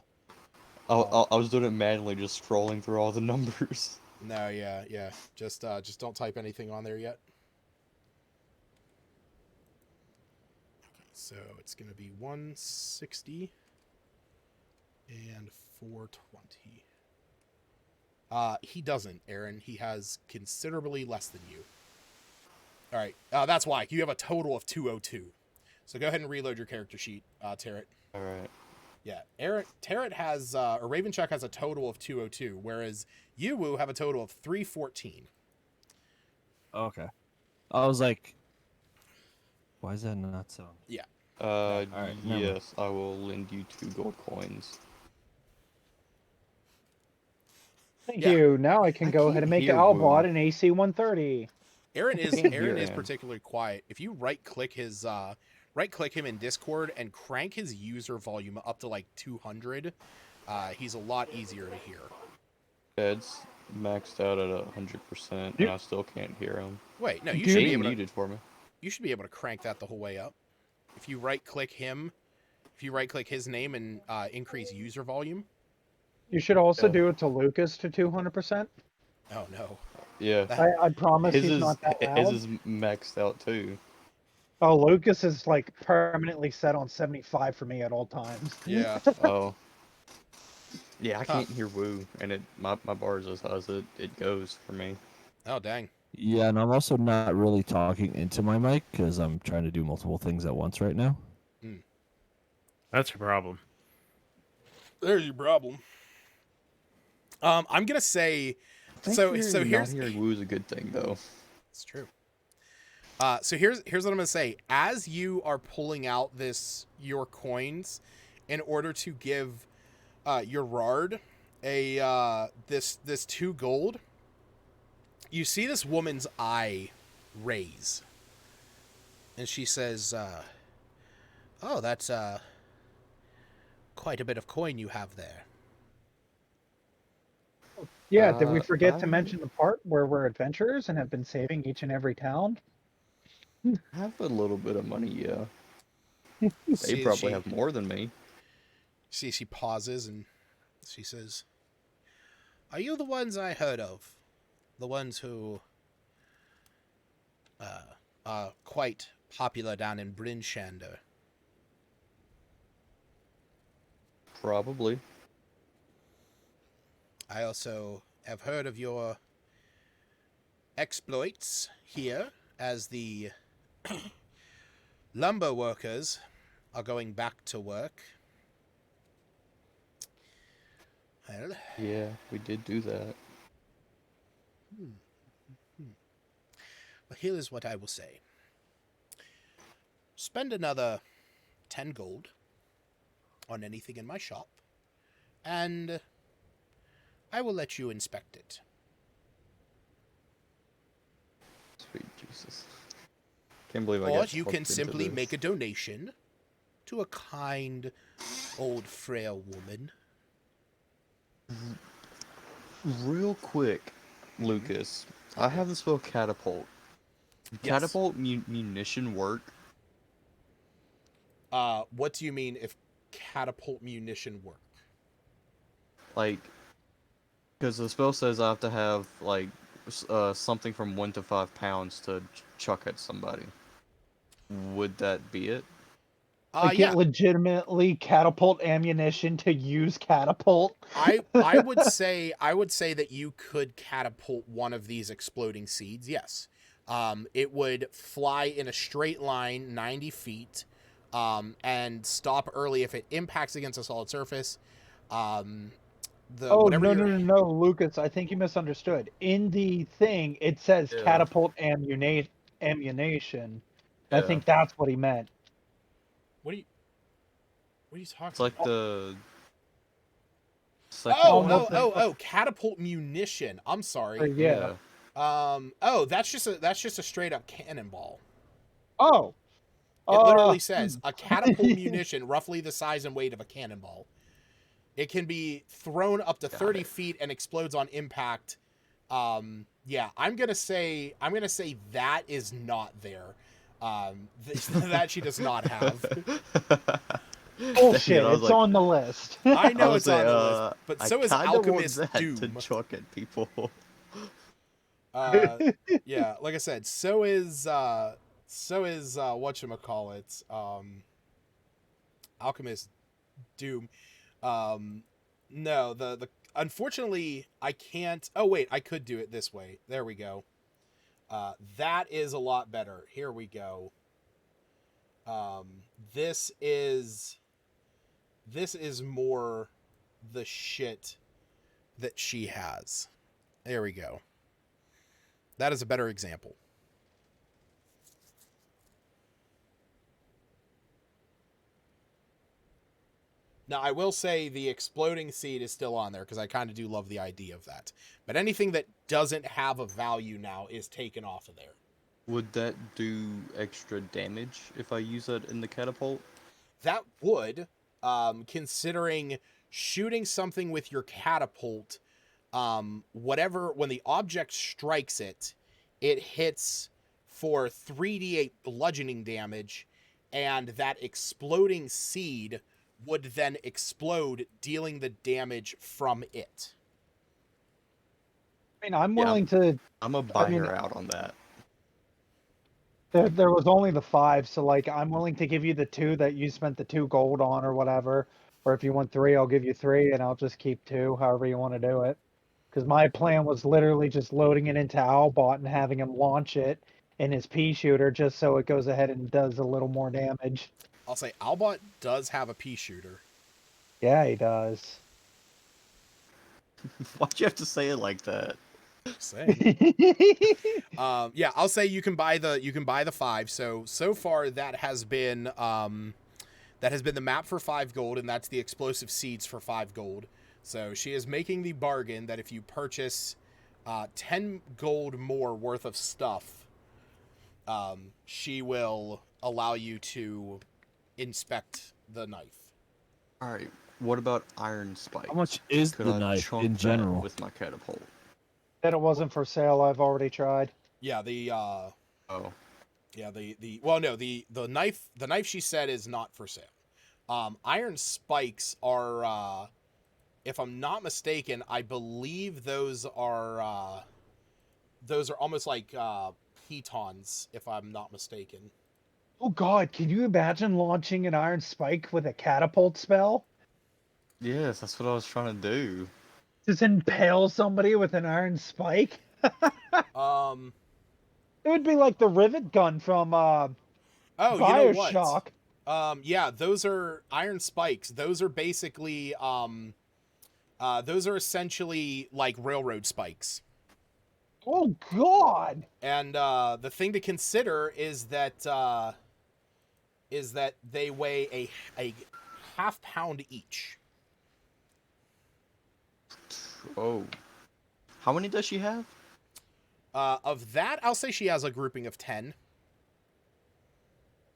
was doing it manually, just scrolling through all the numbers. no, yeah. Just don't type anything on there yet. Okay, so it's gonna be 160 and 420. He doesn't, Aaron. He has considerably less than you. All right, that's why you have a total of 202. So go ahead and reload your character sheet, Tarrant. Alright. Yeah, Tarrant has, or Ravenchuck has a total of 202, whereas you, Wu, have a total of 314. Okay. I was like, why is that not sound? Alright, never mind. yes, I will lend you 2 gold coins. Thank Yeah. you. Now I can I go ahead can't and make hear Albot Woo. an AC 130. Aaron is can't hear him. particularly quiet. If you right click him in Discord and crank his user volume up to like 200, he's a lot easier to hear. Yeah, it's maxed out at 100%, You- and I still can't hear him. Wait, no, you Dude. should be He able to. muted for me. You should be able to crank that the whole way up. If you right click him, if you right click his name and increase user volume. You should also Yeah. do it to Lucas to 200%. Oh no. Yeah. I promise His he's is not that his loud. is maxed out too. Oh, Lucas is like permanently set on 75 for me at all times. Yeah. Oh. Yeah, I Huh. can't hear Woo, and my bar is as high as it goes for me. Oh dang. Yeah, and I'm also not really talking into my mic because I'm trying to do multiple things at once right now. That's your problem. There's your problem. I'm gonna say. I think So not here's. hearing Woo is a good thing though. It's true. So here's what I'm gonna say. As you are pulling out your coins, in order to give your Rard this 2 gold, you see this woman's eye raise, and she says, "Oh, that's quite a bit of coin you have there." Yeah, did we forget to I mention the part where we're adventurers and have been saving each and every town? have a little bit of money, yeah. They See, probably have more than me. See, she pauses and she says, "Are you the ones I heard of? The ones who are quite popular down in Brinshander?" Probably. I also have heard of your exploits here as the lumber workers are going back to work. Well, Yeah, we did do that. well, here is what I will say. Spend another 10 gold on anything in my shop, and I will let you inspect it. Sweet Jesus. Can't believe I Or got you talked can into simply this. make a donation to a kind old frail woman. Real quick, Lucas, I have the spell catapult. Yes. Catapult munition work? What do you mean if catapult munition work? Like, because the spell says I have to have, like, something from 1 to 5 pounds to chuck at somebody. Would that be it? Like Yeah. it legitimately catapult ammunition to use catapult. I would say that you could catapult one of these exploding seeds. Yes. It would fly in a straight line 90 feet, and stop early if it impacts against a solid surface. Oh, no, Lucas, I think you misunderstood. In the thing, it says Yeah. catapult ammunition. I Yeah. think that's what he meant. What are you talking It's like about? the second Almost one. Oh, catapult munition. I'm sorry. Yeah. That's just a straight up cannonball. Oh. It literally says a catapult munition, roughly the size and weight of a cannonball. It can be thrown up to 30 feet and explodes on impact. Yeah, I'm gonna say that is not there. That she does not have. Bullshit, was it's like- on the list. I know I it's was on the like, list, but I so is kinda want Alchemist that Doom. to chuck at people. Yeah, like I said, so is whatchamacallit, Alchemist Doom. No, the unfortunately I can't. Oh wait, I could do it this way. There we go. That is a lot better. Here we go. This is more the shit that she has. There we go. That is a better example. Now, I will say the exploding seed is still on there because I kind of do love the idea of that. But anything that doesn't have a value now is taken off of there. Would that do extra damage if I use that in the catapult? That would, considering shooting something with your catapult, whatever, when the object strikes it, it hits for 3d8 bludgeoning damage, and that exploding seed would then explode, dealing the damage from it. I mean, I'm Yeah, willing to. I'm gonna buy I mean, her out on that. there was only the 5, so like I'm willing to give you the 2 that you spent the 2 gold on or whatever. Or if you want 3, I'll give you 3, and I'll just keep 2, however you want to do it. Because my plan was literally just loading it into Owlbot and having him launch it in his pea shooter, just so it goes ahead and does a little more damage. I'll say Albot does have a pea shooter. Yeah, he does. Why'd you have to say it like that? Saying. Yeah, I'll say you can buy the 5. So far that has been the map for 5 gold, and that's the explosive seeds for 5 gold. So she is making the bargain that if you purchase 10 gold more worth of stuff, she will allow you to inspect the knife. All right. What about iron spikes? How much is Could the I knife chunk in that general? with my catapult? Said it wasn't for sale. I've already tried. Yeah, the Oh. yeah, the knife she said is not for sale. Iron spikes are, if I'm not mistaken, I believe those are almost like pitons, if I'm not mistaken. Oh God, can you imagine launching an iron spike with a catapult spell? Yes, that's what I was trying to do. Just impale somebody with an iron spike? Um. It would be like the rivet gun from Oh, you know what? Bioshock. Yeah, those are iron spikes. Those are basically those are essentially like railroad spikes. Oh God! And the thing to consider is that they weigh a half pound each. Oh. How many does she have? Of that, I'll say she has a grouping of 10.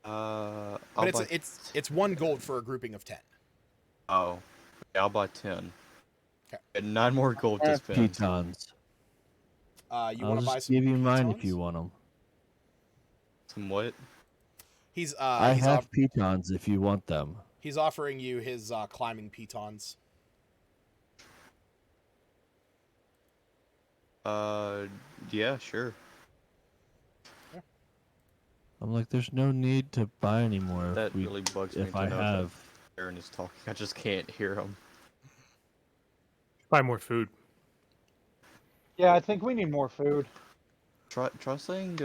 I'll But buy... it's 1 gold for a grouping of 10. Oh. Yeah, I'll buy 10. Okay. And 9 more gold to spend. Pitons. You I'll want to buy just some give you mine pitons? if you want them. Some what? I have pitons if you want them. He's offering you his climbing pitons. Yeah, sure. I'm like, there's no need to buy anymore. That really bugs me if to I know have. that Aaron is talking. I just can't hear him. Buy more food. Yeah, I think we need more food. Try saying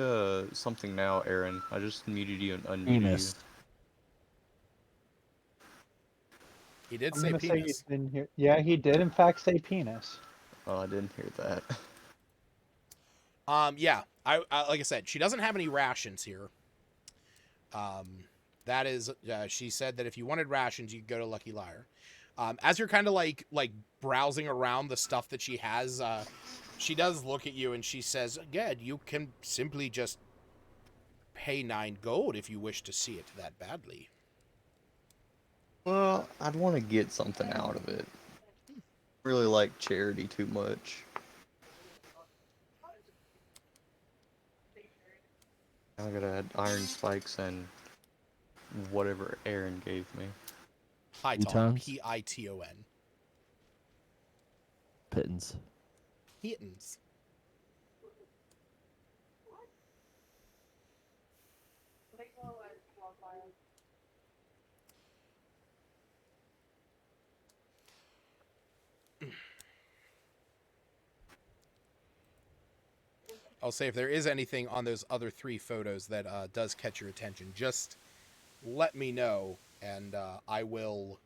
something now, Aaron. I just muted you and unmuted Penis. He did I'm say gonna penis. say you didn't hear. Yeah, he did in fact say penis. you. Oh, I didn't hear that. Yeah, I like I said, she doesn't have any rations here. That is, she said that if you wanted rations, you could go to Lucky Liar. As you're kind of like browsing around the stuff that she has, she does look at you and she says, "Good, you can simply just pay 9 gold if you wish to see it that badly." Well, I'd want to get something out of it. Really like charity too much. I gotta add iron spikes and whatever Aaron gave me. Piton, Pitons? Piton. Pittons. Pitons. I'll say if there is anything on those other 3 photos that does catch your attention, just let me know, and I will,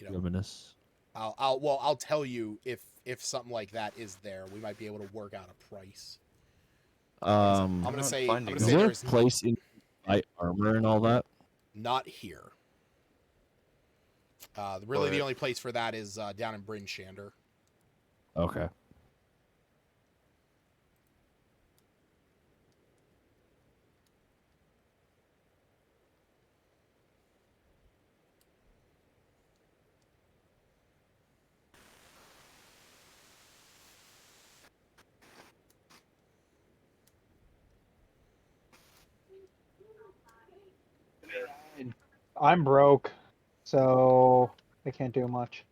Reminisce. I'll tell you if something like that is there. We might be able to work out a price. I'm gonna say is there a there's place in light armor and all that? not here. Really, the But- only place for that is down in Bryn Shander. Okay. I'm broke, so I can't do much.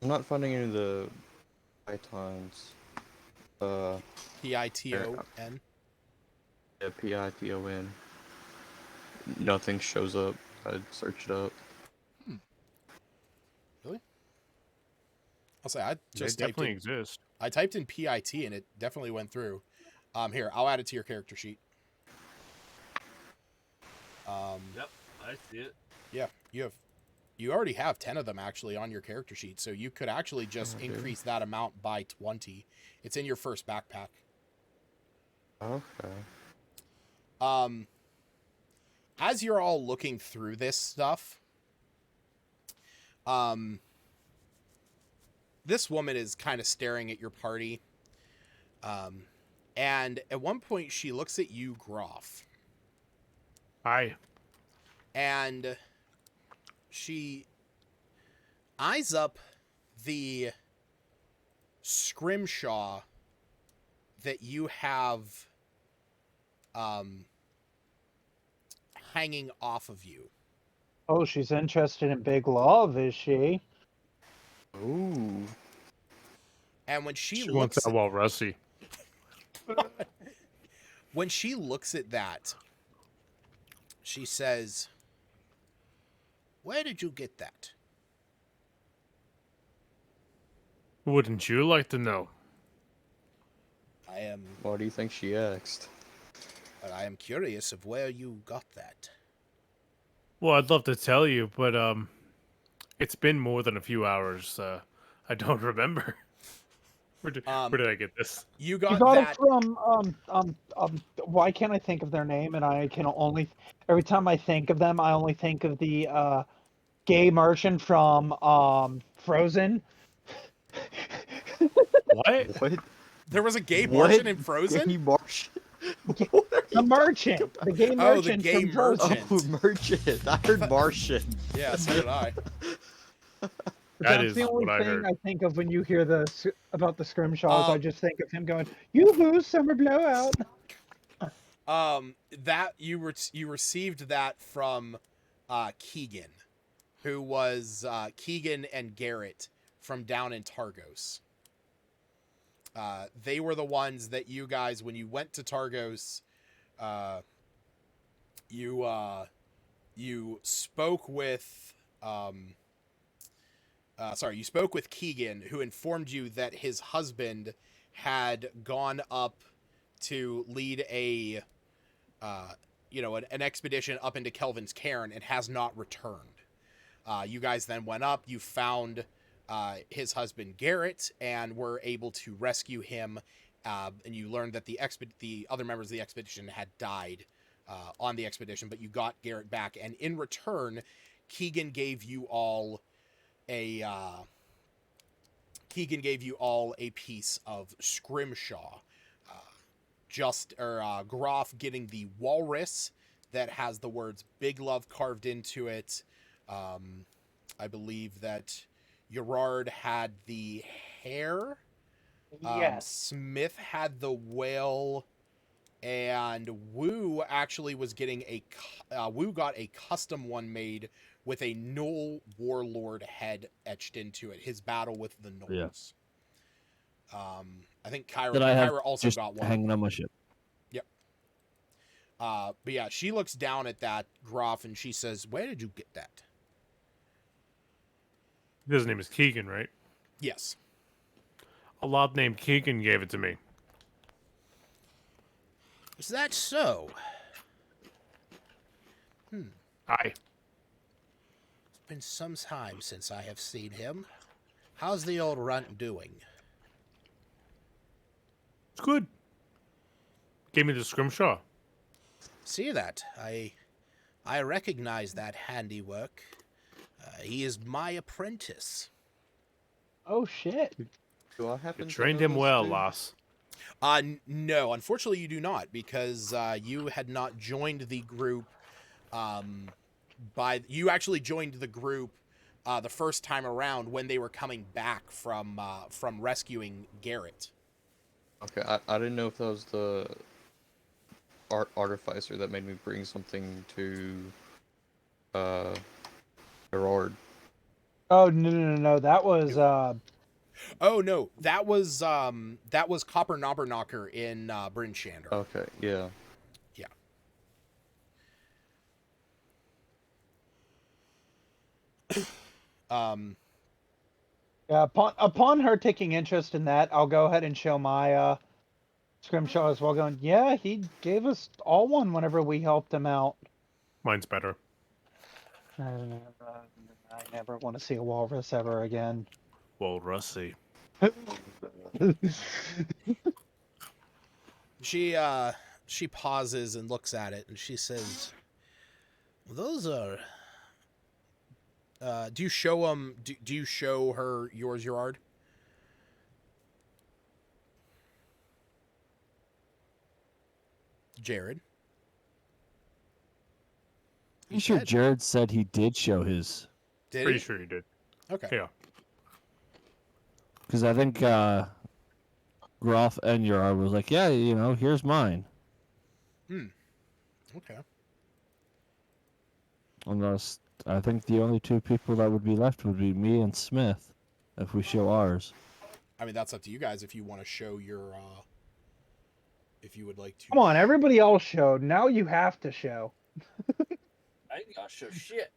I'm not finding any of the icons. Piton. Yeah, Piton. Nothing shows up. I'd search it up. Really? I'll say I They just typed definitely in. exist. I typed in PIT and it definitely went through. Here, I'll add it to your character sheet. Yep, I see it. Yeah, you already have 10 of them actually on your character sheet, so you could actually just Okay. increase that amount by 20. It's in your first backpack. Okay. As you're all looking through this stuff, this woman is kind of staring at your party. And at one point she looks at you, Groff, Hi. and she eyes up the scrimshaw that you have hanging off of you. Oh, she's interested in big love, is she? Ooh. And when she She wants looks that while Rusty. when she looks at that, she says, "Where did you get that?" Wouldn't you like to know? Why do you think she asked? I am curious of where you got that. Well, I'd love to tell you, but it's been more than a few hours. I don't remember. Where did I get this? You You got got that. it from why can't I think of their name? And I can only every time I think of them, I only think of the gay merchant from Frozen. What? What? There was a gay What? Martian in Frozen? Gay Martian? The merchant, the gay Oh, the merchant gay from Frozen. merchant. Oh, merchant. I heard Martian. Yeah, so did I. That That's is the only what I thing heard. I think of when you hear about the scrimshaws. I Um, just think of him going, "Yoo-hoo, summer blowout." That you received that from Keegan, who was Keegan and Garrett from down in Targos. They were the ones that you guys, when you went to Targos, you spoke with you spoke with Keegan, who informed you that his husband had gone up to lead a an expedition up into Kelvin's Cairn and has not returned. You guys then went up, you found his husband Garrett and were able to rescue him, and you learned that the other members of the expedition had died on the expedition, but you got Garrett back, and in return, Keegan gave you all a piece of scrimshaw. Groff getting the walrus that has the words "Big Love" carved into it. I believe that Gerard had the hare. Yes. Smith had the whale, and Wu actually was getting Wu got a custom one made with a Gnoll warlord head etched into it. His battle with the Gnolls. Yeah. I think Kyra That I have also just got one. hanging on my ship. Yep. But yeah, she looks down at that Groff and she says, "Where did you get that?" His name is Keegan, right? Yes. A lad named Keegan gave it to me. Is that so? Aye. It's been some time since I have seen him. How's the old runt doing? It's good. Gave me the scrimshaw. See that? I recognize that handiwork. He is my apprentice. Oh shit. Do I You happen to trained know him this well, dude? Loss. No, unfortunately you do not, because you had not joined the group. You actually joined the group the first time around when they were coming back from rescuing Garrett. Okay, I didn't know if that was the artificer that made me bring something to Gerard. Oh no. That was Oh no, that was Copper Knobberknocker in Bryn Shander. Okay, yeah. Yeah. Um, yeah, upon her taking interest in that, I'll go ahead and show my scrimshaw as well, going, yeah, he gave us all one whenever we helped him out. Mine's better. I never want to see a walrus ever again. Well, Rusty. she pauses and looks at it and she says, "Those are." Do you show Do you show her yours, Gerard? Jared. I'm sure Jared said he did show his. Did Pretty he? sure you did. Okay. Yeah. Because I think Groff and Gerard was like, yeah, here's mine. Okay. Unless I think the only two people that would be left would be me and Smith if we show ours. I mean, that's up to you guys if you want to show your. If you would like to. Come on, everybody else showed. Now you have to show. I ain't got show shit.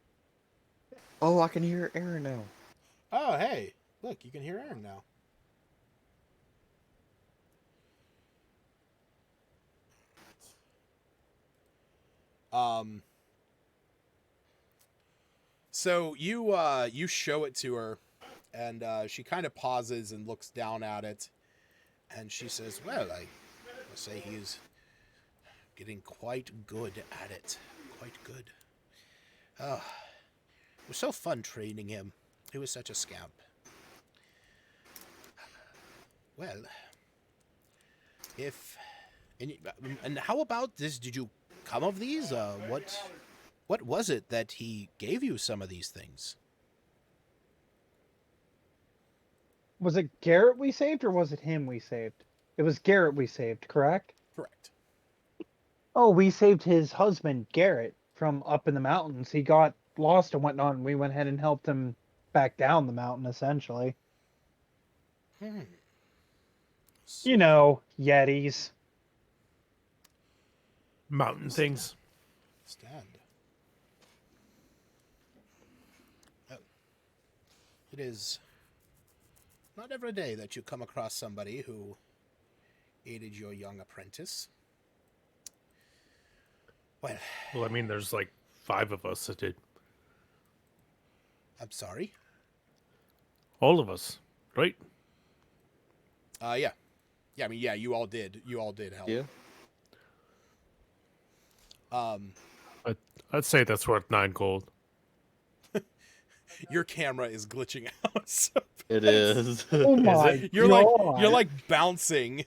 Oh, I can hear Aaron now. Oh, hey, look, you can hear Aaron now. So you show it to her, and she kind of pauses and looks down at it, and she says, "Well, I must say he's getting quite good at it. Quite good. Oh, it was so fun training him. He was such a scamp. Well, and how about this? Did you come of these? What was it that he gave you some of these things?" Was it Garrett we saved or was it him we saved? It was Garrett we saved, correct? Correct. Oh, we saved his husband, Garrett, from up in the mountains. He got lost and whatnot, and we went ahead and helped him back down the mountain, essentially. You know, Yetis. Mountain things. Stand. Well, it is not every day that you come across somebody who aided your young apprentice. Well, I mean, there's like 5 of us that did. I'm sorry. All of us, right? Yeah. Yeah, I mean, yeah, you all did. You all did help. Yeah. I'd say that's worth 9 gold. Your camera is glitching out. So It is. Oh my you're god. like bouncing.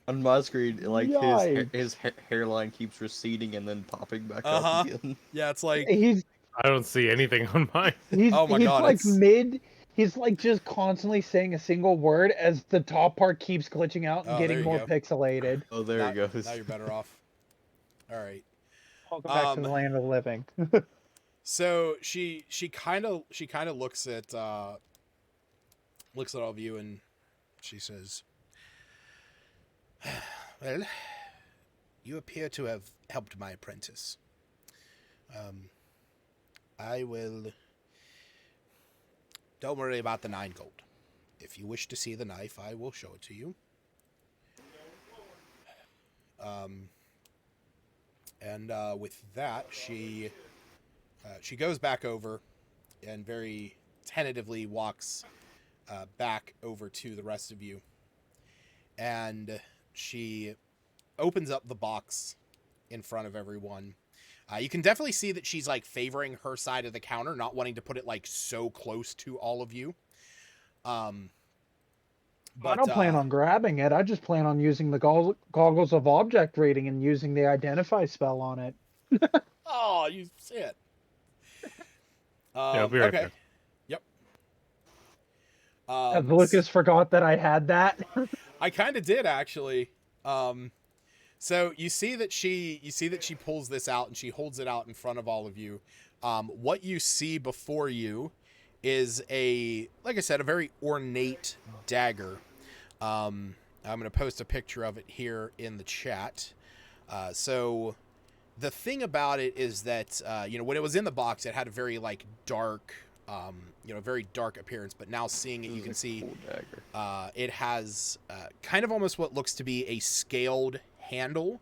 On my screen, like Yikes. his hairline keeps receding and then popping back Uh-huh. up again. Yeah, it's like He's I don't see anything on mine. Oh my he's God, like it's- he's like just constantly saying a single word as the top part keeps glitching out and Oh, getting there you more go. pixelated. Oh, there now, he goes. now you're better off. All right. Welcome back to the land of the living. So she kind of looks at all of you and she says, "Well, you appear to have helped my apprentice. I will. Don't worry about the 9 gold. If you wish to see the knife, I will show it to you. And with that, she goes back over and very tentatively walks back over to the rest of you. And she opens up the box in front of everyone. You can definitely see that she's like favoring her side of the counter, not wanting to put it like so close to all of you. I But don't plan on grabbing it. I just plan on using the goggles of object reading and using the identify spell on it. oh, you see it. Yeah, I'll be right Okay. there. Yep. As Lucas forgot that I had that. I kind of did actually. So you see that she pulls this out and she holds it out in front of all of you. What you see before you is like I said, a very ornate dagger. I'm going to post a picture of it here in the chat. So the thing about it is that, when it was in the box, it had a very like dark, very dark appearance, but now seeing it, you can see it has kind of almost what looks to be a scaled handle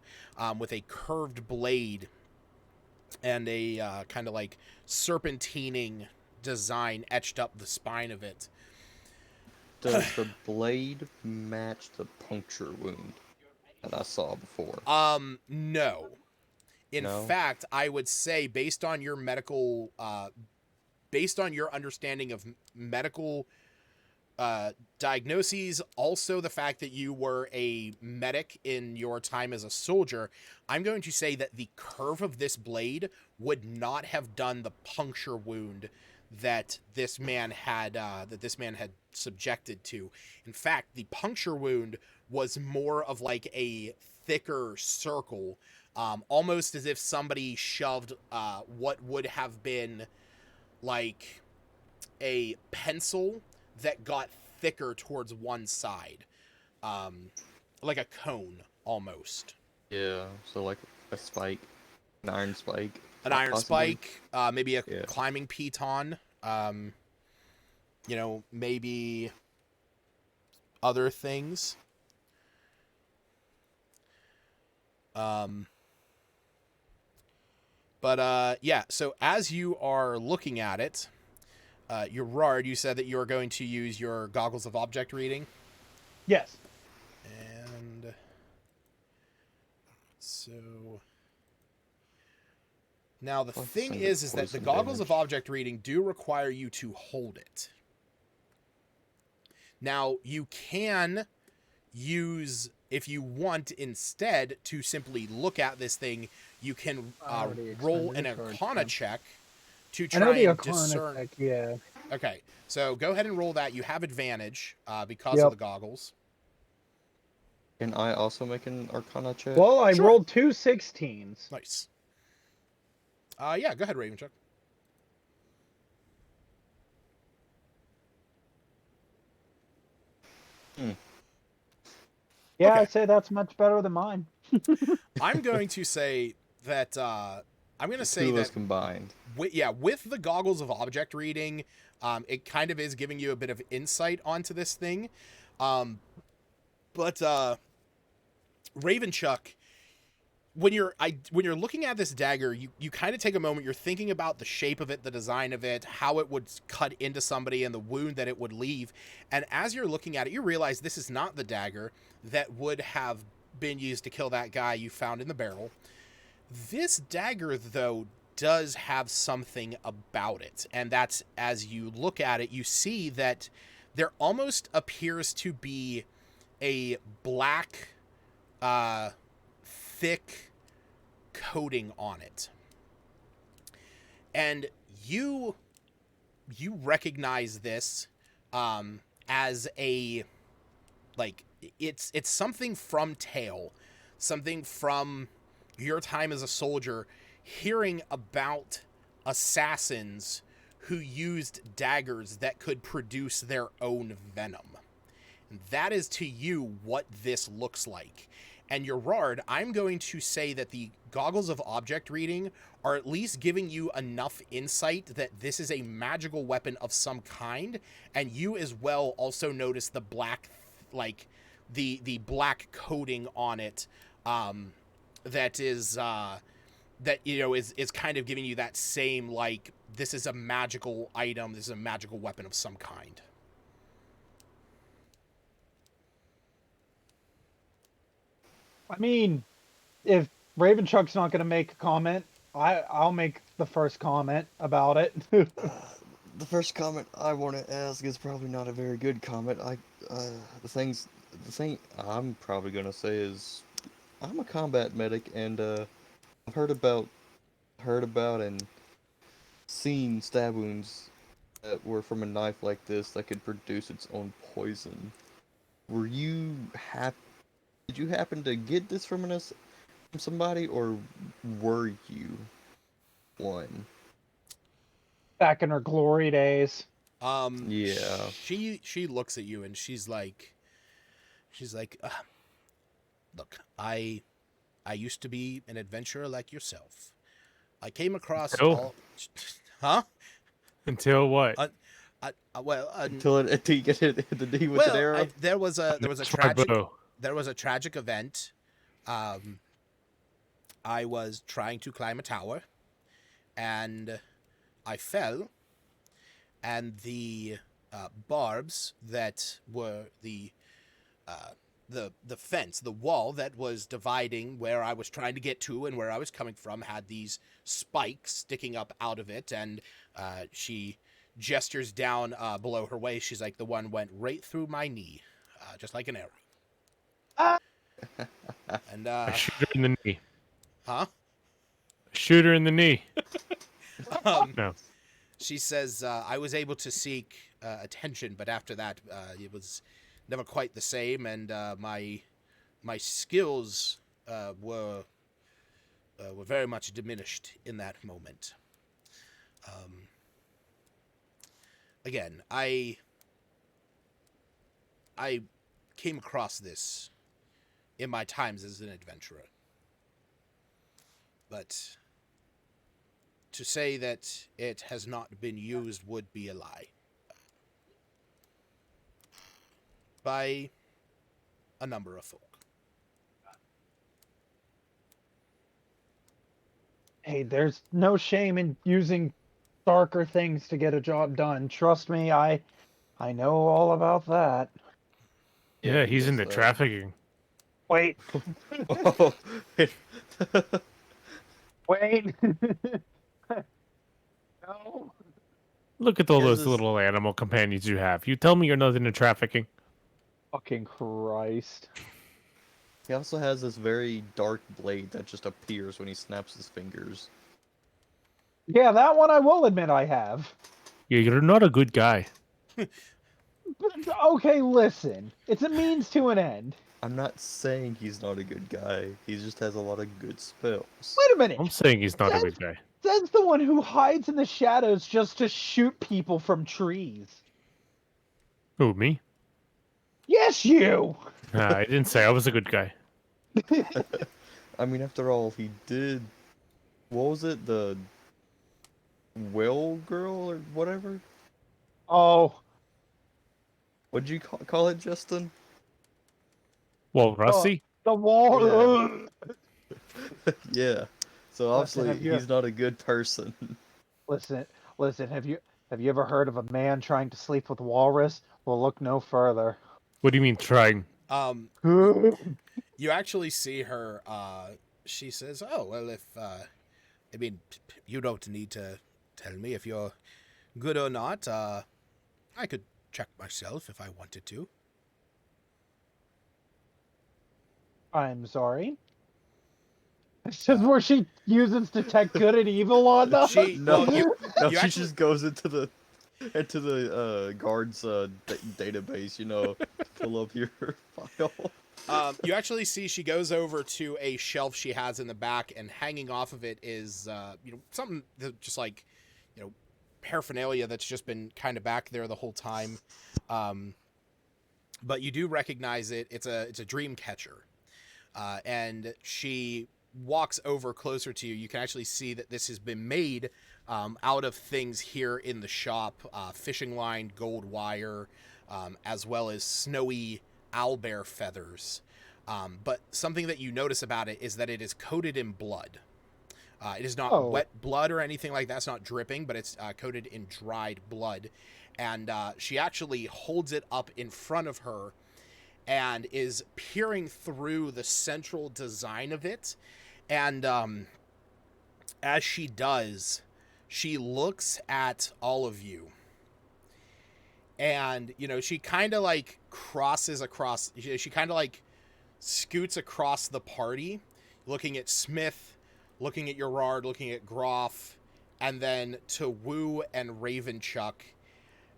with a curved blade and a kind of like serpentining design etched up the spine of it. Does the blade match the puncture wound that I saw before? No. In No? fact, I would say based on your understanding of medical diagnoses, also the fact that you were a medic in your time as a soldier, I'm going to say that the curve of this blade would not have done the puncture wound that this man had subjected to. In fact, the puncture wound was more of like a thicker circle, almost as if somebody shoved what would have been like a pencil that got thicker towards one side, like a cone almost. Yeah, so like a spike, an iron spike. An iron possibly. spike, maybe a climbing piton, maybe other things. Yeah, so as you are looking at it, Rard, you said that you are going to use your goggles of object reading. Yes. And so now the thing is that the goggles of object reading do require you to hold it. Now you can use, if you want instead to simply look at this thing, you can roll an Arcana check to try and discern. Check, yeah. Okay, so go ahead and roll that. You have advantage because of the goggles. Can I also make an Arcana check? Well, I rolled 2 16s. Nice. Yeah, go ahead, Ravenchuck. Yeah, Okay. I'd say that's much better than mine. I'm going to say that Two of us combined. With the goggles of object reading, it kind of is giving you a bit of insight onto this thing. But Ravenchuck, when you're looking at this dagger, you kind of take a moment. You're thinking about the shape of it, the design of it, how it would cut into somebody, and the wound that it would leave. And as you're looking at it, you realize this is not the dagger that would have been used to kill that guy you found in the barrel. This dagger, though, does have something about it, and that's, as you look at it, you see that there almost appears to be a black, thick coating on it. And you recognize this as a, like, it's something from Tale, something from your time as a soldier, hearing about assassins who used daggers that could produce their own venom. And that is to you what this looks like. And Gerard, I'm going to say that the goggles of object reading are at least giving you enough insight that this is a magical weapon of some kind, and you as well also notice the black, like the black coating on it, that is is kind of giving you that same, like, this is a magical item, this is a magical weapon of some kind. I mean, if Ravenchuck's not going to make a comment, I'll make the first comment about it. The first comment I want to ask is probably not a very good comment. The thing I'm probably gonna say is, I'm a combat medic, and I've heard about and seen stab wounds that were from a knife like this that could produce its own poison. Were you hap? Did you happen to get this from somebody, or were you one? Back in her glory days. Yeah. She looks at you and she's like, look, I used to be an adventurer like yourself. I came across Until? all, huh? Until what? Until you get hit the knee with an arrow. there was a That's my tragic bow. event. I was trying to climb a tower, and I fell, and the barbs that were the fence, the wall that was dividing where I was trying to get to and where I was coming from, had these spikes sticking up out of it, and she gestures down below her waist. She's like, the one went right through my knee, just like an arrow. And I shoot her in the knee. huh? Shoot her in the knee. No. She says, I was able to seek attention, but after that, it was never quite the same, and my skills were very much diminished in that moment. Again, I came across this in my times as an adventurer, but to say that it has not been used would be a lie. By a number of folk. Hey, there's no shame in using darker things to get a job done. Trust me, I know all about that. Yeah, he's does into that. trafficking. Wait, Oh, wait. No. Look at all Here's those this- little animal companions you have. You tell me you're not into trafficking. Fucking Christ. He also has this very dark blade that just appears when he snaps his fingers. Yeah, that one I will admit I have. Yeah, you're not a good guy. But, okay, listen. It's a means to an end. I'm not saying he's not a good guy. He just has a lot of good spells. Wait a minute. I'm saying he's not a good guy. Says the one who hides in the shadows just to shoot people from trees. Who, me? Yes, you! I didn't say I was a good guy. I mean, after all, he did. What was it? The Well Girl or whatever? Oh, What'd you call it, Justin? Well, Rusty? the wall. Yeah. Yeah. So obviously, have you- he's not a good person. Listen. Have you ever heard of a man trying to sleep with walrus? Well, look no further. What do you mean trying? You actually see her, she says, oh, well, if, I mean, you don't need to tell me if you're good or not. I could check myself if I wanted to. I'm sorry. This is where she uses detect good and evil on them. No, Well, no, you she actually- just goes into the guard's database, you know, pull up your file. You actually see she goes over to a shelf she has in the back, and hanging off of it is, something that just like, paraphernalia that's just been kind of back there the whole time. But you do recognize it. It's a dream catcher. And she walks over closer to you. You can actually see that this has been made out of things here in the shop, fishing line, gold wire, as well as snowy owlbear feathers. But something that you notice about it is that it is coated in blood. It is not wet blood or anything like that. It's not dripping, but it's coated in dried blood. And she actually holds it up in front of her and is peering through the central design of it. And as she does, she looks at all of you. And, you know, she kind of like crosses across, she kind of like scoots across the party, looking at Smith, looking at Gerard, looking at Groff, and then to Wu and Ravenchuck.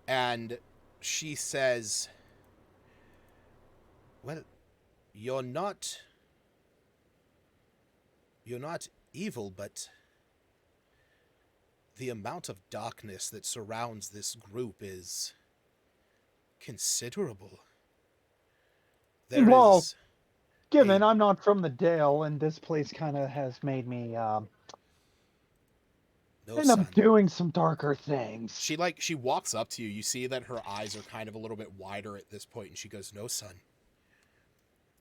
And she says, well, you're not evil, but the amount of darkness that surrounds this group is considerable. Well, Is given I'm not from the Dale, and this place kind of has made me end up doing some darker things. She walks up to you. You see that her eyes are kind of a little bit wider at this point, and she goes, "No, son.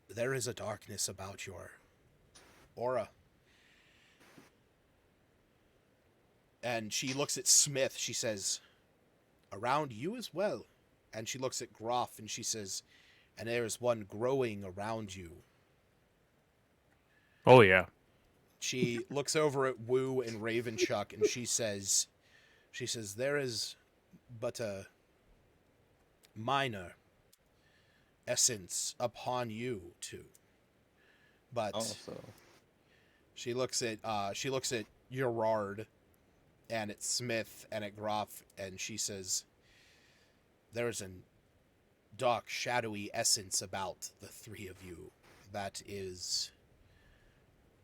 There is a darkness about your aura." And she looks at Smith. She says, "Around you as well." And she looks at Groff and she says, "And there is one growing around you." Oh, yeah. She looks over at Wu and Ravenchuck and she says, "There is but a minor essence upon you two." But she looks at Gerard and at Smith and at Groff, and she says, "There is a dark, shadowy essence about the three of you that is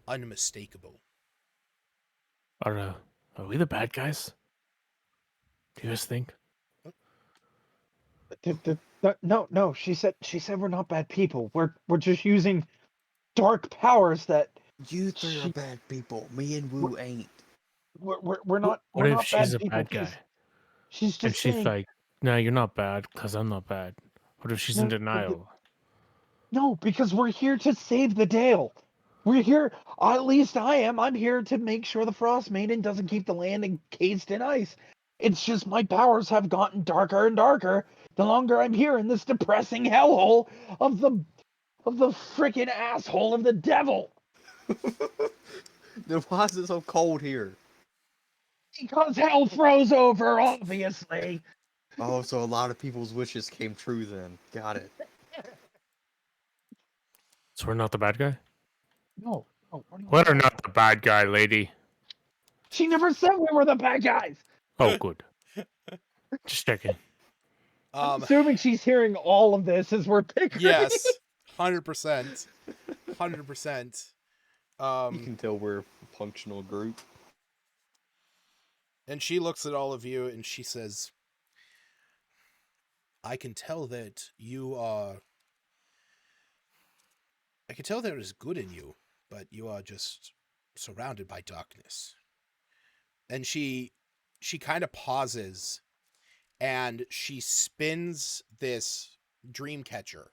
unmistakable." Are we the bad guys? Do you guys think? No. She said we're not bad people. We're just using dark powers that. You three are bad people. Me and Wu ain't. We're not. What we're if not she's bad a people. bad guy? She's just And she's saying, like, "No, you're not bad, because I'm not bad." What if she's in denial? No, because we're here to save the Dale. We're here. At least I am. I'm here to make sure the Frostmaiden doesn't keep the land encased in ice. It's just my powers have gotten darker and darker the longer I'm here in this depressing hellhole of the freaking asshole of the devil. Then why is it so cold here? Because hell froze over, obviously. Oh, so a lot of people's wishes came true then. Got it. So we're not the bad guy? No, we're not. We're not the bad guy, lady. She never said we were the bad guys. Oh, good. Just checking. I'm assuming she's hearing all of this as we're picking. Yes, 100%, 100%. You can tell we're a functional group. And she looks at all of you and she says, I can tell there is good in you, but you are just surrounded by darkness." And she kind of pauses and she spins this dream catcher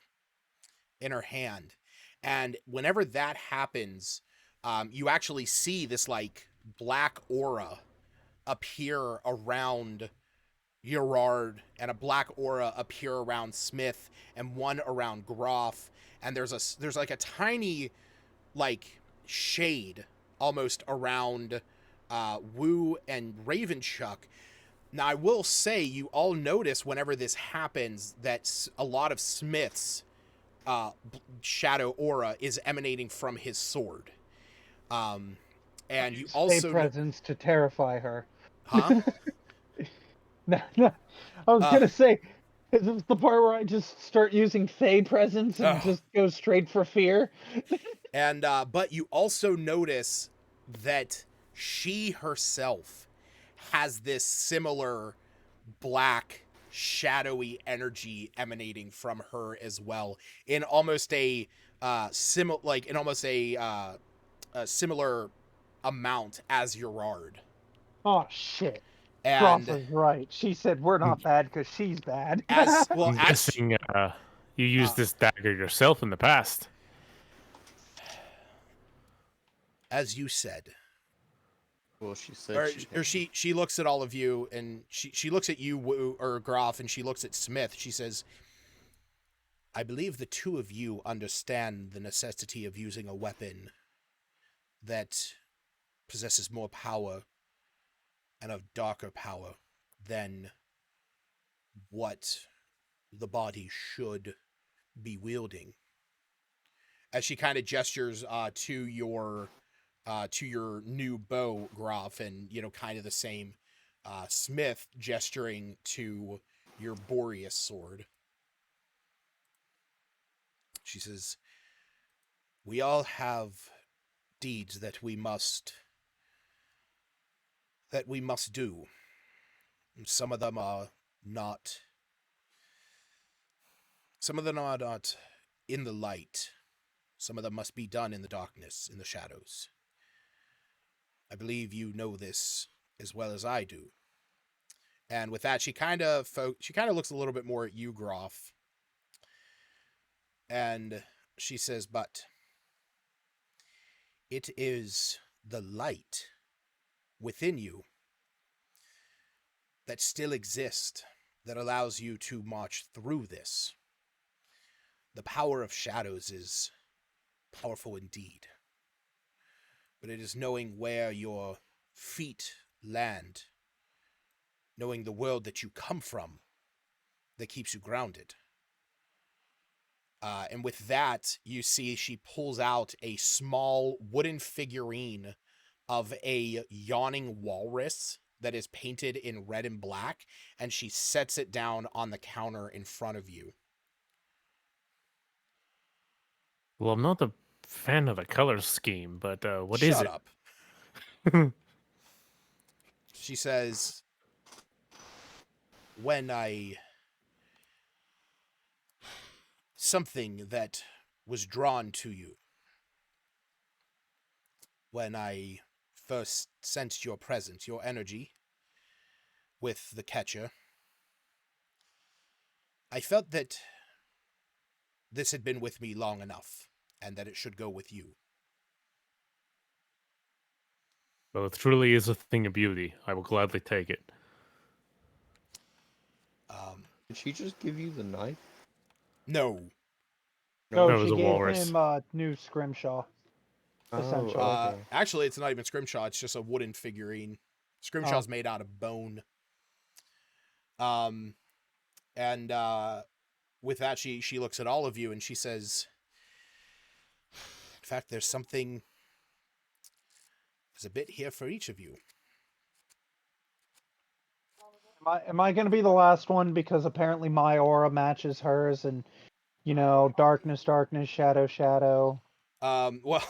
in her hand. And whenever that happens, you actually see this like black aura appear around Gerard and a black aura appear around Smith and one around Groff. And there's like a tiny like shade almost around Wu and Ravenchuck. Now, I will say, you all notice whenever this happens that a lot of Smith's shadow aura is emanating from his sword. And you also presence to terrify her. Huh? No, I was gonna say, is this the part where I just start using Fey presence and just go straight for fear? And but you also notice that she herself has this similar black shadowy energy emanating from her as well, in almost a similar amount as Gerard. Oh shit. And Frost was right. She said we're not bad because she's bad. as well I'm guessing you used this dagger yourself in the past. as you said. Well, she said She looks at all of you, and she looks at you, Wu, or Groff, and she looks at Smith. She says, I believe the two of you understand the necessity of using a weapon that possesses more power and of darker power than what the body should be wielding. As she kind of gestures to your new bow, Graf, and kind of the same Smith gesturing to your Boreas sword. She says, "We all have deeds that we must do. Some of them are not in the light. Some of them must be done in the darkness, in the shadows. I believe you know this as well as I do." And with that, she kind of looks a little bit more at you, Groff. And she says, "But it is the light within you that still exists that allows you to march through this. The power of shadows is powerful indeed. But it is knowing where your feet land, knowing the world that you come from, that keeps you grounded." And with that, you see she pulls out a small wooden figurine of a yawning walrus that is painted in red and black, and she sets it down on the counter in front of you. Well, I'm not a fan of the color scheme, but what Shut is it? up. She says, something that was drawn to you when I first sensed your presence, your energy with the catcher. I felt that this had been with me long enough, and that it should go with you. Well, it truly is a thing of beauty. I will gladly take it. Did she just give you the knife? No. No, No, it was she a gave walrus. him new scrimshaw. Oh, Essentially. okay. Actually, it's not even Scrimshaw. It's just a wooden figurine. Scrimshaw's made out of bone. And with that, she looks at all of you and she says, "In fact, there's a bit here for each of you." Am I going to be the last one because apparently my aura matches hers, and darkness, darkness, shadow, shadow. Well,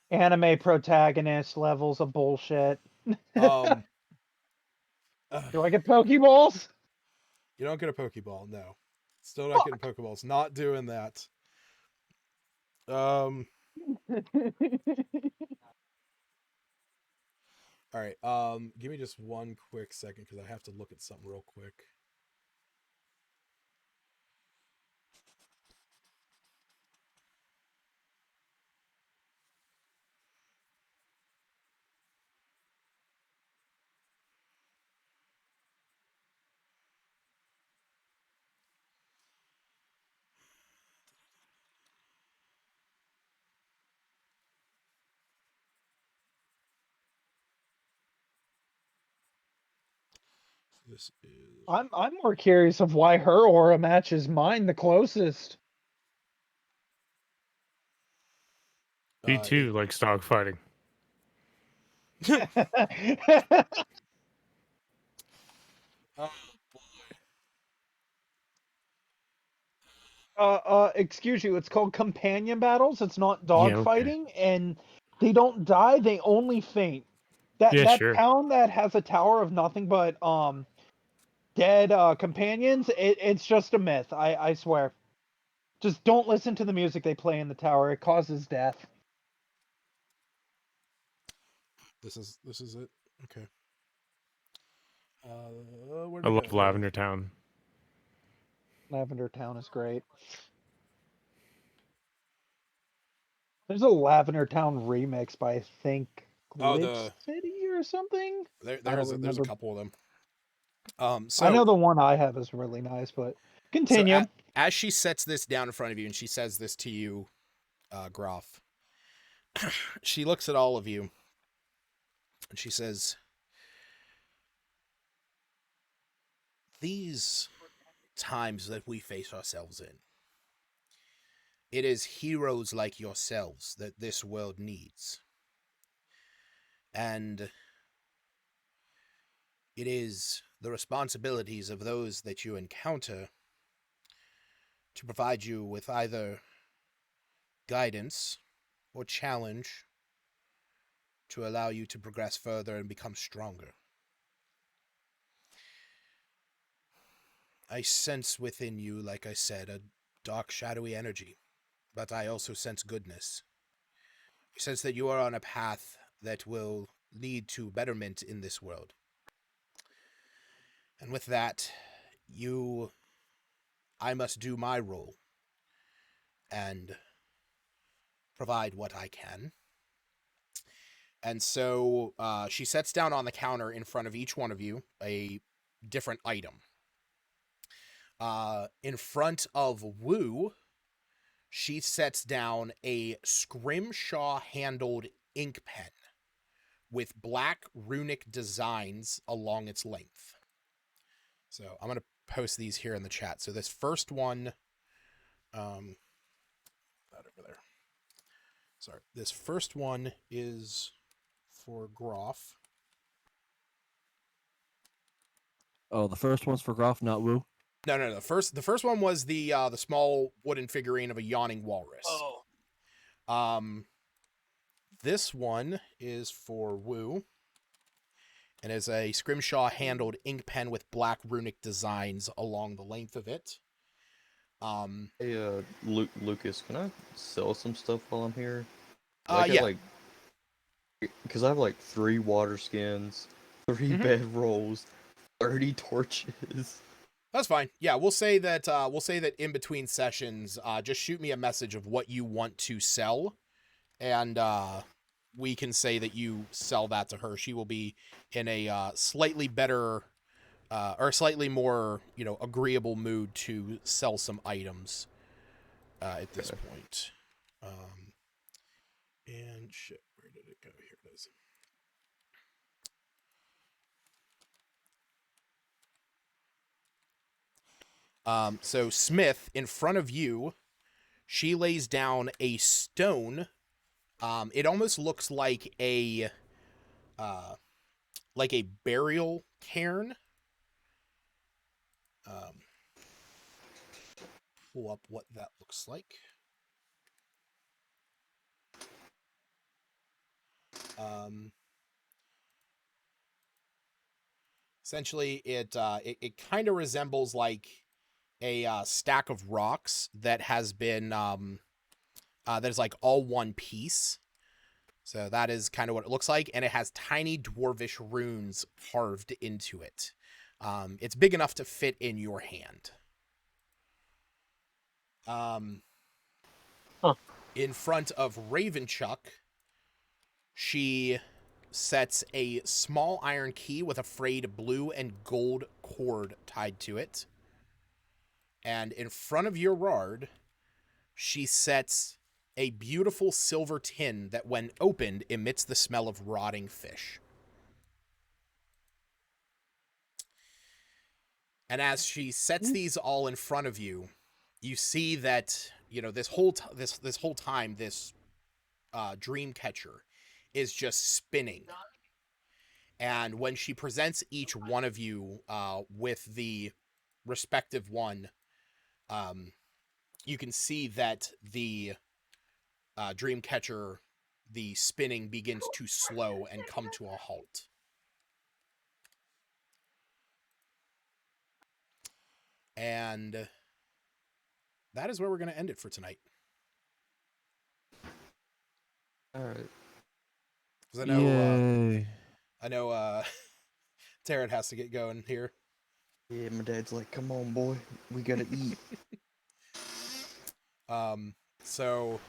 Anime protagonist levels of bullshit. um, Do I get Pokeballs? you don't get a Pokeball, no. Still not getting Pokeballs. Not doing that. All right. Give me just one quick second because I have to look at something real quick. This is I'm more curious of why her aura matches mine the closest. Me too, like dogfighting. Excuse you, it's called companion battles. It's not Yeah, okay. dogfighting, and they don't die, they only faint. Yeah, That sure. town that has a tower of nothing but dead companions, it's just a myth. I swear. Just don't listen to the music they play in the tower. It causes death. This is it. Okay. Where'd I we love go? Lavender Town. Lavender Town is great. There's a Lavender Town remix by, I think, Glitch City or something. There's a couple of them. So I know the one I have is really nice, but continue. So as she sets this down in front of you and she says this to you, Groff, she looks at all of you And she says, "These times that we face ourselves in, it is heroes like yourselves that this world needs. And it is the responsibilities of those that you encounter to provide you with either guidance or challenge to allow you to progress further and become stronger. I sense within you, like I said, a dark, shadowy energy, but I also sense goodness. I sense that you are on a path that will lead to betterment in this world. And with that, I must do my role and provide what I can." And so she sets down on the counter in front of each one of you a different item. In front of Wu, she sets down a scrimshaw-handled ink pen with black runic designs along its length. So I'm going to post these here in the chat. So this first one, that over there. Sorry, this first one is for Groff. Oh, the first one's for Groff, not Woo. No. The first one was the small wooden figurine of a yawning walrus. Oh. This one is for Wu, and is a scrimshaw handled ink pen with black runic designs along the length of it. Hey, Lucas, can I sell some stuff while I'm here? Yeah. Because I have like 3 water skins, 3 bedrolls, 30 torches. That's fine. Yeah, we'll say that in between sessions, just shoot me a message of what you want to sell, and we can say that you sell that to her. She will be in a slightly better or slightly more, agreeable mood to sell some items at this point. And shit, where did it go? Here it is. So Smith, in front of you, she lays down a stone. It almost looks like a burial cairn. Pull up what that looks like. Essentially, it kind of resembles like a stack of rocks that has been that is like all one piece. So that is kind of what it looks like, and it has tiny dwarvish runes carved into it. It's big enough to fit in your hand. In front of Ravenchuck, she sets a small iron key with a frayed blue and gold cord tied to it. And in front of Gerard, she sets a beautiful silver tin that, when opened, emits the smell of rotting fish. And as she sets these all in front of you, you see that, this whole time, this dream catcher is just spinning. And when she presents each one of you with the respective one, you can see that the dream catcher, the spinning begins to slow and come to a halt. And that is where we're going to end it for tonight. All right. Because Yay. I know Tarot has to get going here. Yeah, my dad's like, "Come on, boy, we gotta eat." So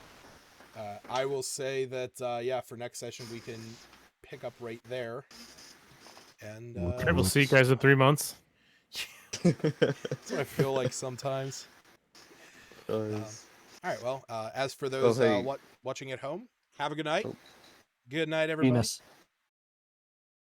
I will say that for next session we can pick up right there. And We'll see you guys in 3 months. that's what I feel like sometimes. All right. Well, as for those watching at home, have a good night. Oh. Good night, everybody. Penis.